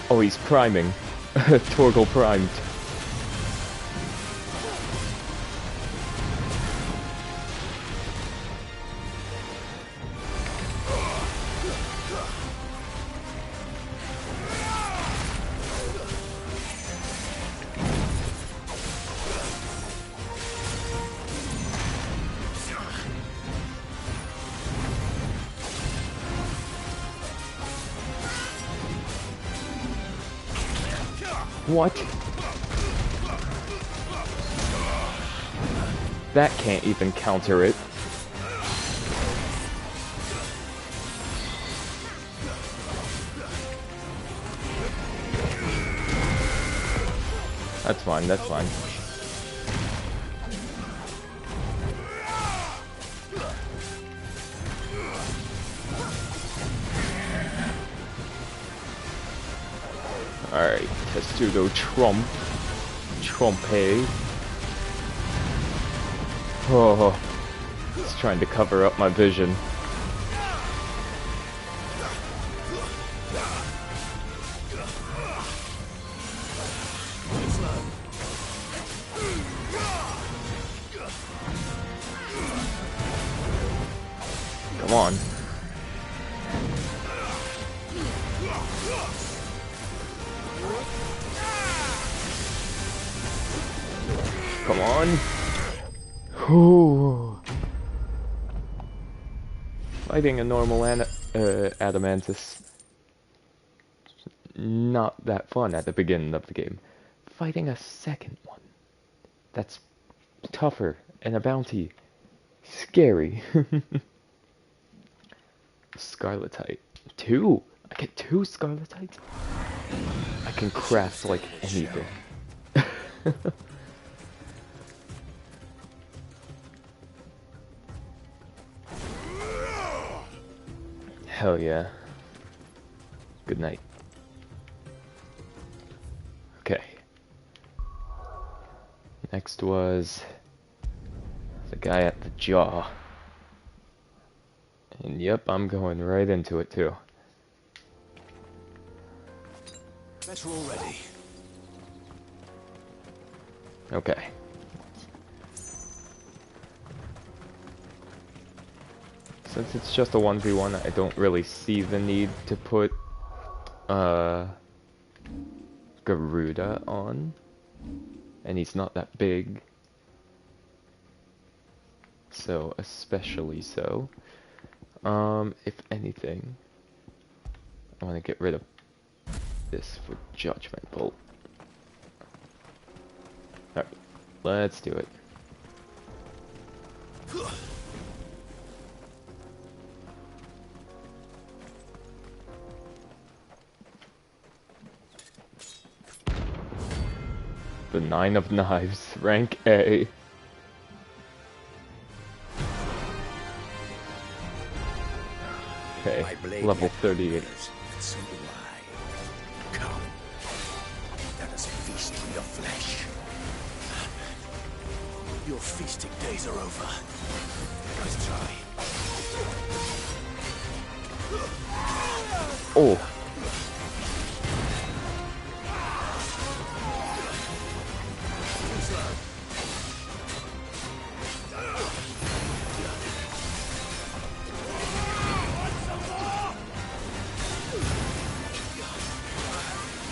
Oh, he's priming. Torgal primed. What? That can't even counter it. That's fine, that's fine. Alright, Testudo Trompe. Oh, it's trying to cover up my vision. Come on. Come on. Ooh. Fighting a normal Adamantis, not that fun at the beginning of the game. Fighting a second one, that's tougher and a bounty. Scary. Scarletite. 2! I get 2 Scarletites? I can craft like anything. Hell yeah. Good night. Okay. Next was the guy at the jaw. And yep, I'm going right into it too. Better already. Okay. Since it's just a 1v1, I don't really see the need to put Garuda on. And he's not that big. So, especially so. If anything, I want to get rid of this for Judgment Bolt. Alright, let's do it. The 9 of Knives, rank A. Okay, level 38. So do I. Come. Let us feast on your flesh. Your feasting days are over. Let's try. Oh.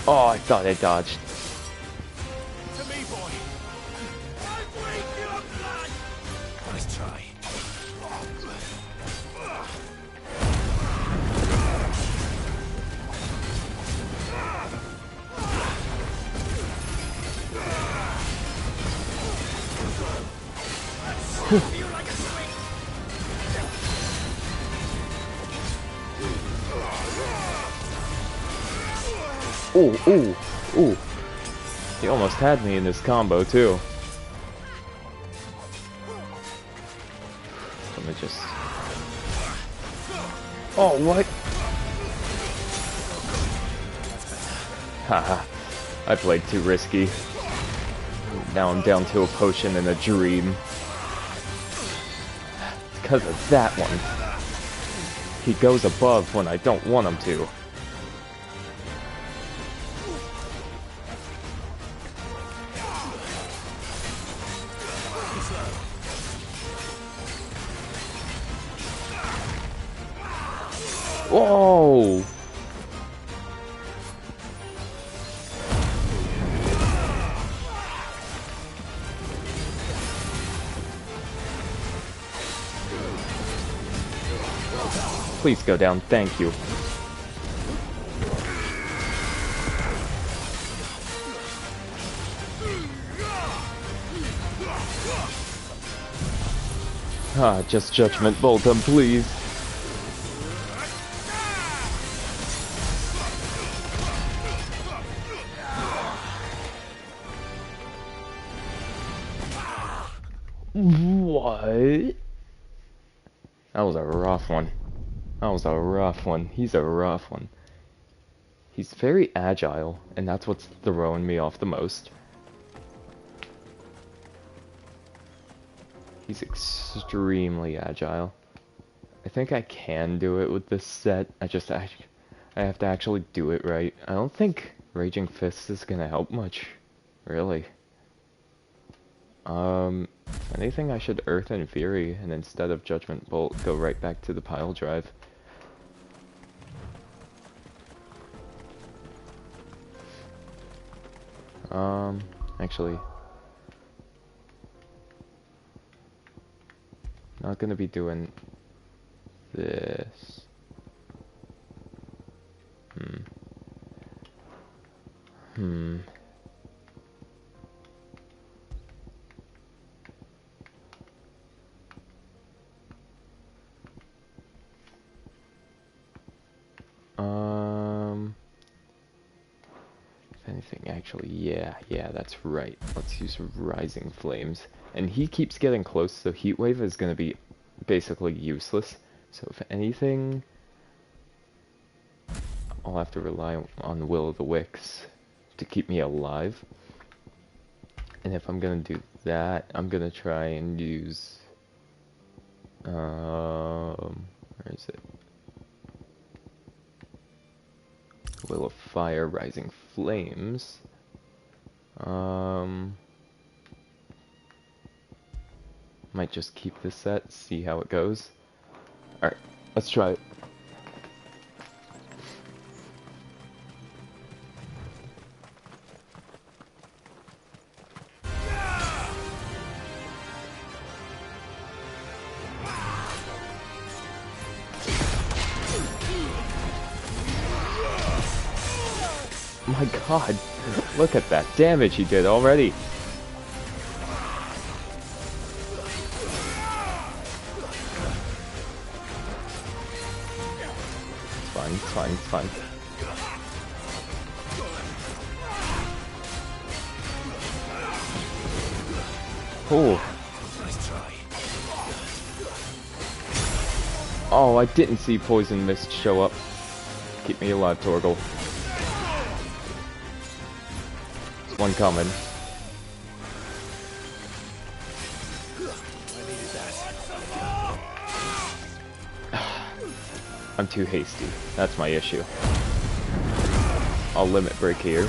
Oh, I thought I dodged. To me, boy. I break your blood. Let's try. Ooh, ooh, ooh. He almost had me in this combo, too. Let me just... Oh, what? Haha. I played too risky. Now I'm down to a potion and a dream. Because of that one. He goes above when I don't want him to. Whoa! Please go down, thank you. Ah, just Judgment Bolt him, please. What? That was a rough one. That was a rough one. He's a rough one. He's very agile, and that's what's throwing me off the most. He's extremely agile. I think I can do it with this set. I have to actually do it right. I don't think Raging Fist is gonna help much, really. If anything, I should Earth and Fury, and instead of Judgment Bolt, go right back to the pile drive. Actually, not gonna be doing this. If anything, actually, yeah, that's right. Let's use Rising Flames. And he keeps getting close, so Heat Wave is gonna be basically useless. So if anything, I'll have to rely on Will of the Wicks to keep me alive. And if I'm gonna do that, I'm gonna try and use where is it? Will of Fire, Rising Flames. Might just keep this set, see how it goes. Alright, let's try it. My god, look at that damage he did already. It's fine, it's fine. Oh. Oh, I didn't see Poison Mist show up. Keep me alive, Torgal. There's one coming. I'm too hasty. That's my issue. I'll limit break here.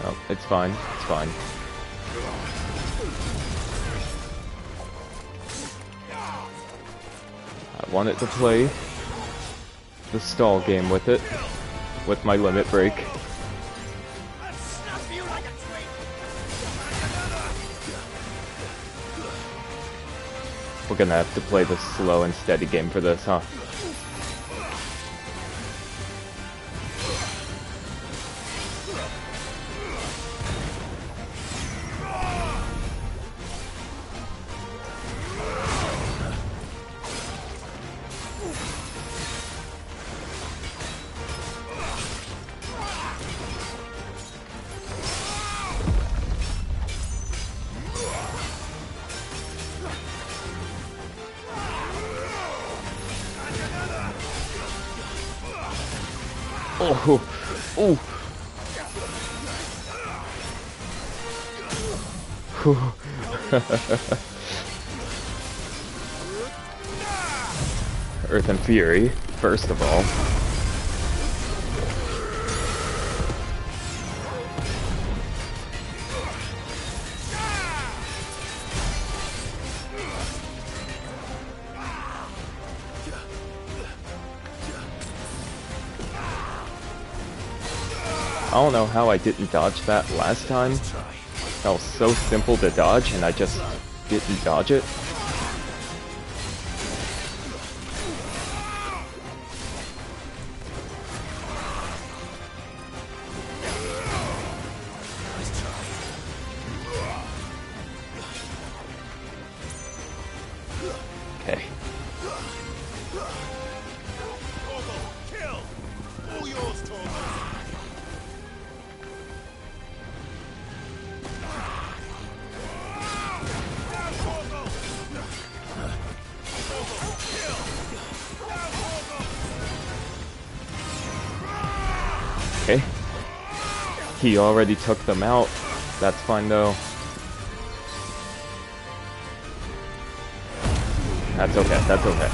Oh, it's fine. It's fine. I wanted to play the stall game with it, with my limit break. We're gonna have to play the slow and steady game for this, huh? Oh, oh. Earth and Fury, first of all. I don't know how I didn't dodge that last time. That was so simple to dodge and I just didn't dodge it. Kill! All yours, Torgal! Okay. He already took them out. That's fine though. That's okay, that's okay.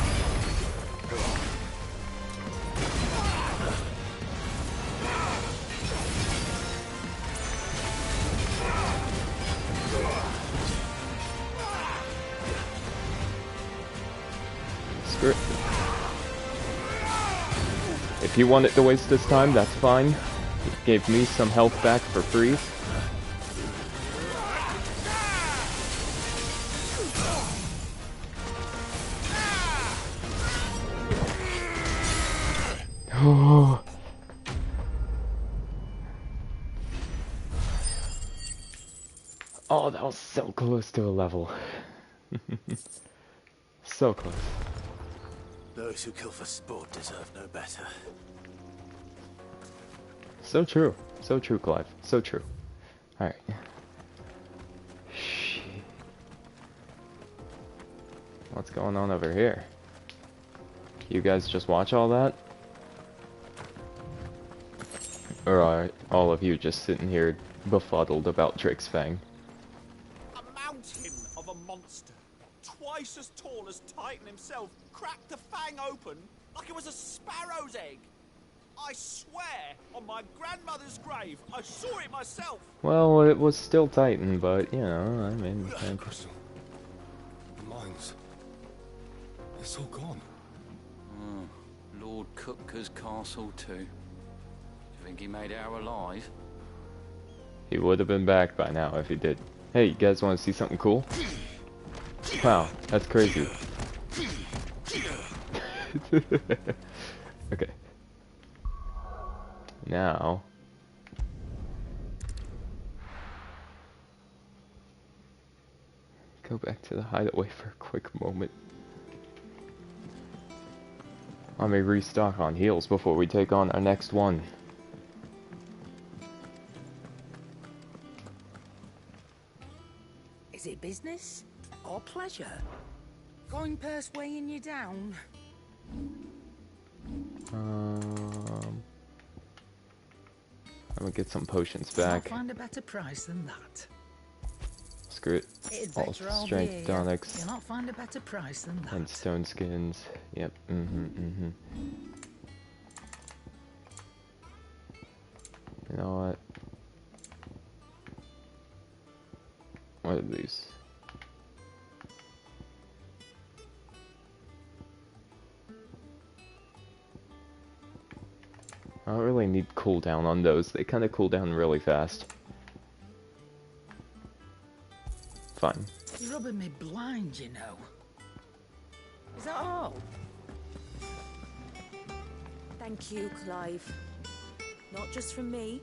Screw it. If he wanted to waste his time, that's fine. He gave me some health back for free. Oh. Oh, that was so close to a level. So close. Those who kill for sport deserve no better. So true. So true, Clive. So true. Alright. What's going on over here? You guys just watch all that? Or are all of you just sitting here befuddled about Drake's Fang? A mountain of a monster, twice as tall as Titan himself, cracked the fang open like it was a sparrow's egg. I swear on my grandmother's grave, I saw it myself. Well, it was still Titan, but, you know, I mean... Crystal. The mines. It's all gone. Lord Kupka's castle too. Do you think he made it out alive? He would have been back by now if he did. Hey, you guys want to see something cool? Wow, that's crazy. Okay. Now... go back to the hideaway for a quick moment. Let me restock on heals before we take on our next one. Is it business or pleasure? Coin purse weighing you down? I'm gonna get some potions I'll back. find a better price than that. Screw it. It'd All better all strength be, tonics. You'll not find a better price than that. And stone skins. Yep. You know what? What are these? I don't really need cooldown on those. They kind of cool down really fast. Fine. You're rubbing me blind, you know. Is that all? Thank you, Clive. Not just from me,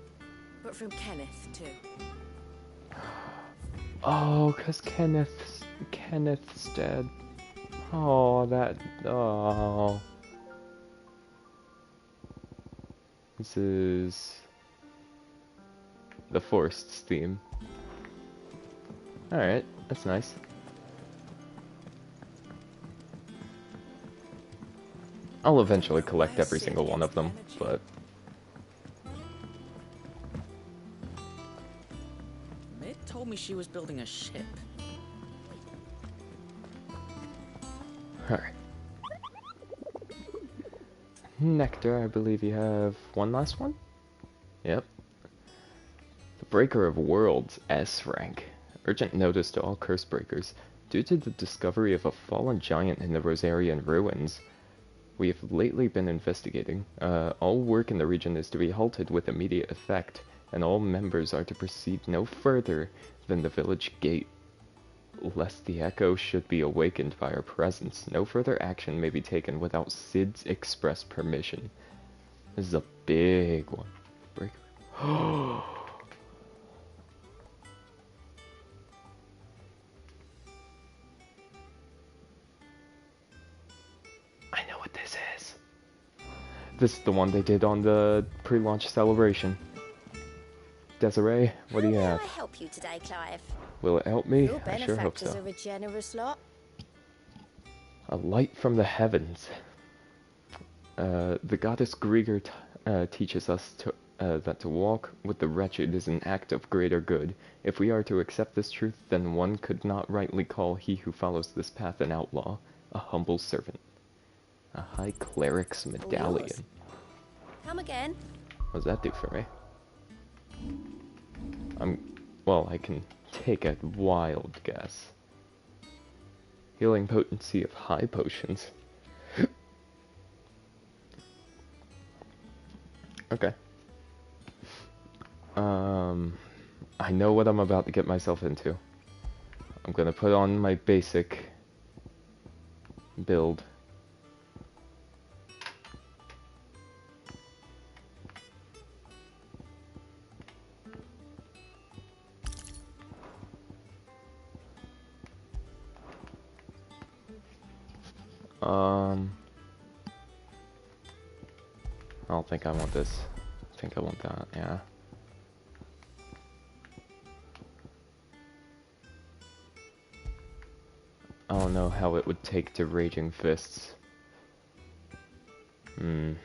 but from Kenneth, too. Oh, 'cause Kenneth's dead. Oh, that... Oh. This is... the Forest's theme. Alright, that's nice. I'll eventually collect every single one of them, but... Mid told me she was building a ship. Alright. Nectar, I believe you have one last one? Yep. The Breaker of Worlds, S rank. Urgent notice to all curse breakers. Due to the discovery of a fallen giant in the Rosarian ruins, we have lately been investigating. All work in the region is to be halted with immediate effect, and all members are to proceed no further than the village gate, lest the echo should be awakened by our presence. No further action may be taken without Sid's express permission. This is a big one. Breaker. I know what This is the one they did on the pre-launch celebration. Desiree, what do you have? How may I help you today, Clive? Will it help me? Your I sure hope benefactors so. are a generous lot. A light from the heavens. The goddess Grieger teaches us that to walk with the wretched is an act of greater good. If we are to accept this truth, then one could not rightly call he who follows this path an outlaw, a humble servant. A high cleric's medallion. Come again. What does that do for me? Well, I can take a wild guess. Healing potency of high potions. Okay. I know what I'm about to get myself into. I'm gonna put on my basic build. I don't think I want this. I think I want that, yeah. I don't know how it would take to Raging Fists. I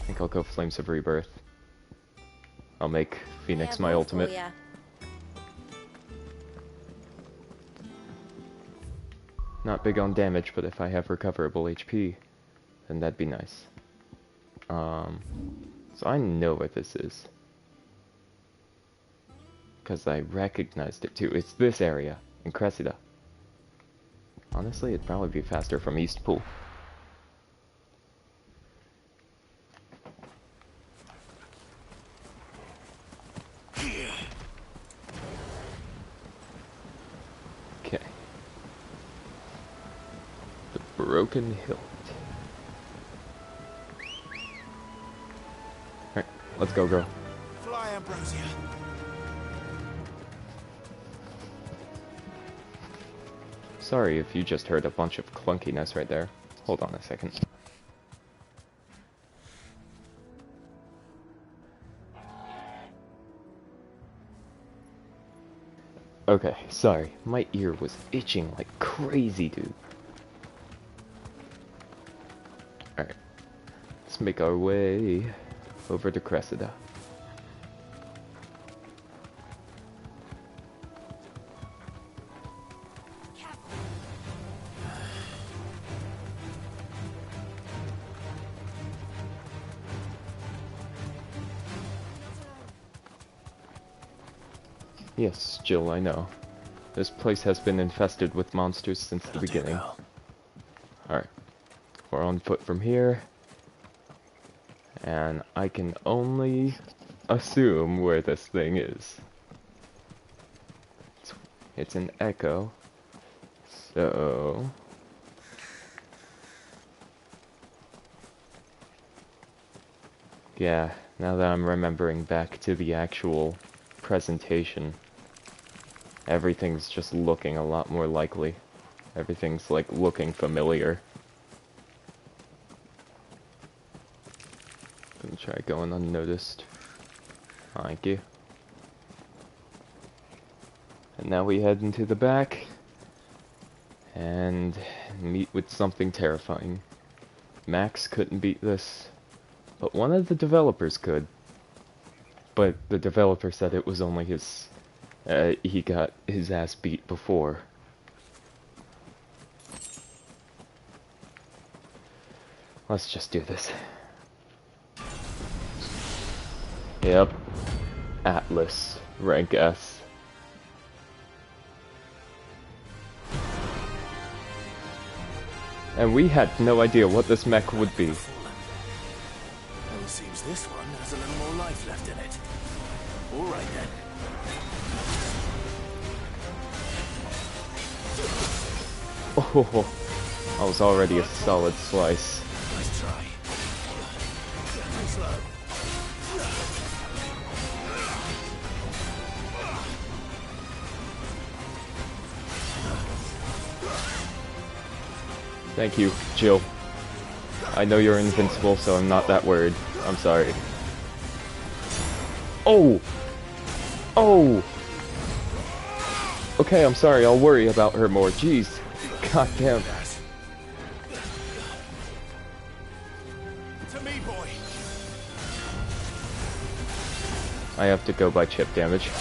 think I'll go Flames of Rebirth. I'll make Phoenix my ultimate. Not big on damage, but if I have recoverable HP, then that'd be nice. So I know what this is. Because I recognized it too. It's this area, in Cressida. Honestly, it'd probably be faster from East Pool. Okay. The Broken Hilt. Alright, let's go, girl. Fly, Ambrosia. Sorry if you just heard a bunch of clunkiness right there. Hold on a second. Okay, sorry. My ear was itching like crazy, dude. Alright. Let's make our way over to Cressida. Yes, Jill, I know. This place has been infested with monsters since the beginning. Alright. We're on foot from here. And I can only assume where this thing is. It's an echo. So... yeah, now that I'm remembering back to the actual presentation, everything's just looking a lot more likely. Everything's like looking familiar. Gonna try going unnoticed. Thank you. And now we head into the back and meet with something terrifying. Max couldn't beat this, but one of the developers could. But the developer said it was only his... he got his ass beat before. Let's just do this. Yep. Atlas. Rank S. And we had no idea what this mech would be. Well, it seems this one has a little more life left in it. Alright then. Oh, that was already a solid slice. Nice try. Too slow. Thank you, Jill. I know you're invincible, so I'm not that worried. I'm sorry. Oh! Oh! Okay, I'm sorry, I'll worry about her more. Jeez. God damn. To me, boy. I have to go by chip damage.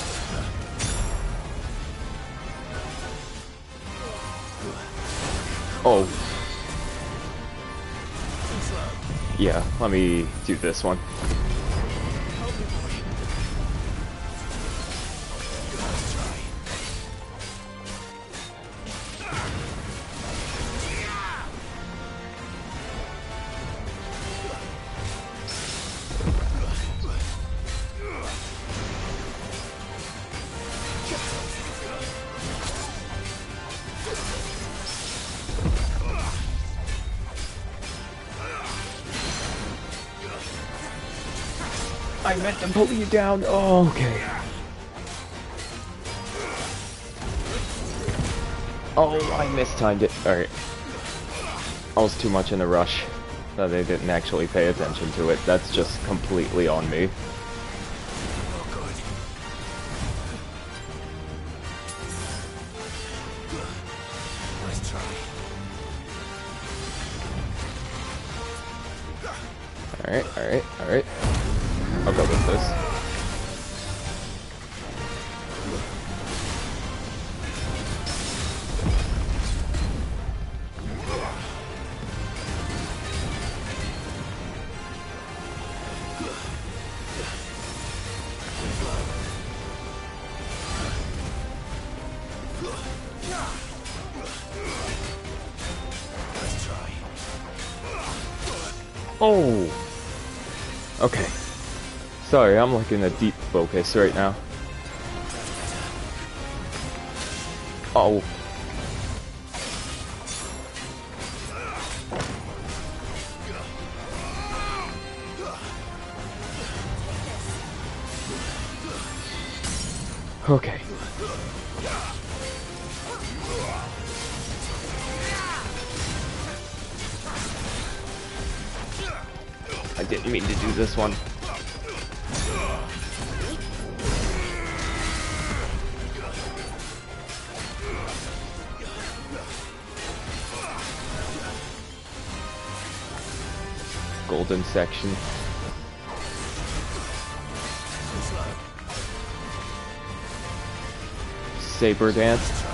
Oh. Yeah, let me do this one. I meant to pull you down. Oh, okay. Oh, I mistimed it. Alright. I was too much in a rush that I didn't actually pay attention to it. That's just completely on me. Alright. I'll go with this. Oh! Okay. Sorry, I'm like in a deep focus right now. Oh. Okay. I didn't mean to do this one. Golden section. Saber dance.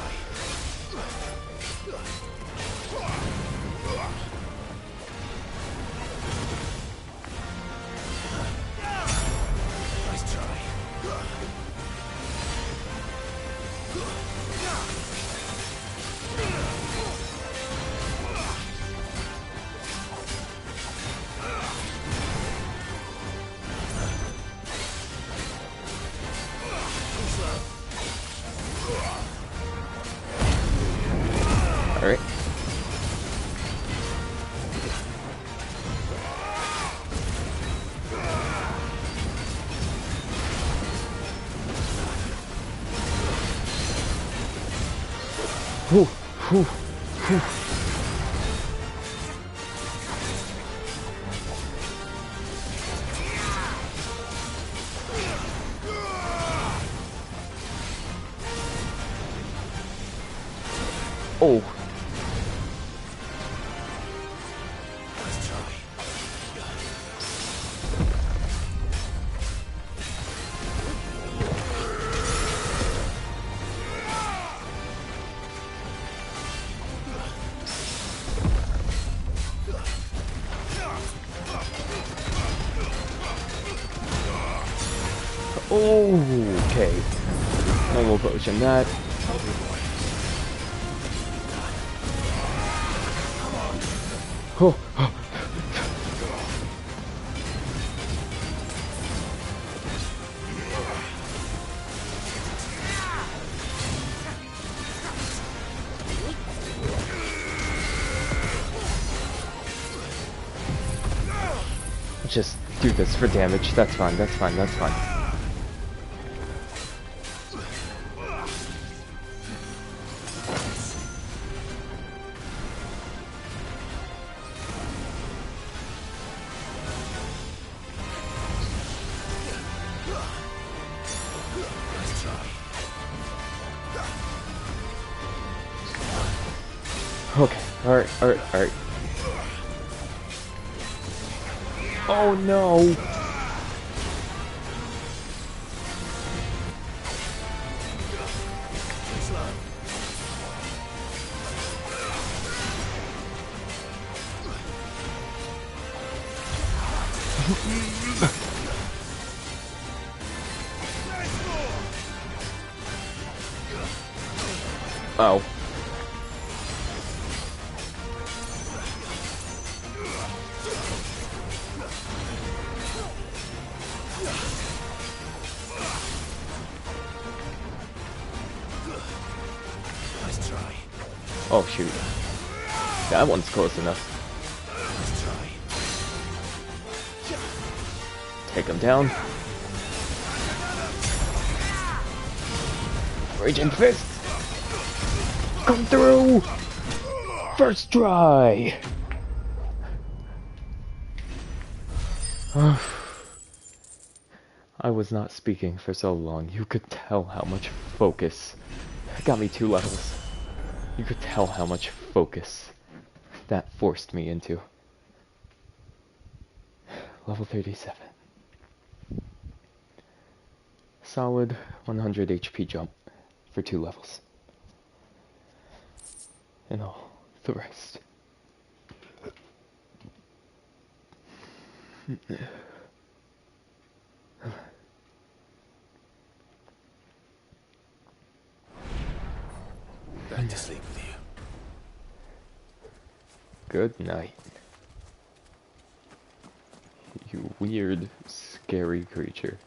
Alright. Whew, whew, whew. Oh. Oh, okay. Normal potion that. Oh, oh. Just do this for damage. That's fine, that's fine, that's fine. Okay, alright, alright, alright. Oh no! Oh. Nice try. Oh shoot. That one's close enough. Take him down. Raging Fist! Come through! First try! I was not speaking for so long. You could tell how much focus. Got me 2 levels. You could tell how much focus that forced me into. Level 37. Solid 100 HP jump for 2 levels. And all the rest. Back to sleep with you. Good night. You weird, scary creature.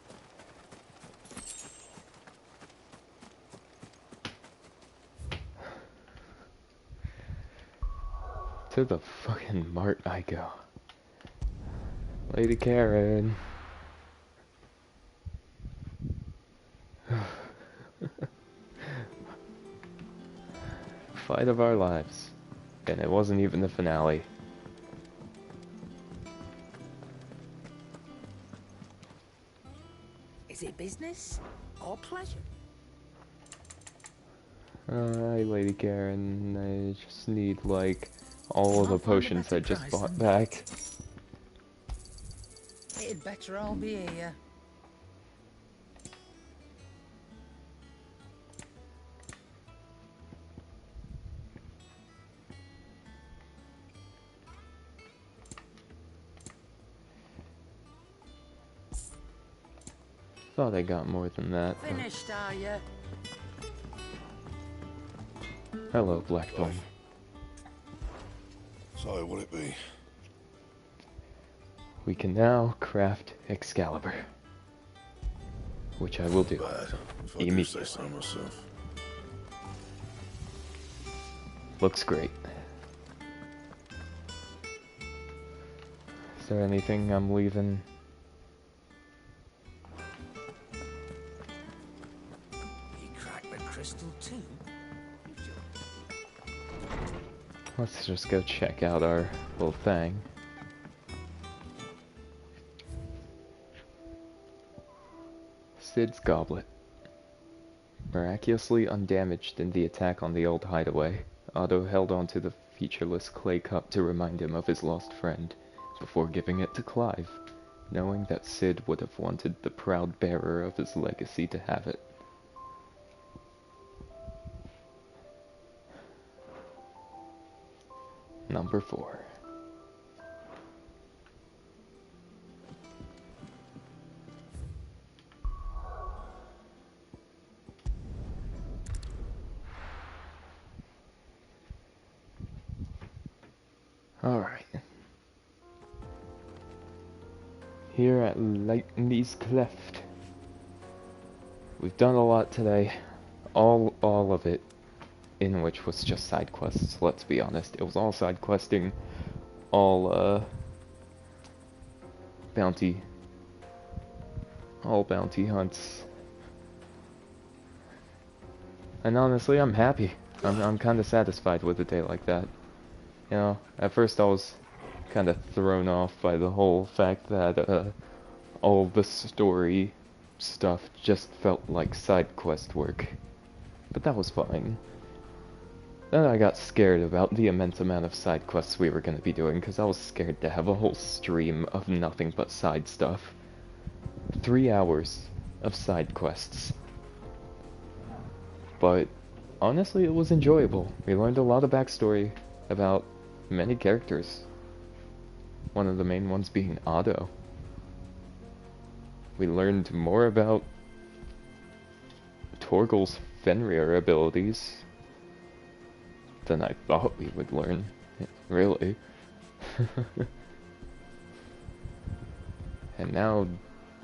To the fucking mart I go. Lady Karen. Fight of our lives. And it wasn't even the finale. Is it business or pleasure? Hi, Lady Karen. I just need, like, all of the potions I just bought back. It'd better all be here. Thought I got more than that. Finished, are you? Hello, Blackthorn. So, what'd it be? We can now craft Excalibur. Which I will do. Bad, if I do Immediately. say so myself. Looks great. Is there anything I'm leaving? You cracked the crystal too? Let's just go check out our little thing. Sid's goblet. Miraculously undamaged in the attack on the old hideaway, Otto held onto the featureless clay cup to remind him of his lost friend, before giving it to Clive, knowing that Sid would have wanted the proud bearer of his legacy to have it. Number 4. Alright. Here at Lightney's Cleft. We've done a lot today. All of it. In which was just side quests, let's be honest. It was all side questing, all bounty hunts. And honestly, I'm happy. I'm kind of satisfied with a day like that. You know, at first I was kind of thrown off by the whole fact that all the story stuff just felt like side quest work. But that was fine. Then I got scared about the immense amount of side quests we were going to be doing, because I was scared to have a whole stream of nothing but side stuff. 3 hours of side quests. But honestly, it was enjoyable. We learned a lot of backstory about many characters. One of the main ones being Otto. We learned more about Torgal's Fenrir abilities than I thought we would learn, really. And now,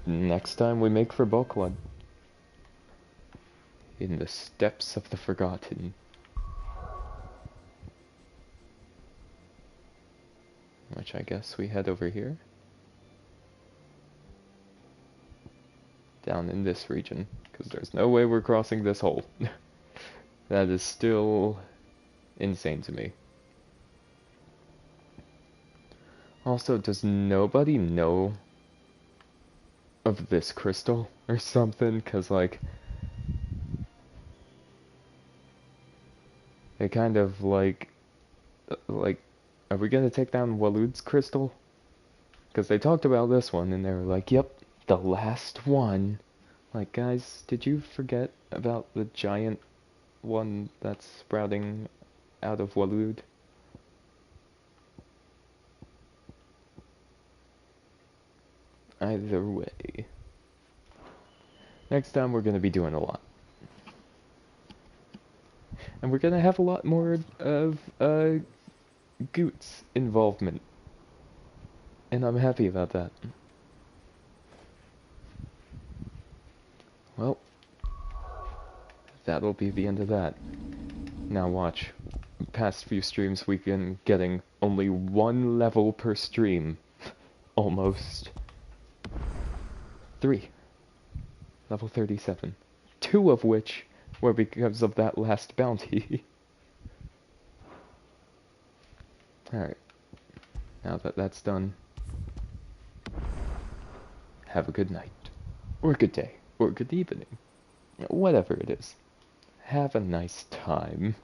next time we make for Boklad. In the Steppes of the Forgotten. Which I guess we head over here. Down in this region, because there's no way we're crossing this hole. That is still insane to me. Also, does nobody know of this crystal or something? Because, like, it kind of, like, are we gonna take down Walud's crystal? Because they talked about this one, and they were like, yep, the last one. Like, guys, did you forget about the giant one that's sprouting out of Walud? Either way. Next time we're going to be doing a lot. And we're going to have a lot more of Goot's involvement. And I'm happy about that. Well, that'll be the end of that. Now watch. Past few streams we've been getting only 1 level per stream. Almost. 3. Level 37. 2 of which were because of that last bounty. Alright. Now that that's done, have a good night. Or good day. Or good evening. Whatever it is. Have a nice time.